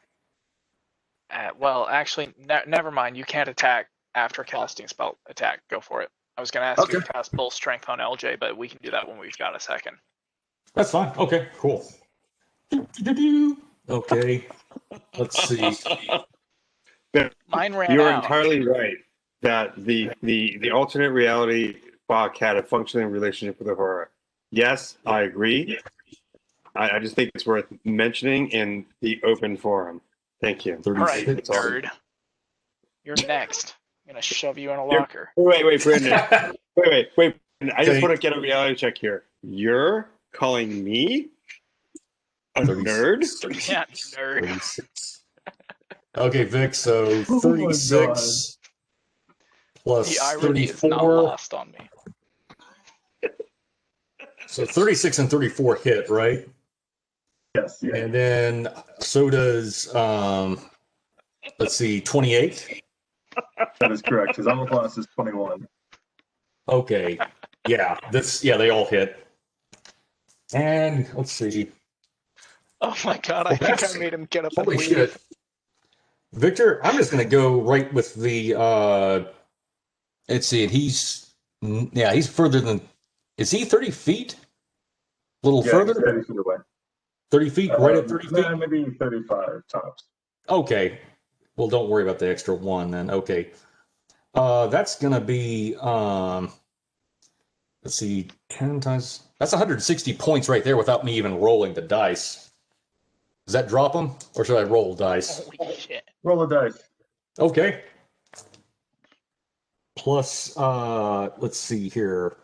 well, actually, never mind. You can't attack after casting spell attack. Go for it. I was going to ask you to cast Bull Strength on LJ, but we can do that when we've got a second. That's fine. Okay, cool. Okay. Let's see. Mine ran You're out. entirely right that the alternate reality Bach had a functioning relationship with the horror. Yes, I agree. I just think it's worth mentioning in the open forum. Thank you. All right, 36. nerd. You're next. I'm going to shove you in a locker. Wait, Brendan. wait. I just Okay. want to get a reality check here. You're calling me a nerd? 36. Yeah, nerd. 36. Okay, Vic, so Oh my 36 plus The irony is not 34. lost on me. So 36 and 34 hit, right? Yes. Yeah. And then so does let's see, 28. That is correct. His armor class is 21. Okay. Yeah, they all hit. And let's see. Oh my god, I think I made him get up and Holy leave. shit. Victor, I'm just gonna go right with the let's see, he's further than, is he 30 feet? A little Yeah, further? he's 30 feet away. 30 feet, right at 30 feet? Maybe 35 tops. Okay. Well, don't worry about the extra one then. Okay. That's gonna be let's see, 10 times. That's 160 points right there without me even rolling the dice. Does that drop them, or should I roll dice? Holy shit. Roll a dice. Okay. plus, let's see here.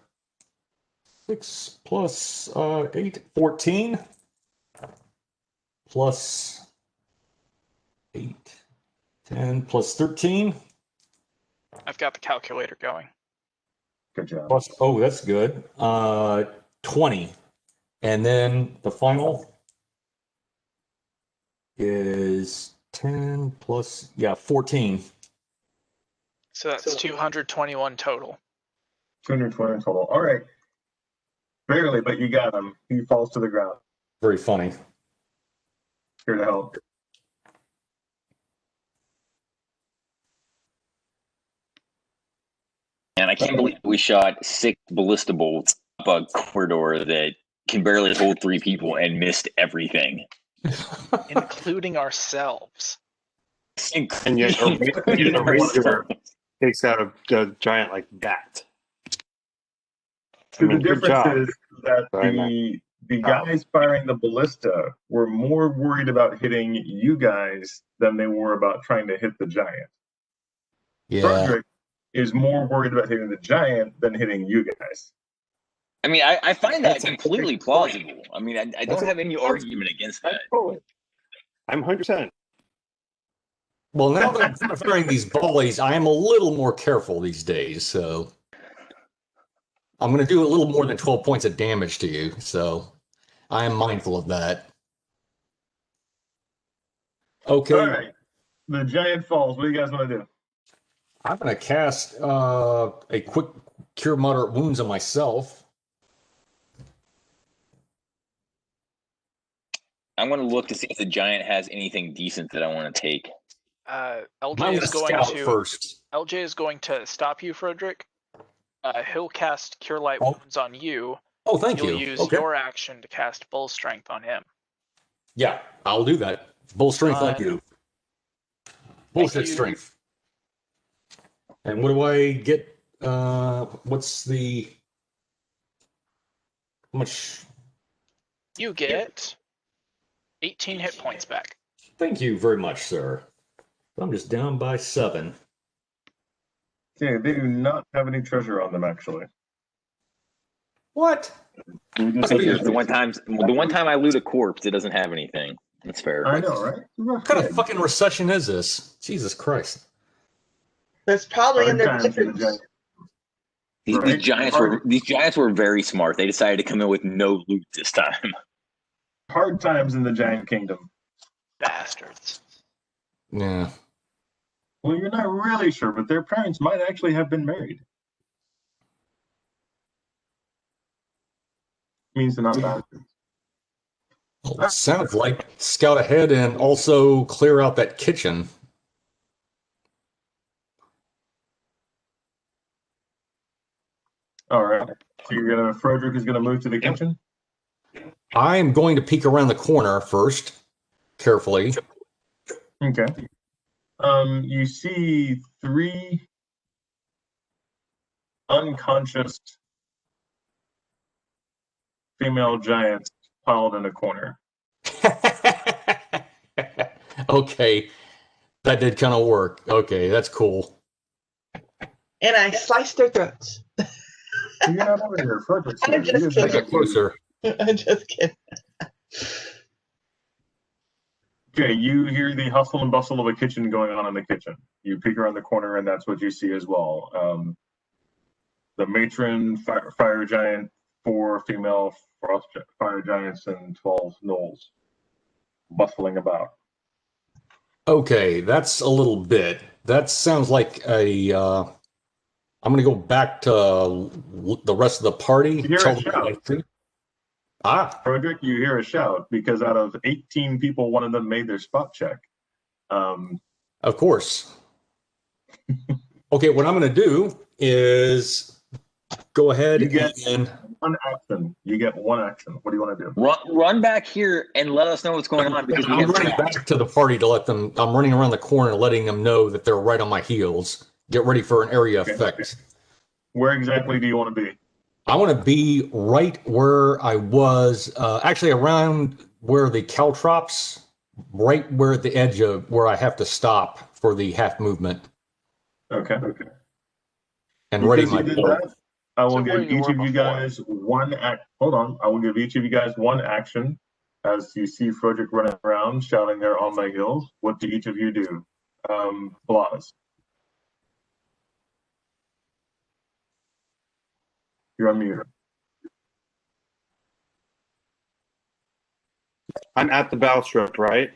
6 plus 8, 14. Plus 8, 10, plus 13. I've got the calculator going. Good job. Plus, oh, that's good. 20. And then the final is 10 plus, 14. So that's 221 total. 220 total. All right. Barely, but you got him. He falls to the ground. Very funny. Here to help. And I can't believe we shot 6 ballista bolts up a corridor that can barely hold 3 people and missed everything. Including ourselves. And yet a ranger takes out a giant like that. So mean, the good job. difference is that Sorry, the guys firing the ballista were more worried about hitting you guys than they were about trying to hit the giant. Yeah. Frederick is more worried about hitting the giant than hitting you guys. I mean, I find that That's a completely great point. plausible. I mean, I don't have any argument against that. I'm 100%. Well, now that I'm firing these volleys, I am a little more careful these days. So I'm going to do a little more than 12 points of damage to you. So I am mindful of that. Okay. All right. The giant falls. What do you guys want to do? I'm going to cast a quick cure moderate wounds on myself. I'm going to look to see if the giant has anything decent that I want to take. LJ is going to first. LJ is going to stop you, Frederick. He'll cast Cure Light Wounds on you. Oh, thank you. You'll use Okay. your action to cast Bull Strength on him. Yeah, I'll do that. Bull strength, thank you. Bullshit you. strength. And what do I get? What's the how much? You get 18 hit points back. Thank you very much, sir. I'm just down by 7. Okay, they do not have any treasure on them, actually. What? We just Hey, have the one time I loot a corpse, it doesn't have anything. That's fair. I know, right? What kind of fucking recession is this? Jesus Christ. That's probably in Hard their times in the budget. giant. These Right. giants were very smart. They decided to come in with no loot this time. Hard times in the giant kingdom. Bastards. Yeah. Well, you're not really sure, but their parents might actually have been married. Means they're not bastards. Well, it sounds like scout ahead and also clear out that kitchen. All right. So Frederick is gonna move to the kitchen. I'm going to peek around the corner first, carefully. Okay. You see 3 unconscious female giants piled in a corner. Okay, that did kind of work. Okay, that's cool. And I sliced their throats. You're not over here, Frederick's here. I'm just He is kidding. there. Get closer. I'm just kidding. Okay, you hear the hustle and bustle of a kitchen going on in the kitchen. You peek around the corner, and that's what you see as well. The matron, fire giant, 4 female frost fire giants, and 12 gnolls bustling about. Okay, that's a little bit. That sounds like a. I'm going to go back to the rest of the party. You hear a Tell them shout. what I think. Ah, Frederick, you hear a shout because out of 18 people, one of them made their spot check. of course. Okay, what I'm going to do is go ahead You get and. one action. You get one action. What do you want to do? Run back here and let us know what's going on because we I'm have running traps. back to the party to let them. I'm running around the corner, letting them know that they're right on my heels. Get ready for an area Okay, effect. okay. Where exactly do you want to be? I want to be right where I was, actually around where the caltrops, right where at the edge of where I have to stop for the half movement. Okay. Okay. and ready Because my you did bow. that, I will So where give you each were of you before. guys one act. Hold on. I will give each of you guys one action as you see Frederick running around shouting there on my heels. What do each of you do? Blas. You're on mute. I'm at the balustrade, right?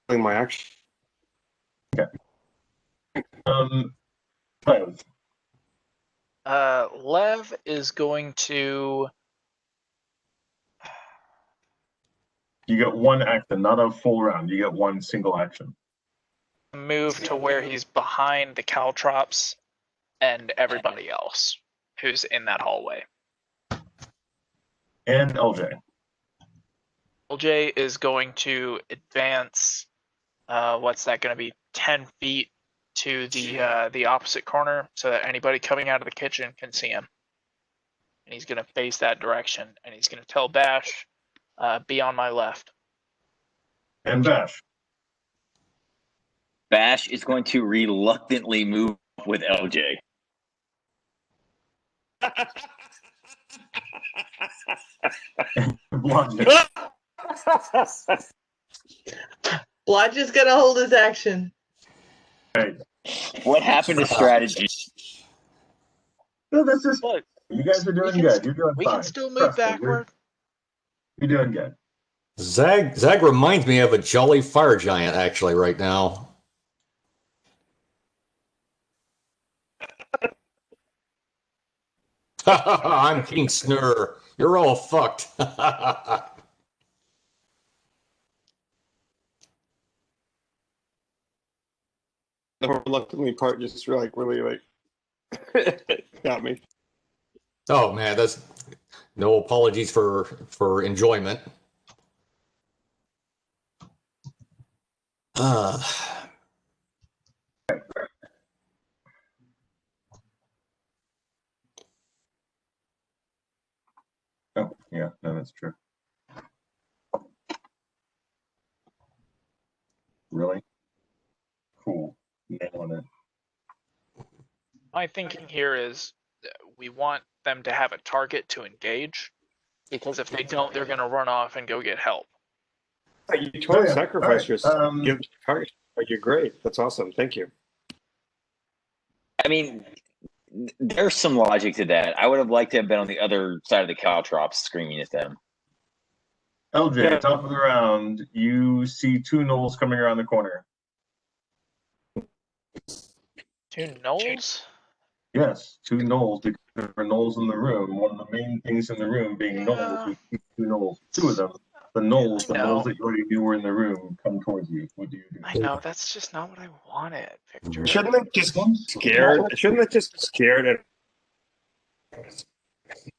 Doing my action. Lev. Lev is going to You get one action, not a full round. You get one single action. move to where he's behind the caltrops and everybody else who's in that hallway. And LJ. LJ is going to advance. What's that going to be? 10 feet to the opposite corner, so that anybody coming out of the kitchen can see him. And he's going to face that direction, and he's going to tell Bash, "Be on my left." And Bash. Bash is going to reluctantly move with LJ. Blodgett. Blodge is gonna hold his action. Right. What happened to strategy? No, that's just. Look, You guys are doing can good. You're doing we fine. can still move Trust me, backward. You're doing good. Zag reminds me of a jolly fire giant actually right now. I'm King Snur. You're all fucked. The reluctantly part just really got me. Oh man, that's no apologies for enjoyment. Oh, yeah, no, that's true. Really? Cool. Nailing it. My thinking here is we want them to have a target to engage, because if they don't, they're going to run off and go get help. You totally Yeah, sacrifice right. yourself. Give target. You're great. That's awesome. Thank you. I mean, there's some logic to that. I would have liked to have been on the other side of the caltrops screaming at them. LJ, Yeah. top of the round, you see two gnolls coming around the corner. Two gnolls? Yes, two gnolls, because there are gnolls in the room. One of the main things in the room being gnolls. You see two gnolls. Two of them. The gnolls that you already knew were in the room, come towards you. What do you do? I know, that's just not what I wanted, Victor. Shouldn't they just scared? Shouldn't they just scared at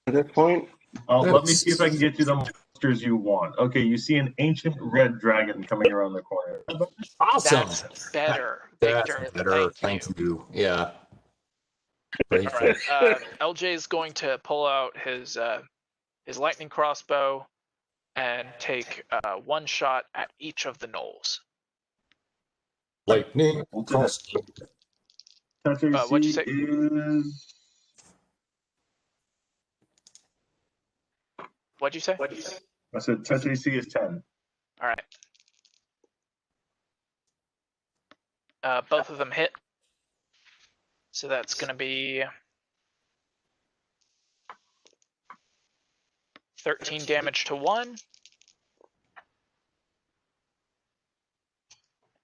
this point? Let me see if I can get you the monsters you want. Okay, you see an ancient red dragon coming around the corner. Awesome. That's better, That's Victor. better. Thank you. Yeah. All right. LJ is going to pull out his lightning crossbow and take one shot at each of the gnolls. Lightning cross. Touch AC What'd you say? is What'd you say? I said touch AC is 10. All right. Both of them hit. So that's going to be 13 damage to one.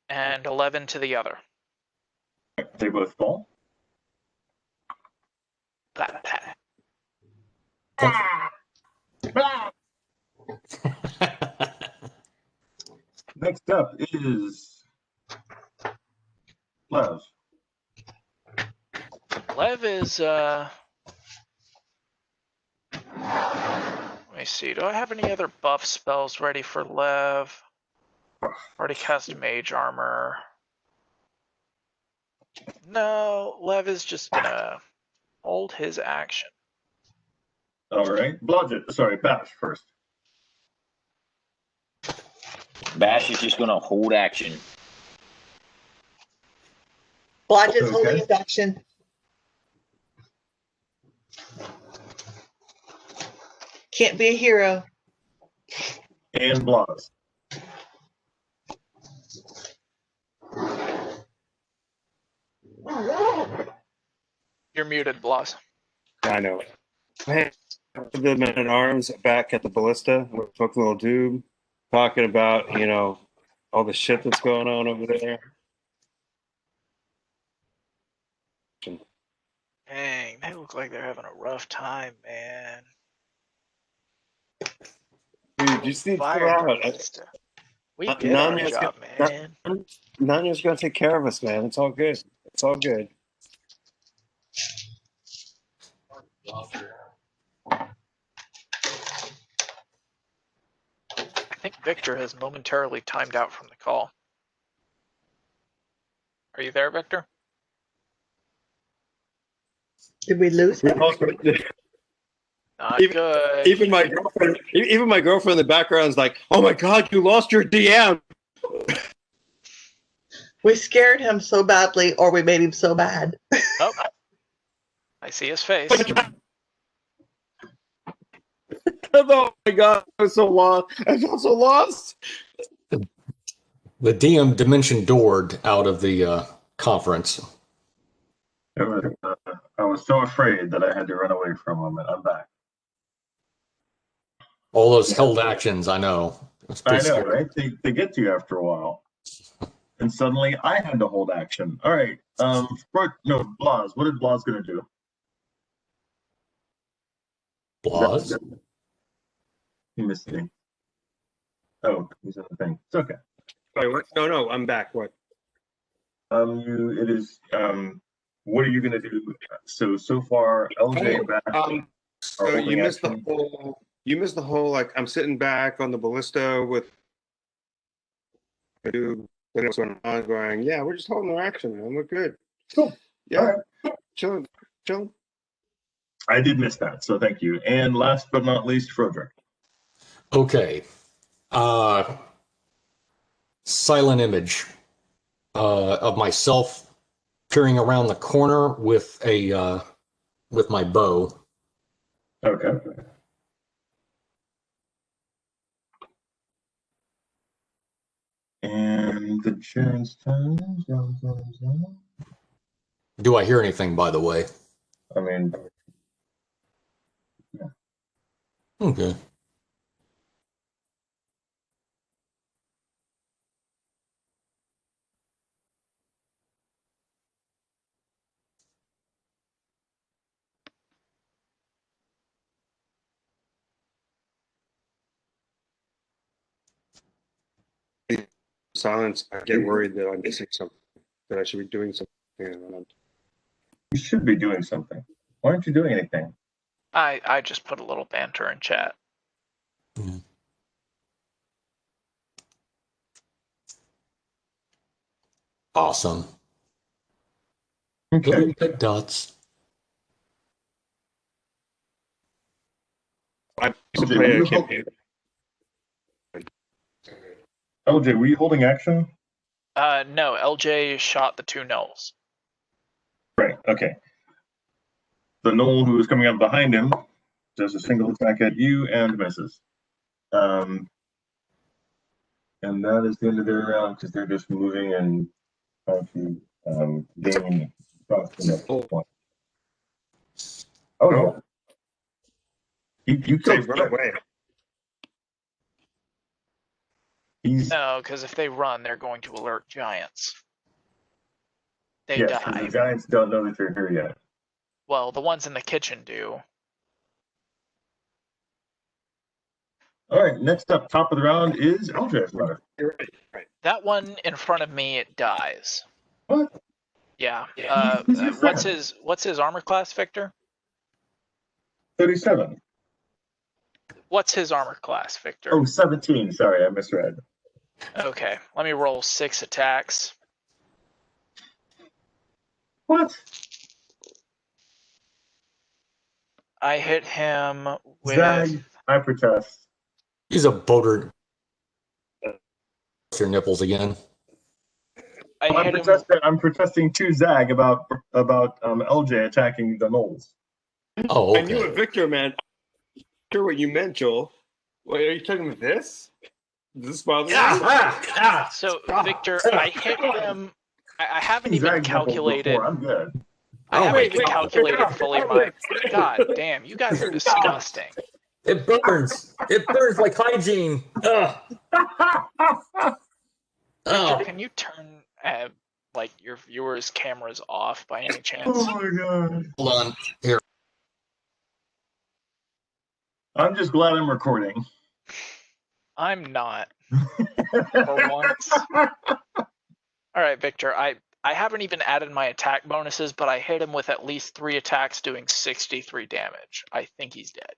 And 11 to the other. They both fall. Pat, pat. Next up is Lev. Lev is let me see, do I have any other buff spells ready for Lev? Already cast mage armor. No, Lev is just gonna hold his action. All right. Bash first. Bash is just going to hold action. Blodgett's holding Okay. his action. Can't be a hero. And Blas. You're muted, Bloss. I know. Hey, the men at arms back at the ballista with Book Little Dude talking about, all the shit that's going on over there. Dang, they look like they're having a rough time, man. Dude, you see, Fire chill out. ballista. We did our Nanya's job, gonna- man. Nanya's gonna take care of us, man. It's all good. It's all good. I think Victor has momentarily timed out from the call. Are you there, Victor? Did we lose him? Not Even- good. Even my girlfriend in the background is like, "Oh my God, you lost your DM." We scared him so badly, or we made him so bad. Oh, I see his face. Oh my God, I was so lost. I felt so lost. The DM dimension doored out of the conference. I was so afraid that I had to run away from him, and I'm back. All those held actions, I know. It's I pretty know, scary. right? They get to you after a while. And suddenly I had to hold action. All right. Blas. What is Blas going to do? Blas? He missed me. Oh, he's in the thing. It's okay. Wait, what? No, I'm back. What? What are you going to do? So far, LJ and Bash are So holding you missed action. the whole, like, I'm sitting back on the ballista with what's going on, going, yeah, we're just holding our action, man. We're good. Cool. Yeah, All right. chilling. I did miss that, so thank you. And last but not least, Froderick. Okay. Silent image of myself peering around the corner with my bow. Okay. And the chance time. Do I hear anything, by the way? I mean, Okay. Silence. I get worried that I'm missing something, that I should be doing something. you should be doing something. Why aren't you doing anything? I just put a little banter in chat. Yeah. Awesome. Okay. Little pit dots. I used to LJ, play were a you campaign. LJ, were you holding action? No, LJ shot the two gnolls. Right. Okay. The knoll who is coming up behind him does a single attack at you and misses. And that is the end of their round because they're just moving and trying to gain proximity point. Oh no. You Say, killed run him. away. He's No, because if they run, they're going to alert giants. They yes, 'cause die. the giants don't know that you're here yet. Well, the ones in the kitchen do. All right, next up, top of the round is LJ's runner. You're right. That one in front of me, it dies. What? Yeah. He's your What's friend. his armor class, Victor? 37. What's his armor class, Victor? Oh, 17. Sorry, I misread. Okay, let me roll 6 attacks. What? I hit him with Zag, I protest. He's a boater. Your nipples again. I hit him. I'm protesting to Zag about LJ attacking the Knolls. Oh, I knew okay. it, Victor, man. I'm sure what you meant, Joel. Wait, are you talking about this? Does this bother you? So Victor, I hit him. I haven't even Zag doubled calculated. before. I'm good. I haven't my even God. calculated fully my. God damn, you guys are disgusting. It burns. It burns like hygiene. Ugh. Victor, Oh. can you turn like your viewers' cameras off by any chance? Oh my god. Hold on. Here. I'm just glad I'm recording. I'm not. For once. All right, Victor. I haven't even added my attack bonuses, but I hit him with at least 3 attacks doing 63 damage. I think he's dead.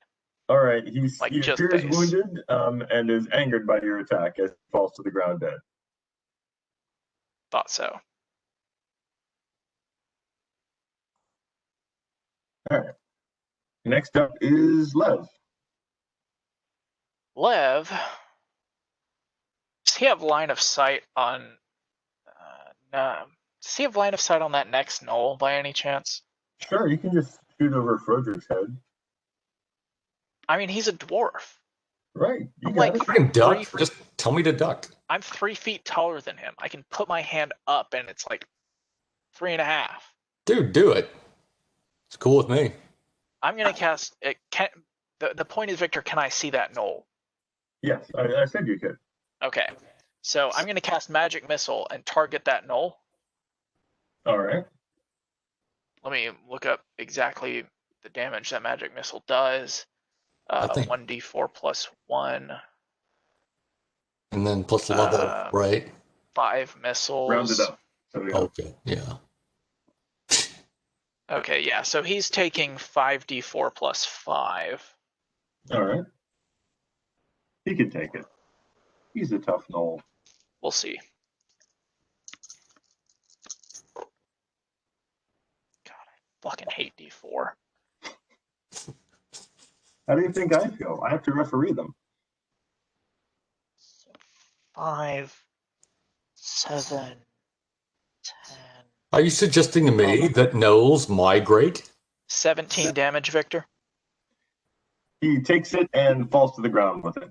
All right, Like, he just appears base. wounded and is angered by your attack as he falls to the ground dead. Thought so. All right. Next up is Lev. Lev, does he have line of sight on? Does he have line of sight on that next knoll by any chance? Sure, you can just shoot over Frodrick's head. I mean, he's a dwarf. Right, you I'm got like it. I can duck. 3 Just tell me to duck. I'm 3 feet taller than him. I can put my hand up, and it's like 3.5. Dude, do it. It's cool with me. I'm gonna cast. The point is, Victor, can I see that knoll? Yes, I said you could. Okay, so I'm gonna cast Magic Missile and target that knoll. All right. Let me look up exactly the damage that Magic Missile does. I think- 1d4 plus 1. And then plus the level, right? 5 missiles. Round it up. So, yeah. Okay, yeah. Okay, yeah. So he's taking 5d4 plus 5. All right. He can take it. He's a tough knoll. We'll see. God, I fucking hate d4. How do you think I feel? I have to referee them. 5, 7, 10. Are you suggesting to me that gnolls migrate? 17 damage, Victor. He takes it and falls to the ground with it.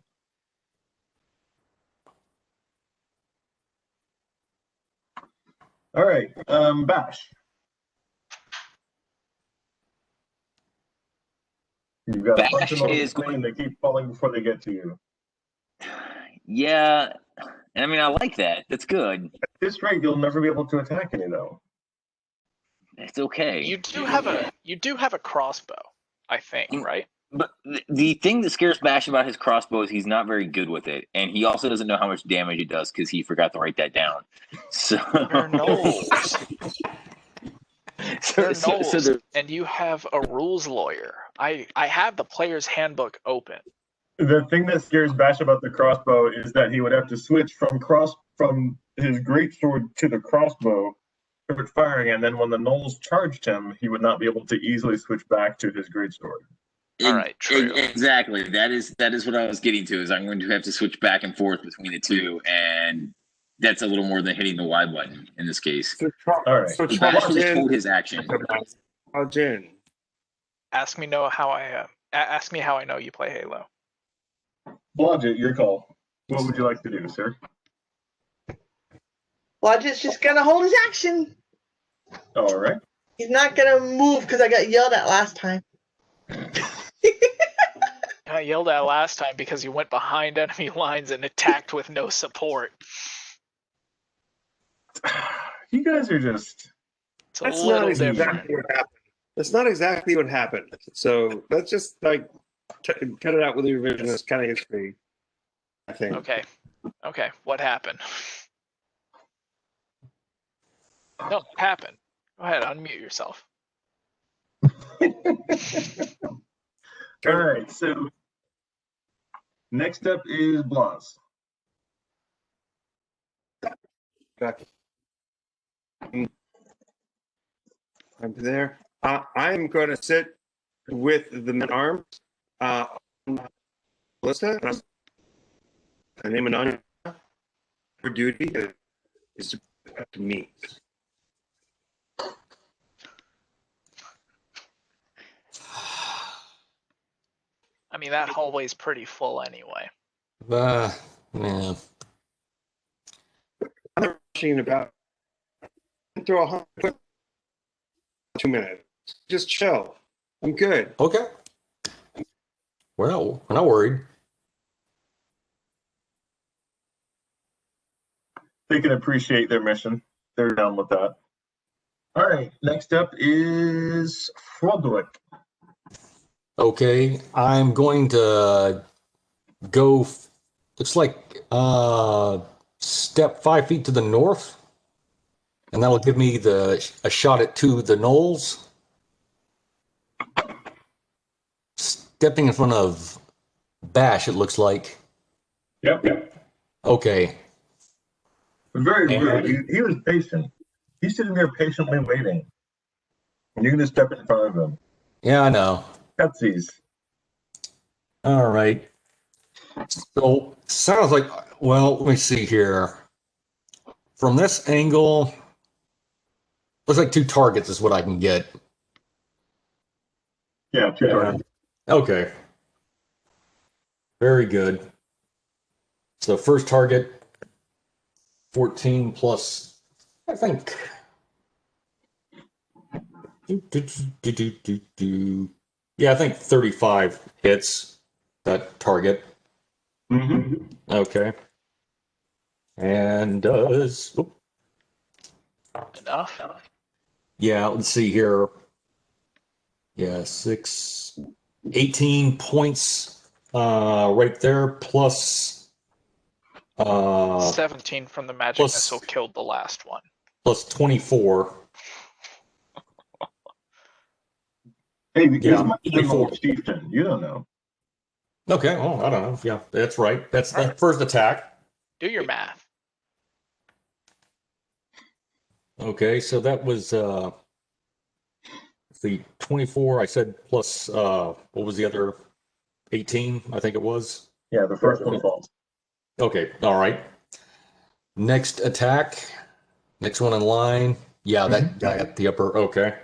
All right, Bash. You've got a bunch of Bash them is going- and they keep falling before they get to you. Yeah, I mean, I like that. That's good. At this rate, you'll never be able to attack any though. It's okay. You do have a crossbow, I think, right? But the thing that scares Bash about his crossbow is he's not very good with it, and he also doesn't know how much damage it does because he forgot to write that down. So They're gnolls. They're gnolls, they're- and you have a rules lawyer. I have the player's handbook open. The thing that scares Bash about the crossbow is that he would have to switch from his greatsword to the crossbow, start firing, and then when the gnolls charged him, he would not be able to easily switch back to his greatsword. All right, true. Exactly. That is what I was getting to. Is I'm going to have to switch back and forth between the two, and that's a little more than hitting the Y button in this case. All right. So Bash charge just in. hold his action. Charge in. Ask me how I know you play Halo. Blodgett, your call. What would you like to do, sir? Blodgett's just gonna hold his action. All right. He's not gonna move because I got yelled at last time. I yelled at last time because you went behind enemy lines and attacked with no support. You guys are just. It's a That's little not different. exactly what happened. That's not exactly what happened. So let's just like cut it out with the revisionist kind of history. I think. Okay. What happened? No, what happened? Go ahead, unmute yourself. All right. So next up is Blas. Back. I'm there. I'm going to sit with the men arms. Melissa, I name an honor. Her duty is to to meet. I mean, that hallway's pretty full anyway. Yeah. I'm not rushing about. Throw 100 2 minutes. Just chill. I'm good. Okay. We're not worried. They can appreciate their mission. They're down with that. All right, next up is Froderick. Okay, I'm going to go. Looks like step 5 feet to the north, and that'll give me a shot at two of the knolls. Stepping in front of Bash, it looks like. Yep. Okay. Very And- rude. He was patient. He's sitting there patiently waiting. And you're going to step in front of him. Yeah, I know. Cutsies. All right. So sounds like, well, let me see here. From this angle, looks like two targets is what I can get. Yeah, two targets. Okay. Very good. So first target, 14 plus, I think. Yeah, I think 35 hits that target. Mm-hmm. Okay. And does, Enough. yeah, let's see here. Yeah, 18 points right there, plus 17 from the magic plus- missile killed the last one. plus 24. Hey, Yeah, this might be an 24. old chieftain. You don't know. Okay, well, I don't know. Yeah, that's right. That's the first attack. Do your math. Okay, so that was the 24 I said plus what was the other 18, I think it was. Yeah, the first one falls. Okay, all right. Next attack. Next one in line. Yeah, that guy at the upper. Okay.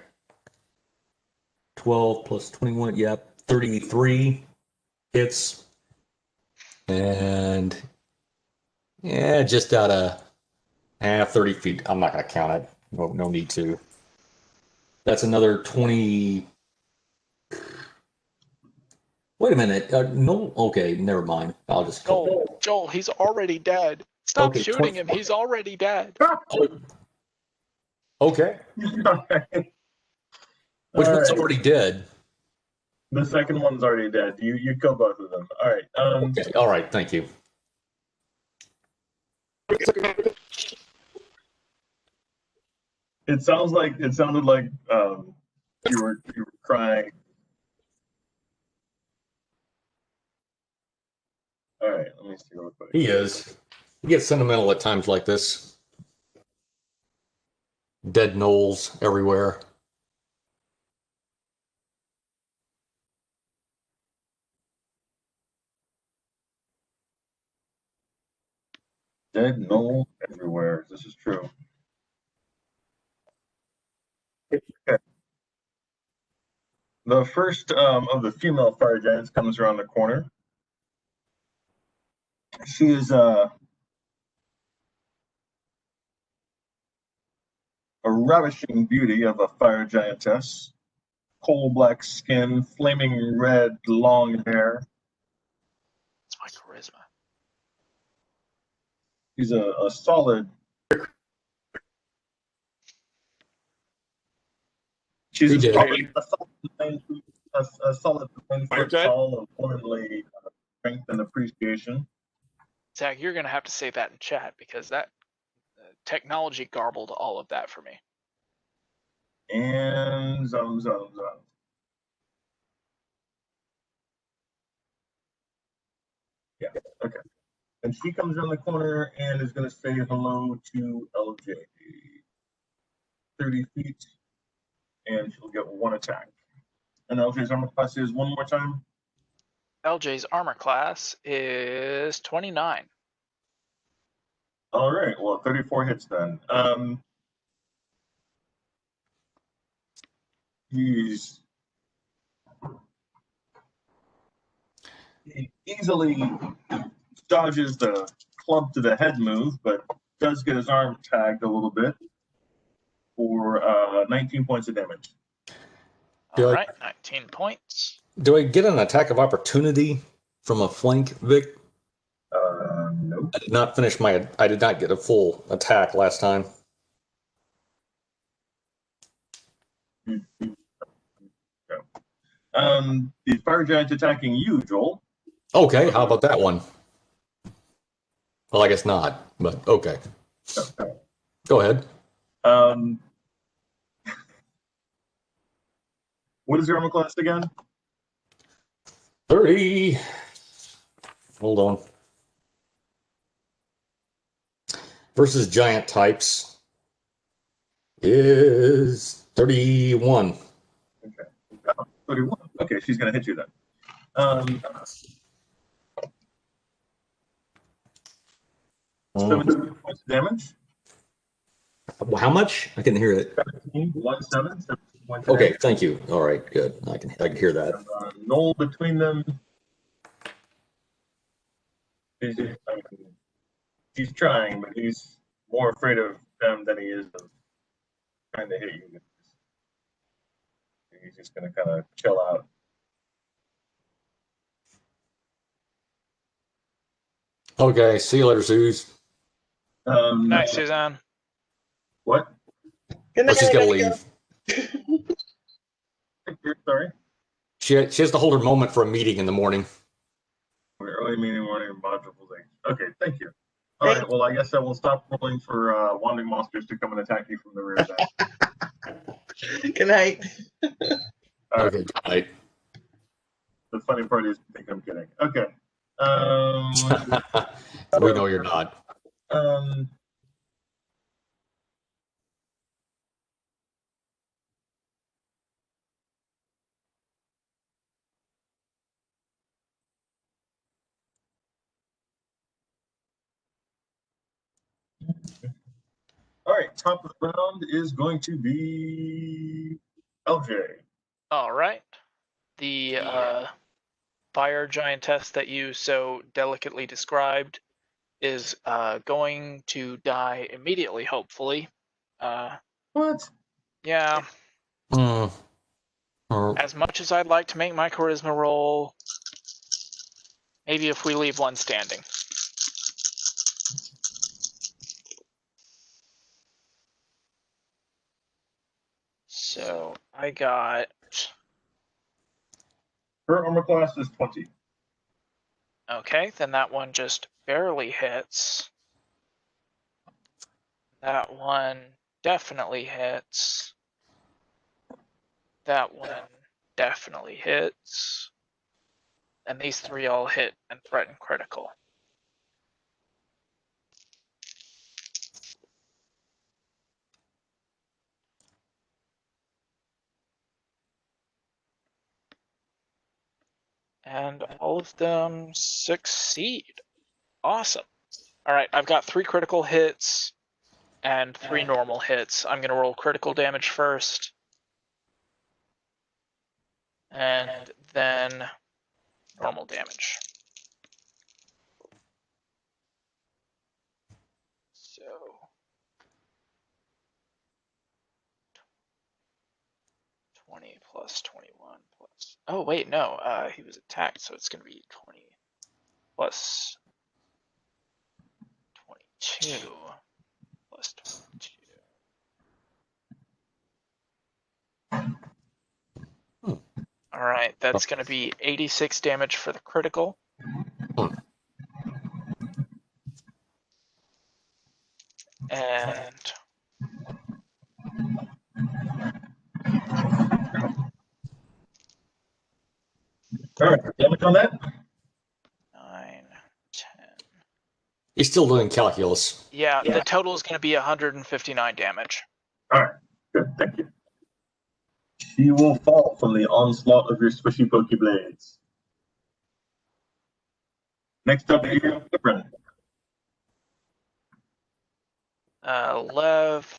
12 plus 21. Yep. 33 hits. And yeah, just out of 30 feet. I'm not going to count it. No need to. That's another 20. Wait a minute. No. Okay, never mind. I'll just call. Joel, he's already dead. Stop Okay, shooting him. He's already dead. Okay. Which one's already dead? The second one's already dead. You kill both of them. All right. Okay. All right. Thank you. It sounded like you were crying. All right, let me see real quick. He is. He gets sentimental at times like this. Dead knolls everywhere. Dead knoll everywhere. This is true. Okay. The first of the female fire giants comes around the corner. She is a ravishing beauty of a fire giantess. Coal black skin, flaming red, long hair. It's my charisma. She's a solid. She's He did. a solid 9 foot Okay. tall of womanly strength and appreciation. Zach, you're going to have to say that in chat because that technology garbled all of that for me. And yeah, okay. And she comes around the corner and is going to say hello to LJ. 30 feet, and she'll get one attack. And LJ's armor class is one more time. LJ's armor class is 29. All right. Well, 34 hits then. He easily dodges the club to the head move, but does get his arm tagged a little bit for 19 points of damage. All right, 19 points. Do I get an attack of opportunity from a flank, Vic? Nope. I did not finish my. I did not get a full attack last time. The fire giant attacking you, Joel. Okay, how about that one? Well, I guess not, but okay. Go ahead. What is your armor class again? 30. Hold on. Versus giant types is 31. Okay. 31. Okay, she's going to hit you then. 17 points of damage. How much? I can hear it. 17 points of Okay, damage. thank you. All right, good. I can hear that. Knoll between them. He's trying, but he's more afraid of them than he is of trying to hit you. He's just going to kind of chill out. Okay, see you later, Suze. Night, Suzanne. What? Good Oh, night, she's got to everybody. leave. Sorry? She has to hold her moment for a meeting in the morning. Early meeting morning module thing. Okay, thank you. All right, well, I guess I will stop rolling for wandering monsters to come and attack you from the rear then. Good night. Okay, good night. The funny part is, I think I'm kidding. Okay. We know you're not. All right, top of the round is going to be LJ. All right. The fire giantess that you so delicately described is going to die immediately, hopefully. What? Yeah. As much as I'd like to make my charisma roll, maybe if we leave one standing. So I got... Her armor class is 20. Okay, then that one just barely hits. That one definitely hits. That one definitely hits. And these three all hit and threaten critical. And all of them succeed. Awesome. All right, I've got 3 critical hits and 3 normal hits. I'm going to roll critical damage first. And then normal damage. So 20 plus 21 plus... Oh, wait, no. He was attacked, so it's going to be 20 plus 22 plus 22. All right, that's going to be 86 damage for the critical. And All right, damage on that? 9, 10. He's still doing calculus. Yeah, the total is going to be 159 damage. All right, good, thank you. She will fall from the onslaught of your squishy pokey blades. Next up, you have Gibran. Lev.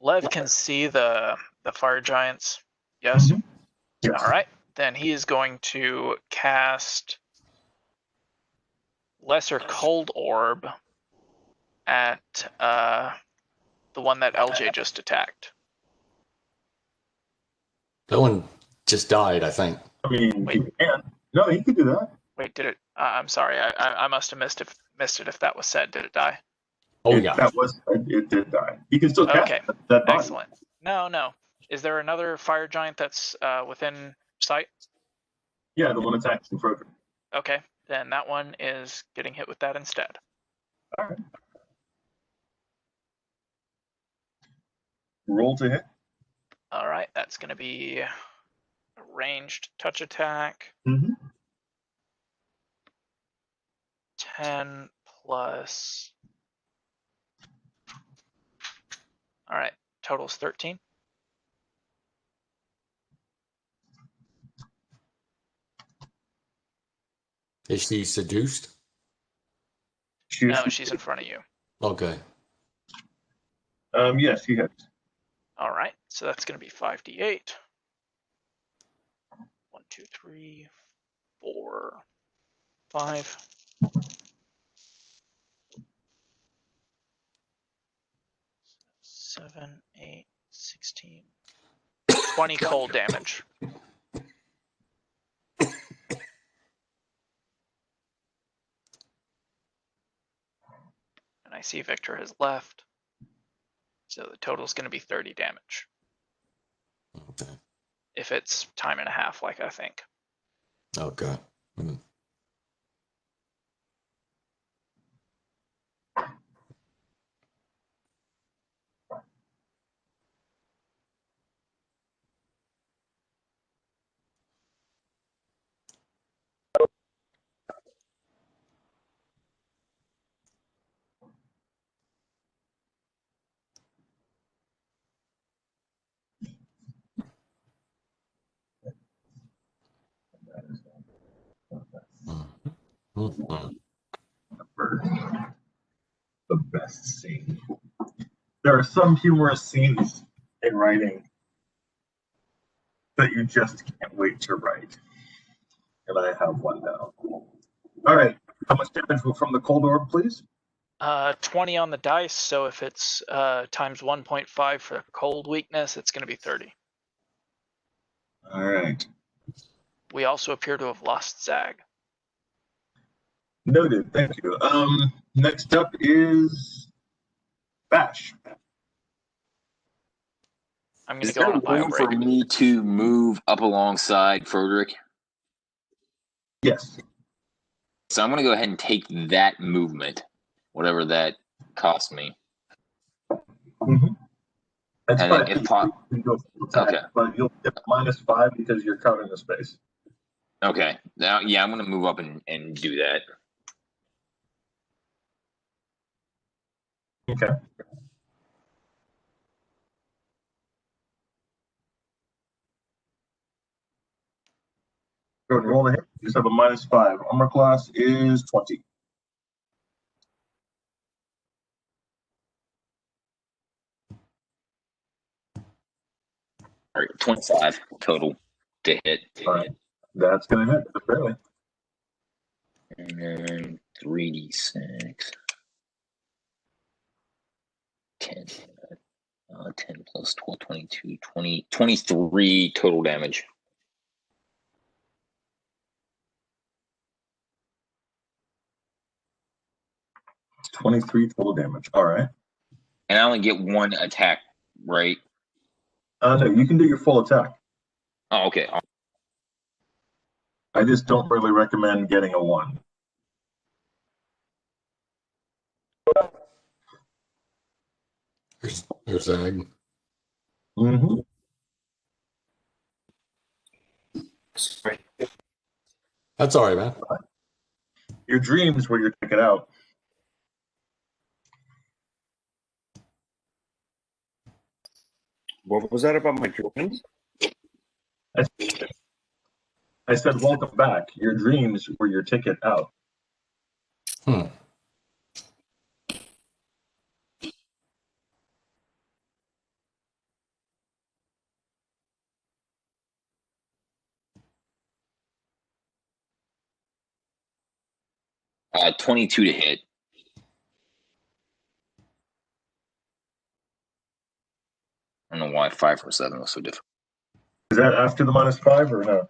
Lev can see the fire giants. Yes. Mhm. Yes. All right. Then he is going to cast Lesser Cold Orb at the one that LJ just attacked. That one just died, I think. I mean, Wait. he can. No, he could do that. Wait, did it? I'm sorry. I must have missed it if that was said. Did it die? Oh, yeah. It did die. He can still cast Okay. that body. Excellent. No. Is there another fire giant that's within sight? Yeah, the one attacking Frederick. Okay. Then that one is getting hit with that instead. All right. Roll to hit. All right. That's going to be a ranged touch attack. Mm-hmm. 10 plus. All right. Total's 13. Is she seduced? No, she's in front of you. Okay. Yes, he hits. All right. So that's going to be 5d8. 1, 2, 3, 4, 5. 7, 8, 16. 20 cold damage. And I see Victor has left. So the total is going to be 30 damage. Okay. If it's time and a half, like I think. Okay. Mm. Mhm. The best scene. There are some humorous scenes in writing that you just can't wait to write. And I have one now. All right. How much damage from the cold orb, please? 20 on the dice. So if it's times 1.5 for cold weakness, it's going to be 30. All right. We also appear to have lost Zag. Noted. Thank you. Next up is Bash. I'm going to Is go there on a bio room for break. me to move up alongside Frederick? Yes. So I'm going to go ahead and take that movement, whatever that cost me. Mm-hmm. That's And then fine. if You can go full attack, Okay. but you'll get -5 because you're covering the space. Okay. Now, yeah, I'm going to move up and do that. Okay. Go and roll the hit. You just have a -5. Armor class is 20. All right, 25 total to hit. All right. That's going to hit, barely. And then 3d6. 10. 10 plus 12, 22, 20, 23 total damage. It's 23 total damage. All right. And I only get one attack, right? No, you can do your full attack. Oh, okay. I just don't really recommend getting a 1. There's Zag. Mm-hmm. Sorry. That's all right, man. Your dreams where you're taken out. What was that about my dreams? I said, welcome back. Your dreams were your ticket out. Hmm. 22 to hit. I don't know why 5 or 7 was so difficult. Is that after the -5 or no?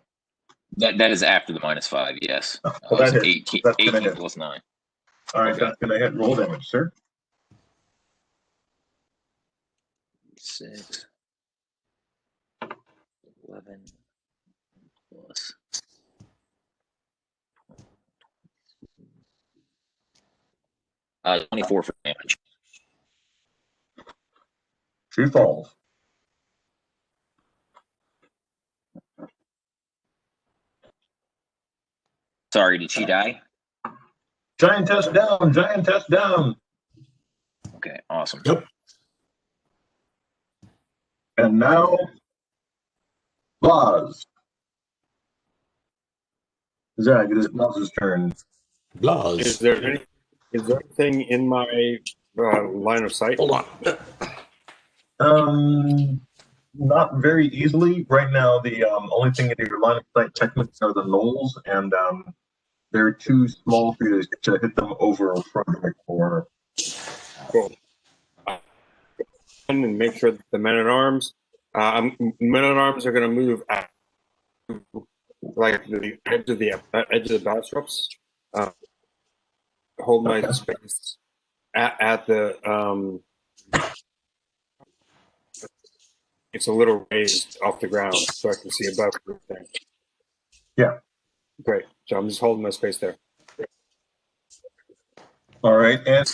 That is after the -5, yes. Well, that It's hits. 18, That's gonna 18 hit. plus 9. All right, Okay. that's gonna hit. Roll damage, sir. 6, 11 plus. Uh, 24 for damage. She falls. Sorry, did she die? Giantess down. Giantess down. Okay, awesome. Yep. And now, Blas. Zag, it is Blas's turn. Is Blas. there anything in my line of sight? Hold on. Not very easily. Right now, the only thing in your line of sight technically are the knolls, and they're too small for you to hit them over front of the corner. Cool. And make sure that the men at arms are going to move at like the edge of the battle ropes. Hold my space at the it's a little raised off the ground so I can see above everything. Yeah. Great. So I'm just holding my space there. All right, and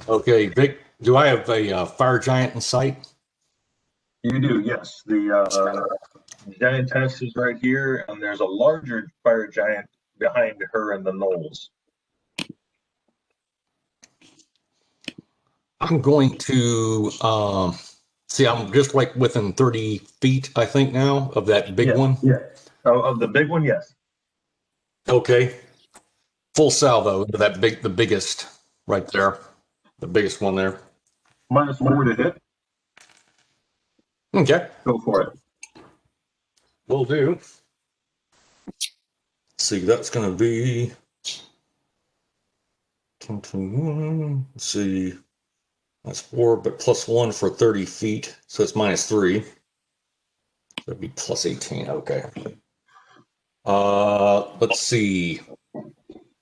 Okay, Vic, do I have a fire giant in sight? you do, yes. The giantess is right here, and there's a larger fire giant behind her and the knolls. I'm going to see. I'm just like within 30 feet, I think now of that big one. Yeah. Of the big one, yes. Okay, full salvo to the biggest right there, the biggest one there. -4 to hit. Okay, Go for it. will do. Let's see, that's going to be. Let's see, that's 4, but +1 for 30 feet, so it's -3. That'd be +18. Okay. Let's see.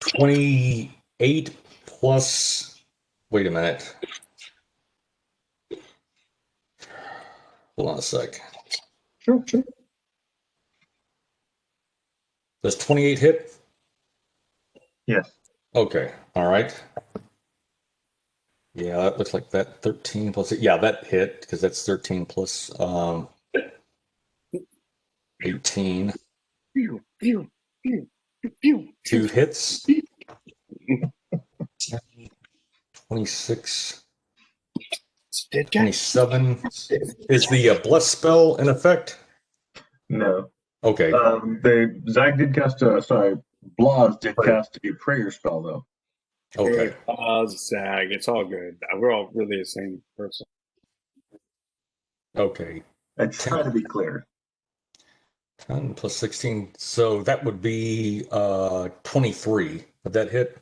28 plus. Wait a minute. Hold on a sec. Sure. Does 28 hit? Yes. Okay. All right. Yeah, that looks like that 13 plus. Yeah, that hit because that's 13 plus 18. 2 hits. 26. 27. Is the bless spell in effect? No. Okay. Zag did cast Blas did cast a prayer spell though. Okay. Zag. It's all good. We're all really the same person. Okay. I try to be clear. 10 plus 16. So that would be 23. Would that hit?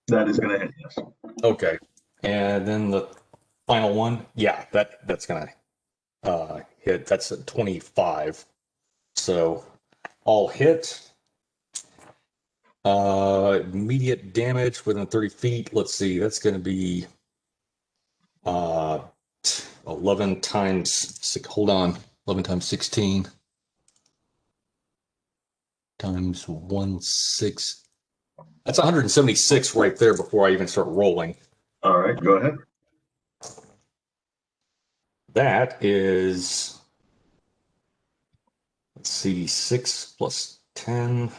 That is going to hit, yes. Okay. And then the final one, yeah, that's gonna hit. That's a 25. So all hit. Immediate damage within 30 feet. Let's see, that's gonna be 11 times hold on, 11 times 16 times 1/6. That's 176 right there before I even start rolling. All right, go ahead. That is, let's see, 6 plus 10,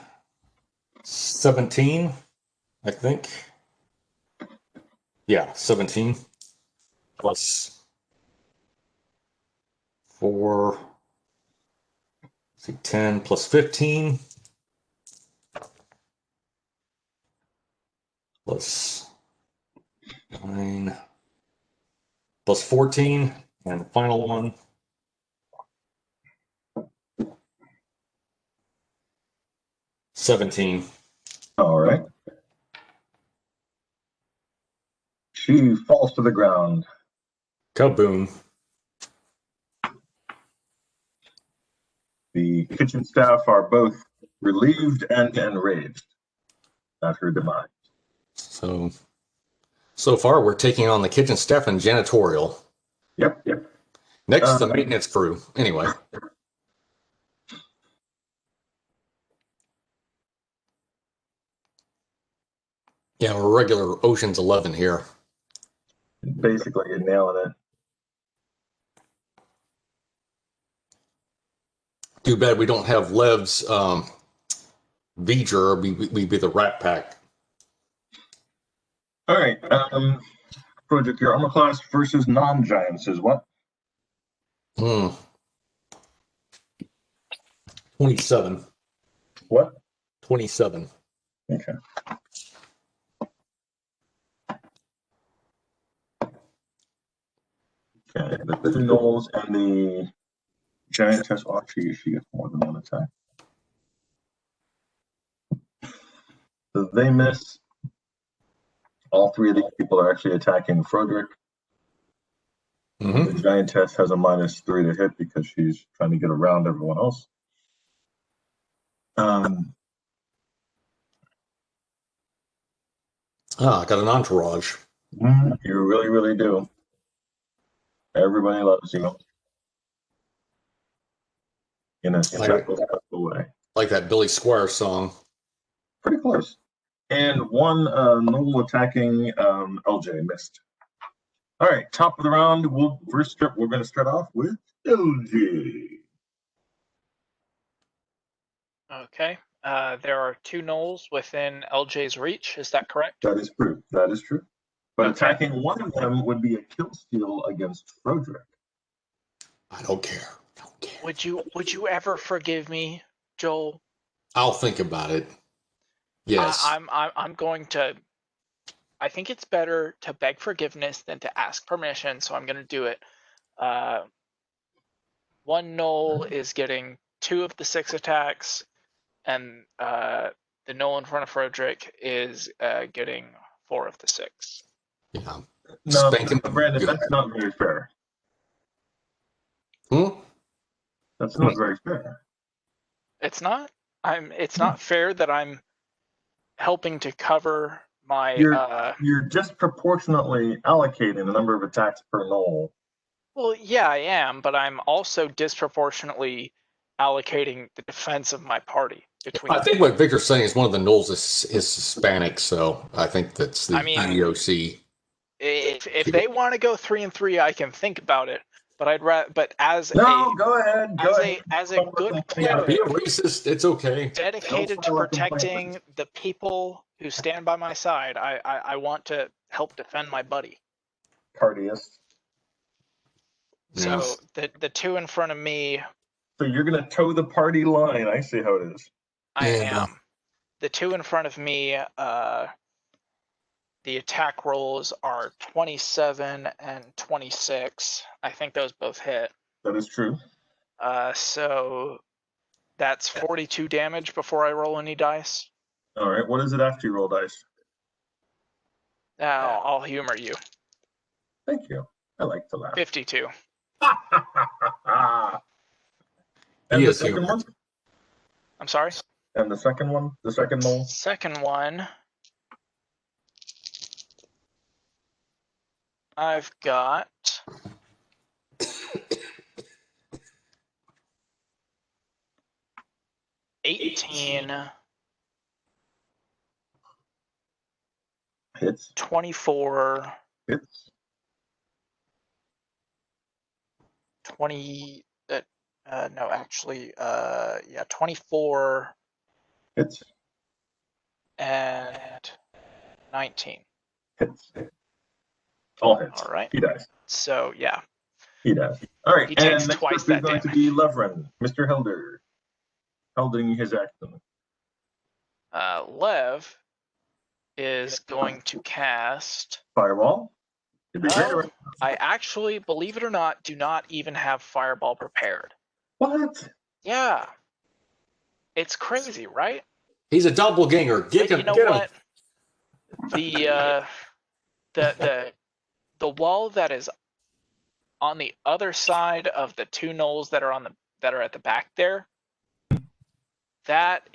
17, I think. Yeah, 17 plus 4, see, 10 plus 15. plus 14, and the final one. $17. All right. She falls to the ground. Kaboom. The kitchen staff are both relieved and enraged at her demise. So far, we're taking on the kitchen staff and janitorial. Yep. Next, the maintenance crew. Anyway. Yeah, we're regular Ocean's 11 here. Basically, you're nailing it. Too bad we don't have Lev's V'ger. We'd be the Rat Pack. All right. Project, your armor class versus non-giants is what? 27. What? 27. Okay. Okay, the two gnolls and the giantess. Oh, she gets more than one attack. So they miss. All three of these people are actually attacking Frederick. The giantess has a -3 to hit because she's trying to get around everyone else. I got an entourage. You really, really do. Everybody loves you. In a special way. Like that Billy Squire song. Pretty close. And one Noel attacking LJ missed. All right, top of the round. We're going to start off with LJ. Okay. There are two gnolls within LJ's reach. Is that correct? That is true. That is true. But Okay. attacking one of them would be a kill steal against Frederick. I don't care. Would you ever forgive me, Joel? I'll think about it. Yes. I'm going to. I think it's better to beg forgiveness than to ask permission, so I'm going to do it. One gnoll is getting 2 of the 6 attacks, and the gnoll in front of Frederick is getting 4 of the 6. Yeah. No, Brandon, that's not very fair. That's not very fair. It's not. It's not fair that I'm helping to cover my. You're disproportionately allocating the number of attacks per gnoll. Well, yeah, I am, but I'm also disproportionately allocating the defense of my party between. I think what Victor's saying is one of the gnolls is Hispanic, so I think that's the EEOC. If they want to go 3 and 3, I can think about it. But I'd rather. But as go ahead. As a good Yeah, be cleric, a racist. It's okay. dedicated to protecting the people who stand by my side, I want to help defend my buddy. Partyist. So the 2 in front of me. So you're gonna toe the party line. I see how it is. I am. The 2 in front of me. The attack rolls are 27 and 26. I think those both hit. That is true. So that's 42 damage before I roll any dice. All right. What is it after you roll dice? Now I'll humor you. Thank you. I like to laugh. 52. And the second one? I'm sorry? And the second one? The second gnoll? Second one. I've got 18, hits, 24, hits, 20, no, actually, 24 hits, and 19. hits. All hits. All right. He dies. So, yeah. He dies. All right. He and takes next twice up that is going damage. to be Levren, Mr. Helder, holding his action. Lev is going to cast Fireball. It'd be great No, around- I actually, believe it or not, do not even have fireball prepared. What? Yeah. It's crazy, right? He's a doppelganger. Get But him. you know Get him. what? The the wall that is on the other side of the two knolls that are at the back there, that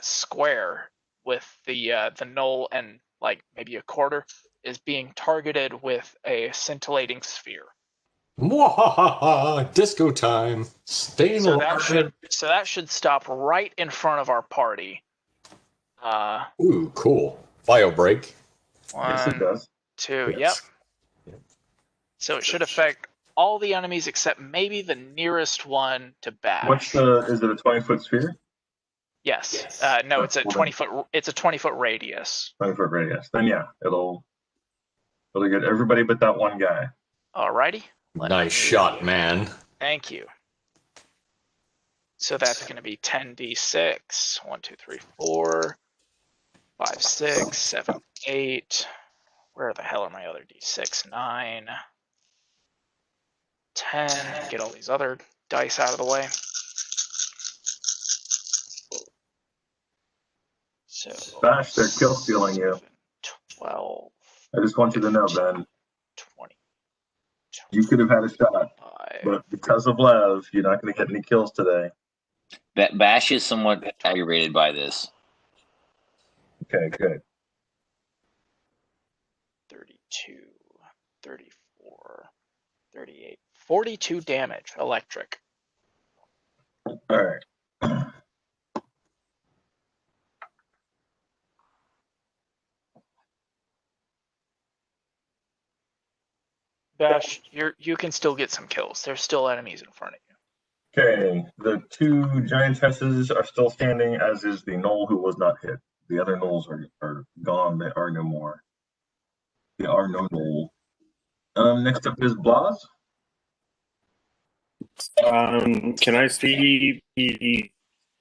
square with the knoll and like maybe a quarter is being targeted with a scintillating sphere. Mwahaha! Disco time. Staying So alive. that should stop right in front of our party. Ooh, cool. Bio break. Yes, it One, does. two, Yes. yep. So it should affect all the enemies except maybe the nearest one to Bash. Is it a 20-foot sphere? Yes. No, it's a 20-foot. It's a 20-foot radius. 20-foot radius. Then yeah, it'll get everybody but that one guy. Alrighty. Nice shot, man. Thank you. So that's going to be 10d6. 1, 2, 3, 4, 5, 6, 7, 8. Where the hell are my other d6? 9, 10. Get all these other dice out of the way. So Bash, they're kill stealing you. 12, I just want you to know, Ben. 20, You could have had a shot, 5. but because of Lev, you're not going to get any kills today. Bash is somewhat aggravated by this. Okay, good. 32, 34, 38, 42 damage electric. All right. Bash, you can still get some kills. There's still enemies in front of you. Okay, the two giantesses are still standing, as is the knoll who was not hit. The other knolls are gone. They are no more. They are no knoll. Next up is Blas. Can I see the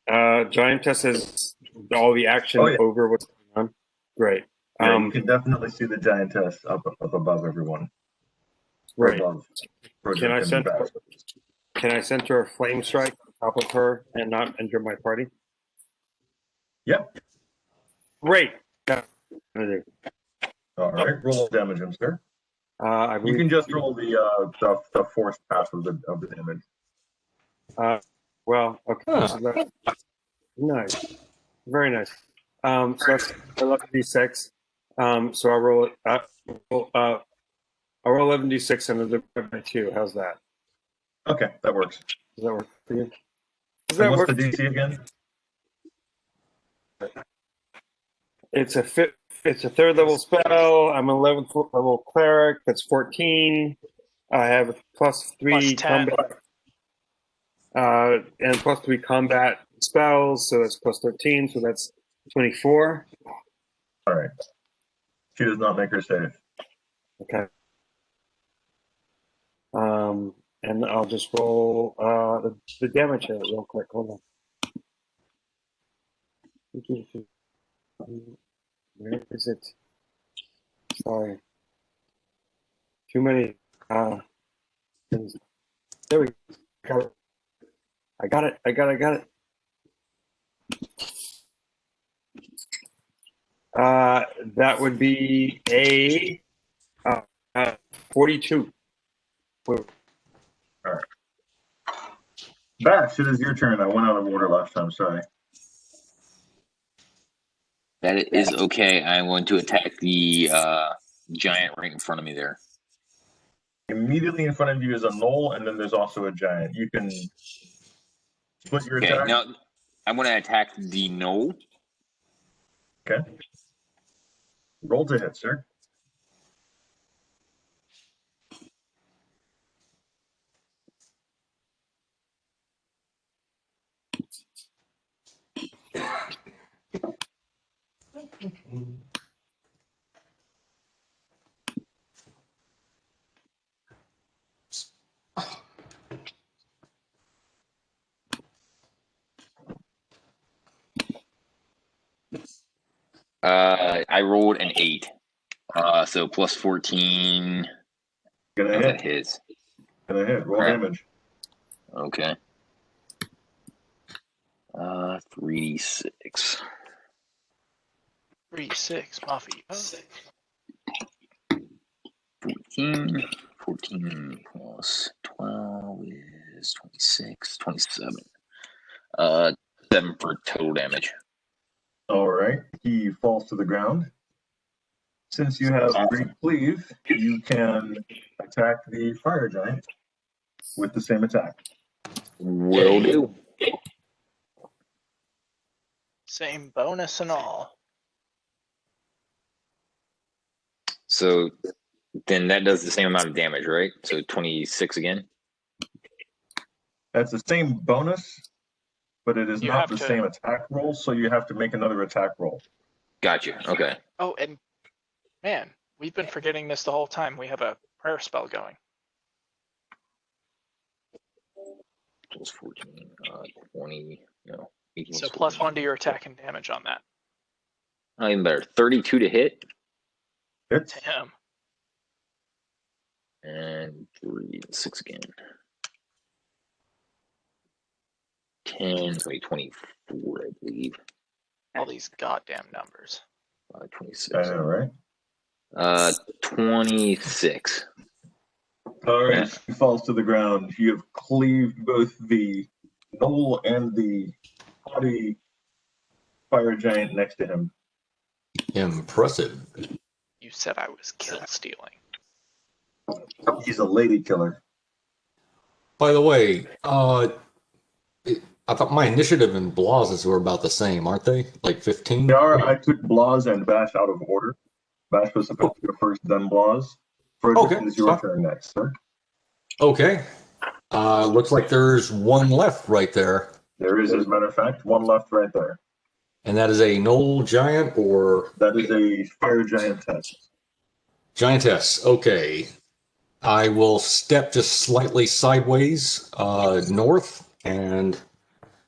giantess as all the action Oh, yeah. over what's going on? Great. Yeah, you can definitely see the giantess up above everyone. Right. Above Can I Roderick and send Bash. Can I center a flame strike on top of her and not enter my party? Yep. Great. All right. Roll damage him, sir. I You believe can just roll the force pass of the damage. Well, okay. Huh. So that's nice. Very nice. So that's 11d6. So I'll roll it. I'll roll 11d6 and then divide by 2. How's that? Okay, that works. Does that work for you? Does And that what's work? the DC again? It's a third level spell. I'm an 11th level cleric. That's 14. I have a plus 3 Plus 10. combat. And plus 3 combat spells, so that's plus 13, so that's 24. All right. She does not make her save. Okay. And I'll just roll the damage here real quick. Hold on. Where is it? Sorry. Too many things. There we go. I got it. That would be a 42. All right. Bash, it is your turn. I went out of order last time. Sorry. That is okay. I'm going to attack the giant right in front of me there. Immediately in front of you is a knoll, and then there's also a giant. You can split your Okay, attack. now I'm going to attack the knoll. Okay. Roll to hit, sir. I rolled an 8 So plus 14. Gonna That hit. hits. Gonna hit. Roll Alright. damage. Okay. 3d6. 3-6, Muffy. Oh, 14. 14 plus 12 is 26. 27. 7 for total damage. All right. He falls to the ground. Since you have Great Cleave, you can attack the fire giant with the same attack. Will do. same bonus and all. So then that does the same amount of damage, right? So 26 again. That's the same bonus, but it is You not have the to- same attack roll, so you have to make another attack roll. Gotcha. Okay. Oh, and man, we've been forgetting this the whole time. We have a prayer spell going. Plus 14, 20, no. 18, So plus 1 to your attack and damage on that. Oh, even better. 32 to hit. Hits. To him. And 3, 6 again. 10, 24, I believe. All these goddamn numbers. 26. I know, right? 26. All right. He falls to the ground. You have cleaved both the knoll and the haughty fire giant next to him. Impressive. You said I was kill stealing. He's a lady killer. By the way, I thought my initiative and Blaz's were about the same, aren't they? Like 15? They are. I took Blaz and Bash out of order. Bash was supposed to go first, then Blaz. Frederick, Okay, it's your fine. turn next, sir. Okay. Looks like there's one left right there. There is, as a matter of fact, one left right there. And that is a knoll giant or That is a fire giantess. giantess. Okay. I will step just slightly sideways north and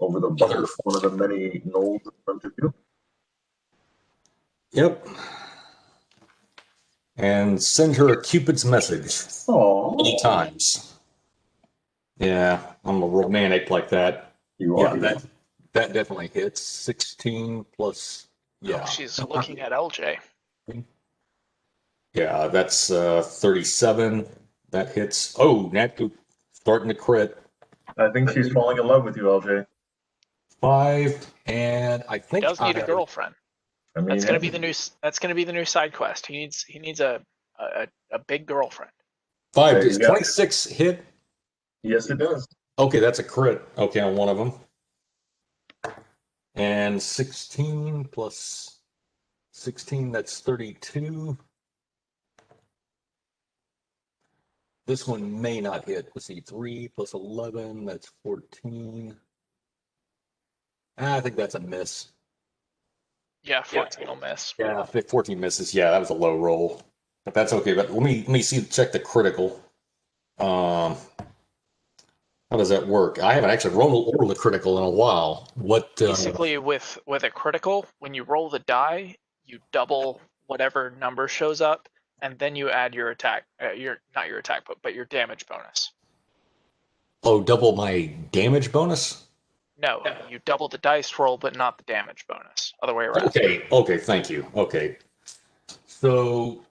Over the bump of one of the many knolls in front of you. yep. And send her a Cupid's message Oh, 8 times. Yeah, I'm a romantic like that. you Yeah, are. that definitely hits. 16 plus yeah. Oh, she's looking at LJ. Yeah, that's 37. That hits. Oh, Nat starting to crit. I think she's falling in love with you, LJ. 5, and I think Does need a girlfriend. I mean, That's gonna be the new. That's gonna be the new side quest. He needs a big girlfriend. 5 There is you go. 26 hit. Yes, it does. Okay, that's a crit. Okay, on one of them. And 16 plus 16, that's 32. This one may not hit. Let's see, 3 plus 11, that's 14. I think that's a miss. Yeah, 14 will miss. Yeah, 14 misses. Yeah, that was a low roll. But that's okay. But let me check the critical. How does that work? I haven't actually rolled the critical in a while. What Basically, with a critical, when you roll the die, you double whatever number shows up, and then you add your attack. Not your attack, but your damage bonus. Oh, double my damage bonus? No, you double the dice roll, but not the damage bonus. Other way around. Okay, thank you. Okay. So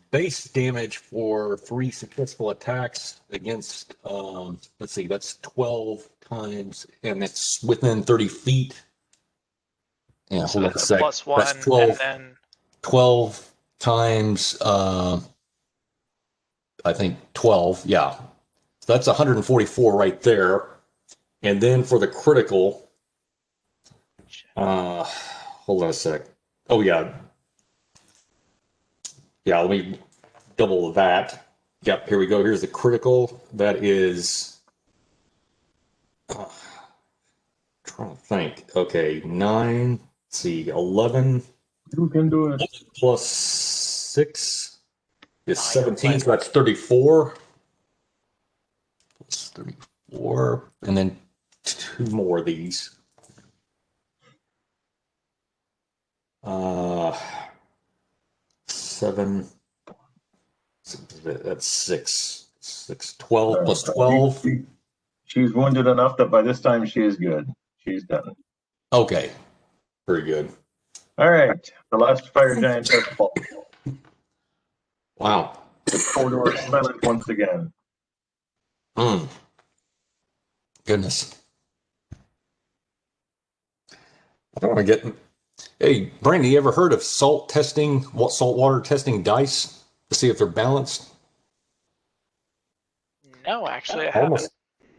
base damage for 3 successful attacks against let's see, that's 12 times and it's within 30 feet. Yeah, So hold on a that's a sec. plus 1, That's 12, and then 12 times I think 12, yeah. So that's 144 right there. And then for the critical, hold on a sec. Oh yeah. Yeah, let me double that. Yep, here we go. Here's the critical. That is trying to think. Okay, 9, let's see, 11 You can do it. plus 6 is Oh, 17, so that's 34. Plus 34, and then 2 more of these. 7, That's 6. 12 plus 12. She's wounded enough that by this time she is good. She's done. Okay. Very good. All right. The last fire giant has fallen. Wow. The corridor is silent once again. Goodness. I don't want to get. Hey, Brandy, you ever heard of salt water testing dice to see if they're balanced? No, actually, I haven't.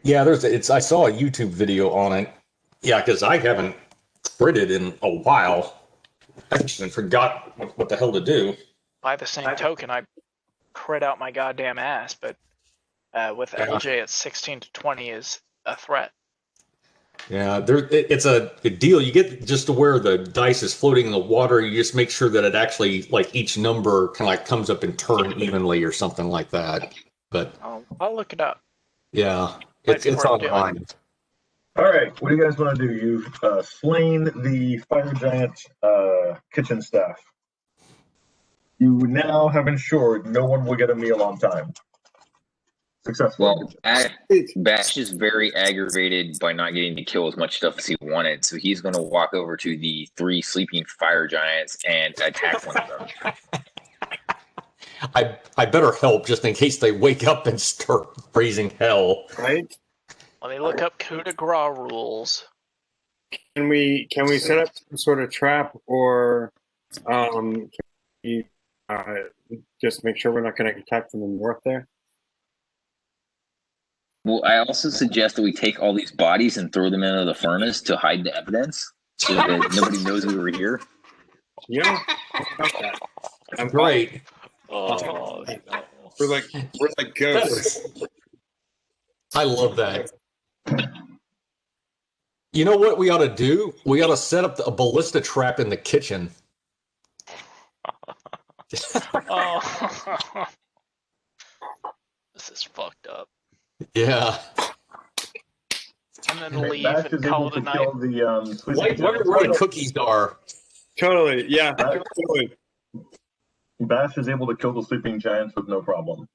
Yeah, I saw a YouTube video on it. Yeah, because I haven't critted in a while. I even forgot what the hell to do. By the same token, I crit out my goddamn ass, but with LJ at 16 to 20 is a threat. Yeah, it's a good deal. You get just to where the dice is floating in the water. You just make sure that it actually, like, each number kind of like comes up in turn evenly or something like that. But I'll look it up. yeah, Might be it's worth doing. online. All right. What do you guys want to do? You've slain the fire giant kitchen staff. You now have ensured no one will get a meal on time. Successful. Well, Bash is very aggravated by not getting to kill as much stuff as he wanted, so he's going to walk over to the 3 sleeping fire giants and attack one of them. I better help just in case they wake up and start raising hell. Right? Let me look up coup de grace rules. Can we set up some sort of trap, or can we just make sure we're not going to attack from the north there? Well, I also suggest that we take all these bodies and throw them into the furnace to hide the evidence so that nobody knows we were here. Yeah, I'm Great. Oh, no. We're like ghosts. I love that. You know what we ought to do? We ought to set up a ballista trap in the kitchen. Oh. This is fucked up. Yeah. And then leave Bash and is call able it to a night. kill the sleeping Where giant. the cookies are. Totally, yeah, totally. Bash is able to kill the sleeping giants with no problem.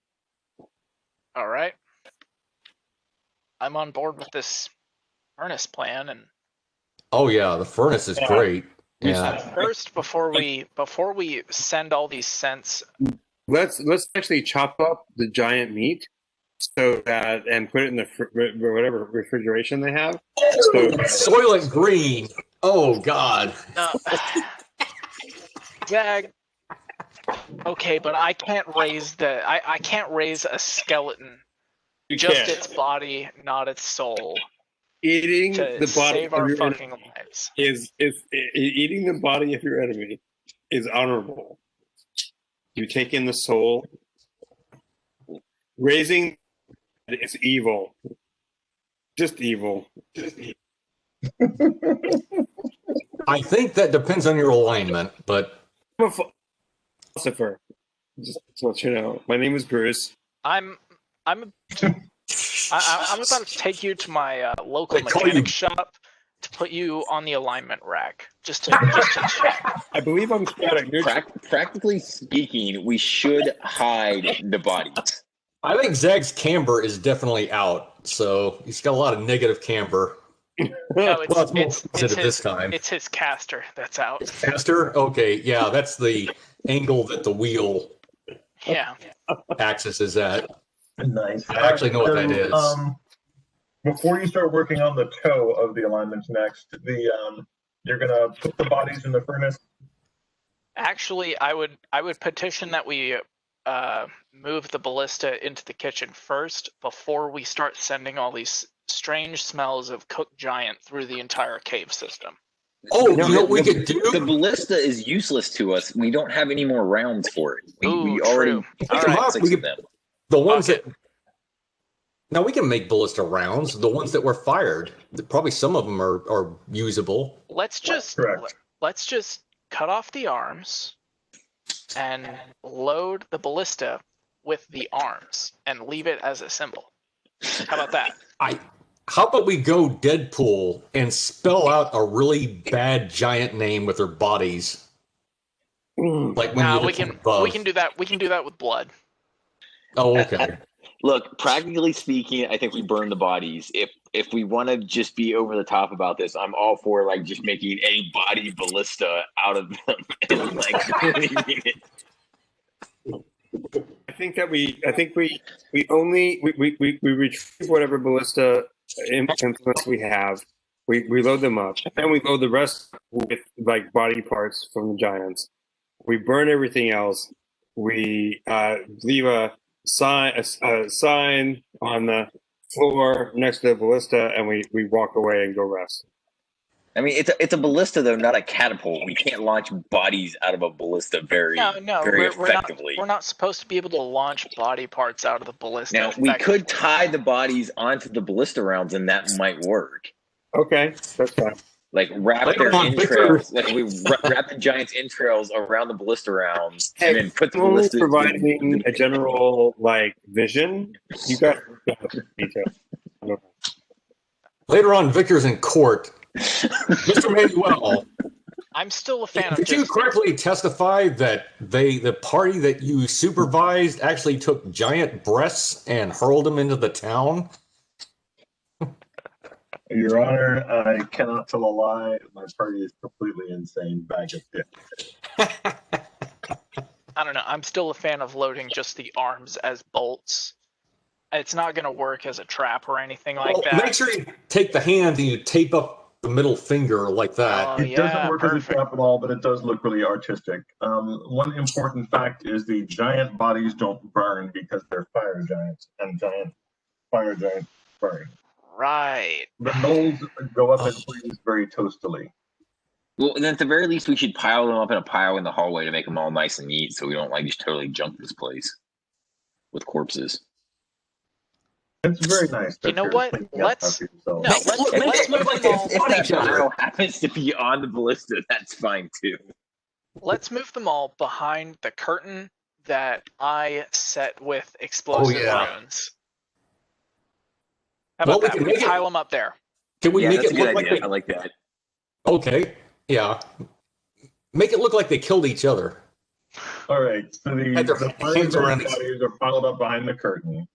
All right. I'm on board with this furnace plan, and Oh yeah, the furnace is great. Yeah. first, before we send all these scents, Let's actually chop up the giant meat so that and put it in the whatever refrigeration they have. So Soylent Green. Oh God. Zag. Okay, but I can't raise I can't raise a skeleton. Just its body, not its soul. Eating To the body save of our your fucking enemy lives. is eating the body of your enemy is honorable. You take in the soul. Raising is evil. Just evil. I think that depends on your alignment, but I'm a philosopher. Just to let you know, my name is Bruce. I'm about to take you to my local They call mechanic you- shop to put you on the alignment rack, just to check. I believe I'm static neutral. Practically speaking, we should hide the bodies. I think Zag's camber is definitely out. So he's got a lot of negative camber. No, Well, it's more it's positive his, this time. It's his caster that's out. Faster? Okay, yeah, that's the angle that the wheel Yeah. axis is at. Nice. I actually know what that is. Before you start working on the toe of the alignment next, you're gonna put the bodies in the furnace. Actually, I would petition that we move the ballista into the kitchen first before we start sending all these strange smells of cooked giant through the entire cave system. Oh, you know what we could The do? ballista is useless to us. We don't have any more rounds for it. We Ooh, already true. picked All up right. 6 of them. The ones Okay. that. Now we can make ballista rounds. The ones that were fired, probably some of them are usable. Let's just cut off the arms and load the ballista with the arms and leave it as a symbol. How about that? How about we go Deadpool and spell out a really bad giant name with their bodies? Like when No, you we look can from above. do that. We can do that with blood. Oh, okay. Look, practically speaking, I think we burn the bodies. If we want to just be over the top about this, I'm all for like just making a body ballista out of them and like leaving it. I think we only we retrieve whatever ballista implements we have. We load them up, and then we load the rest with like body parts from the giants. We burn everything else. We leave a sign on the floor next to the ballista, and we walk away and go rest. I mean, it's a ballista though, not a catapult. We can't launch bodies out of a ballista very very effectively. We're not supposed to be able to launch body parts out of the ballista. Now we could tie the bodies onto the ballista rounds, and that might work. Okay, that's fine. Like wrap their entrails, like we wrap the giant's entrails around the ballista rounds, and then put the Only ballista. providing a general like vision. You got details. Later on, Victor's in court. Mr. Manuel, I'm still a fan of did you correctly testify that the party that you supervised actually took giant breasts and hurled them into the town? Your Honor, I cannot tell a lie. My party is completely insane bag of dicks. I don't know. I'm still a fan of loading just the arms as bolts. It's not going to work as a trap or anything like that. Make sure you take the hand and you tape up the middle finger like that. Oh, It doesn't work as a trap at all, but it does look really artistic. One important fact is the giant bodies don't burn because they're fire giants, and fire giants burn. Right. The gnolls go up in flames very toastily. Well, then at the very least, we should pile them up in a pile in the hallway to make them all nice and neat, so we don't like just totally junk this place with corpses. It's very nice. You know what? Let's look like If that barrel happens to be on the ballista, that's fine too. Let's move them all behind the curtain that I set with explosive runes. How about that? We pile them up there. Can we make it look like I like that. Okay, yeah. Make it look like they killed each other. All right, so the bodies are piled up behind the curtain.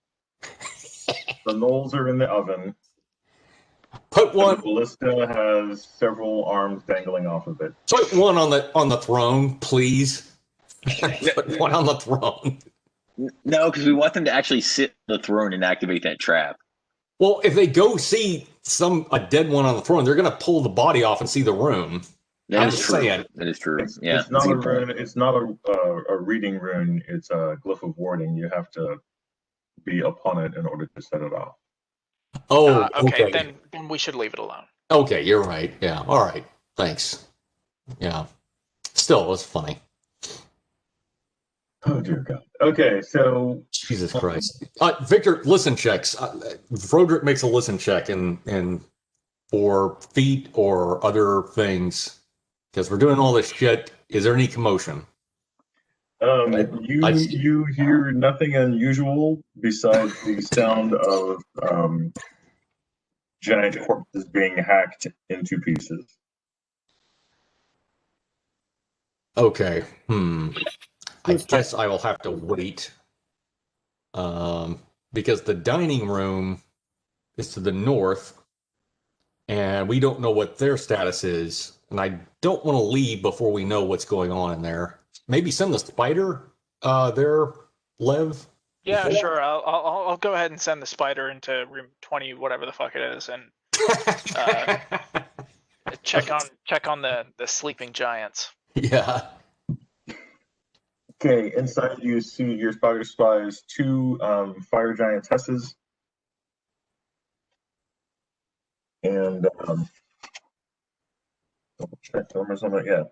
The gnolls are in the oven. Put one. The ballista has several arms dangling off of it. Put one on the throne, please. Put one on the throne. No, because we want them to actually sit on the throne and activate that trap. Well, if they go see a dead one on the throne, they're going to pull the body off and see the room. That is true. That is true. Yeah, it's not a rune. It's not a reading rune. It's a glyph of warding. You have to be upon it in order to set it off. Oh, okay. Then we should leave it alone. Okay, you're right. Yeah. All right. Thanks. Yeah. Still, it's funny. Oh dear God. Okay, so Jesus Christ, Victor, listen checks. Froderick makes a listen check, and for feet or other things, because we're doing all this shit. Is there any commotion? You hear nothing unusual besides the sound of giant corpses being hacked into pieces. Okay. I guess I will have to wait. Because the dining room is to the north, and we don't know what their status is, and I don't want to leave before we know what's going on in there. Maybe send the spider there, Lev? Yeah, sure. I'll go ahead and send the spider into room 20, whatever the fuck it is, and check on the sleeping giants. Yeah. Okay, inside you see your spider spies two fire giantesses and check the numbers on that. Yeah,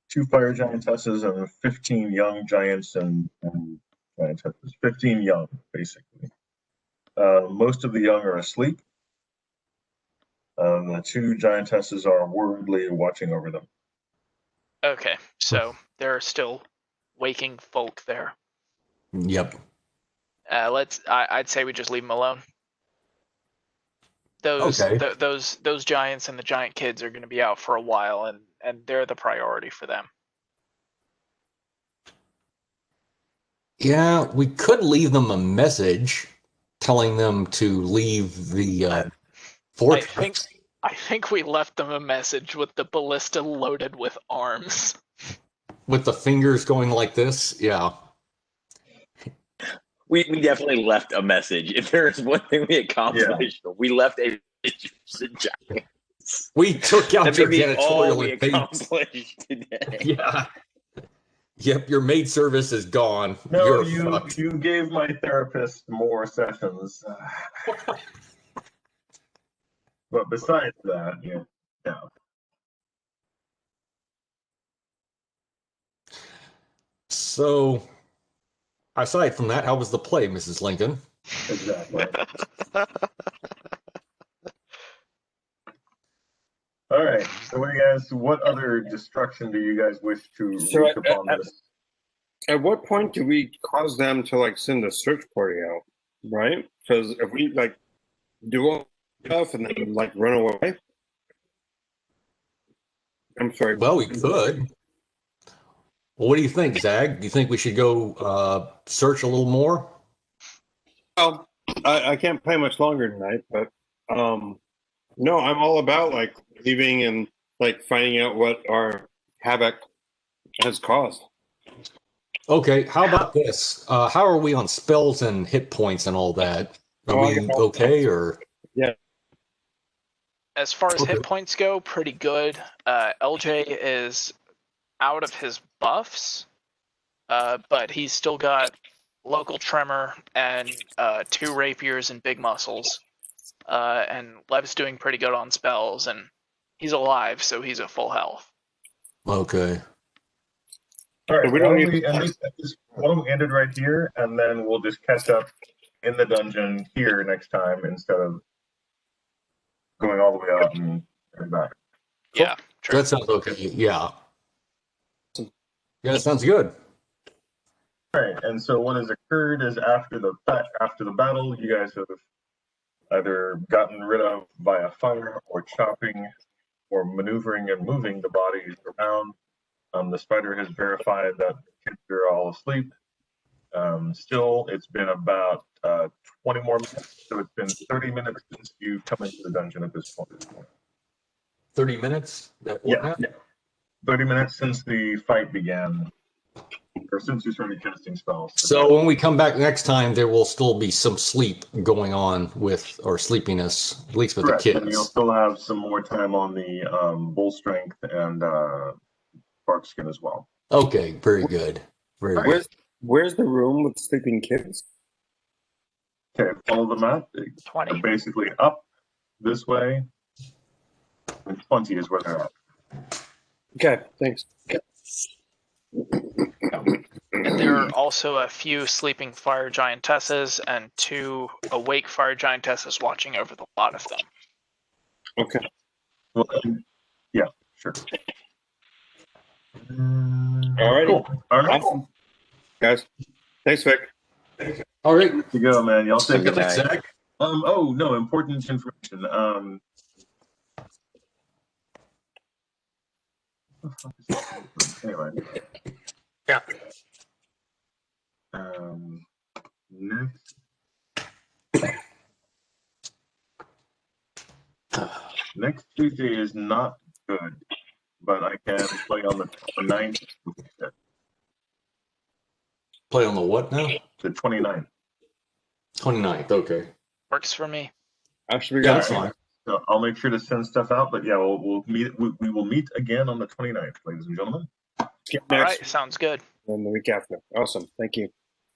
two fire giantesses and 15 young giants and giantesses. 15 young, basically. Most of the young are asleep. The two giantesses are worriedly watching over them. Okay, so there are still waking folk there. Yep. I'd say we just leave them alone. Those giants and the giant kids are going to be out for a while, and they're the priority for them. Yeah, we could leave them a message telling them to leave the I fortress. I think we left them a message with the ballista loaded with arms. With the fingers going like this. Yeah. We definitely left a message. If there's one thing we accomplished, we left a message for the giants. We took out That your may be all janitorial we and paid. accomplished today. Yeah. Yep, your maid service is gone. No, You're you fucked. you gave my therapist more sessions. But besides that, yeah, no. So, aside from that, how was the play, Mrs. Lincoln? Exactly. All right. So, what other destruction do you guys wish to So wreak upon this? At what point do we cause them to like send a search party out? Right? Because if we like do all stuff and then like run away, I'm sorry. Well, we could. Well, what do you think, Zag? Do you think we should go search a little more? Well, I can't play much longer tonight, but no, I'm all about like leaving and like finding out what our havoc has caused. Okay, how about this? How are we on spells and hit points and all that? Are we okay or? Yeah. As far as Okay. hit points go, pretty good. LJ is out of his buffs, but he's still got local tremor and 2 rapiers and big muscles. And Lev's doing pretty good on spells, and he's alive, so he's at full health. Okay. All right. We Why don't don't need- why don't we end it right here, and then we'll just catch up in the dungeon here next time instead of going all the way out and back. Yeah, true. That sounds okay. Yeah. Yeah, that sounds good. All right. And so what has occurred is after the battle, you guys have either gotten rid of via fire or chopping or maneuvering and moving the bodies around. The spider has verified that the kids are all asleep. Still, it's been about 20 more minutes, so it's been 30 minutes since you've come into the dungeon at this point. 30 minutes? Yeah. 30 minutes since the fight began, or since you started casting spells. So when we come back next time, there will still be some sleep going on with, or sleepiness, at least with Correct. the And you'll kids. still have some more time on the bull strength and bark skin as well. Okay, very good. Very good. Where's the room with sleeping kids? Okay, follow the map. 20. They're basically up this way, and 20 is where they're at. Okay, thanks. And there are also a few sleeping fire giantesses and 2 awake fire giantesses watching over the lot of them. Okay. Well, yeah, sure. All righty. Cool. All right. Awesome. Guys. Thanks, Vic. All right. Good to go, man. Y'all take Good it. night. Zach. Oh no, important information. Anyway. Yeah. Next. Next Tuesday is not good, but I can play on the 29th. Play on the what now? The 29th. 29th. Okay. Works for me. Actually, we Yeah, got that's fine. So I'll make sure to send stuff out, but yeah, we'll meet. We will meet again on the 29th, ladies and gentlemen. skip All next right, sounds good. and the week after. Awesome. Thank you.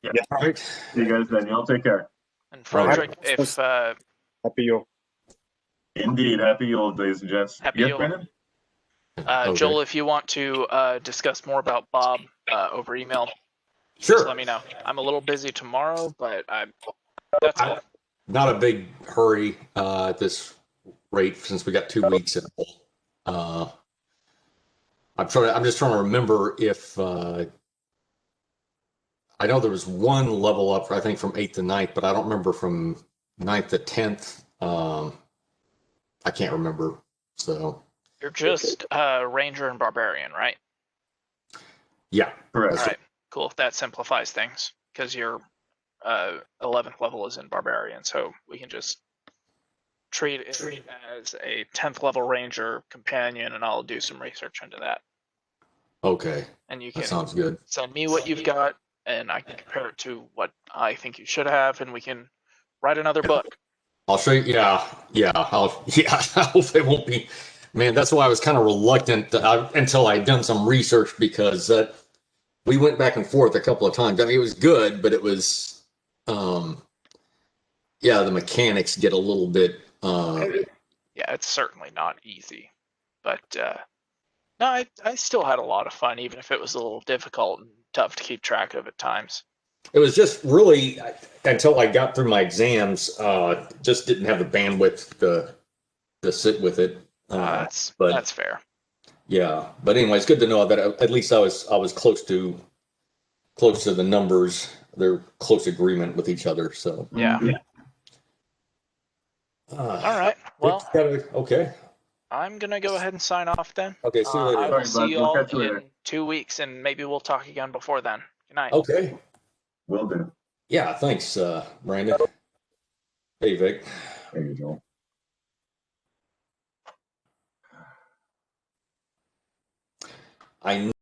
All right. See you guys then. Y'all take care. And All right. Frederick, if Happy Yule. Indeed. Happy Yule, ladies and gents. Happy Yes, Yule. Brandon? Okay. Joel, if you want to discuss more about Bob over email, Sure. just let me know. I'm a little busy tomorrow, but that's cool. Not a big hurry at this rate since we got 2 weeks in. I'm just trying to remember if I know there was one level up, I think, from 8th to 9th, but I don't remember from 9th to 10th. I can't remember. So You're just Ranger and Barbarian, right? yeah, Correct. All right, cool. That simplifies things. because your 11th level is in barbarian, so we can just treat it as a 10th level ranger companion, and I'll do some research into that. Okay, And you that can sounds good. send me what you've got, and I can compare it to what I think you should have, and we can write another book. I'll show you. Yeah, I hope it won't be. Man, that's why I was kind of reluctant until I'd done some research, because we went back and forth a couple of times. I mean, it was good, but it was, yeah, the mechanics get a little bit. Yeah, it's certainly not easy, but no, I still had a lot of fun, even if it was a little difficult and tough to keep track of at times. It was just really until I got through my exams, just didn't have the bandwidth to sit with it. That's fair. Yeah, but anyway, it's good to know that at least I was close to the numbers. They're close agreement with each other. So Yeah. All right. Well, okay. I'm gonna go ahead and sign off then. Okay, see you later. I will Sorry, see bud. you We'll all catch you later. in 2 weeks, and maybe we'll talk again before then. Good night. Okay. Will do. Yeah, thanks, Brandon. Hey, Vic. There you go. I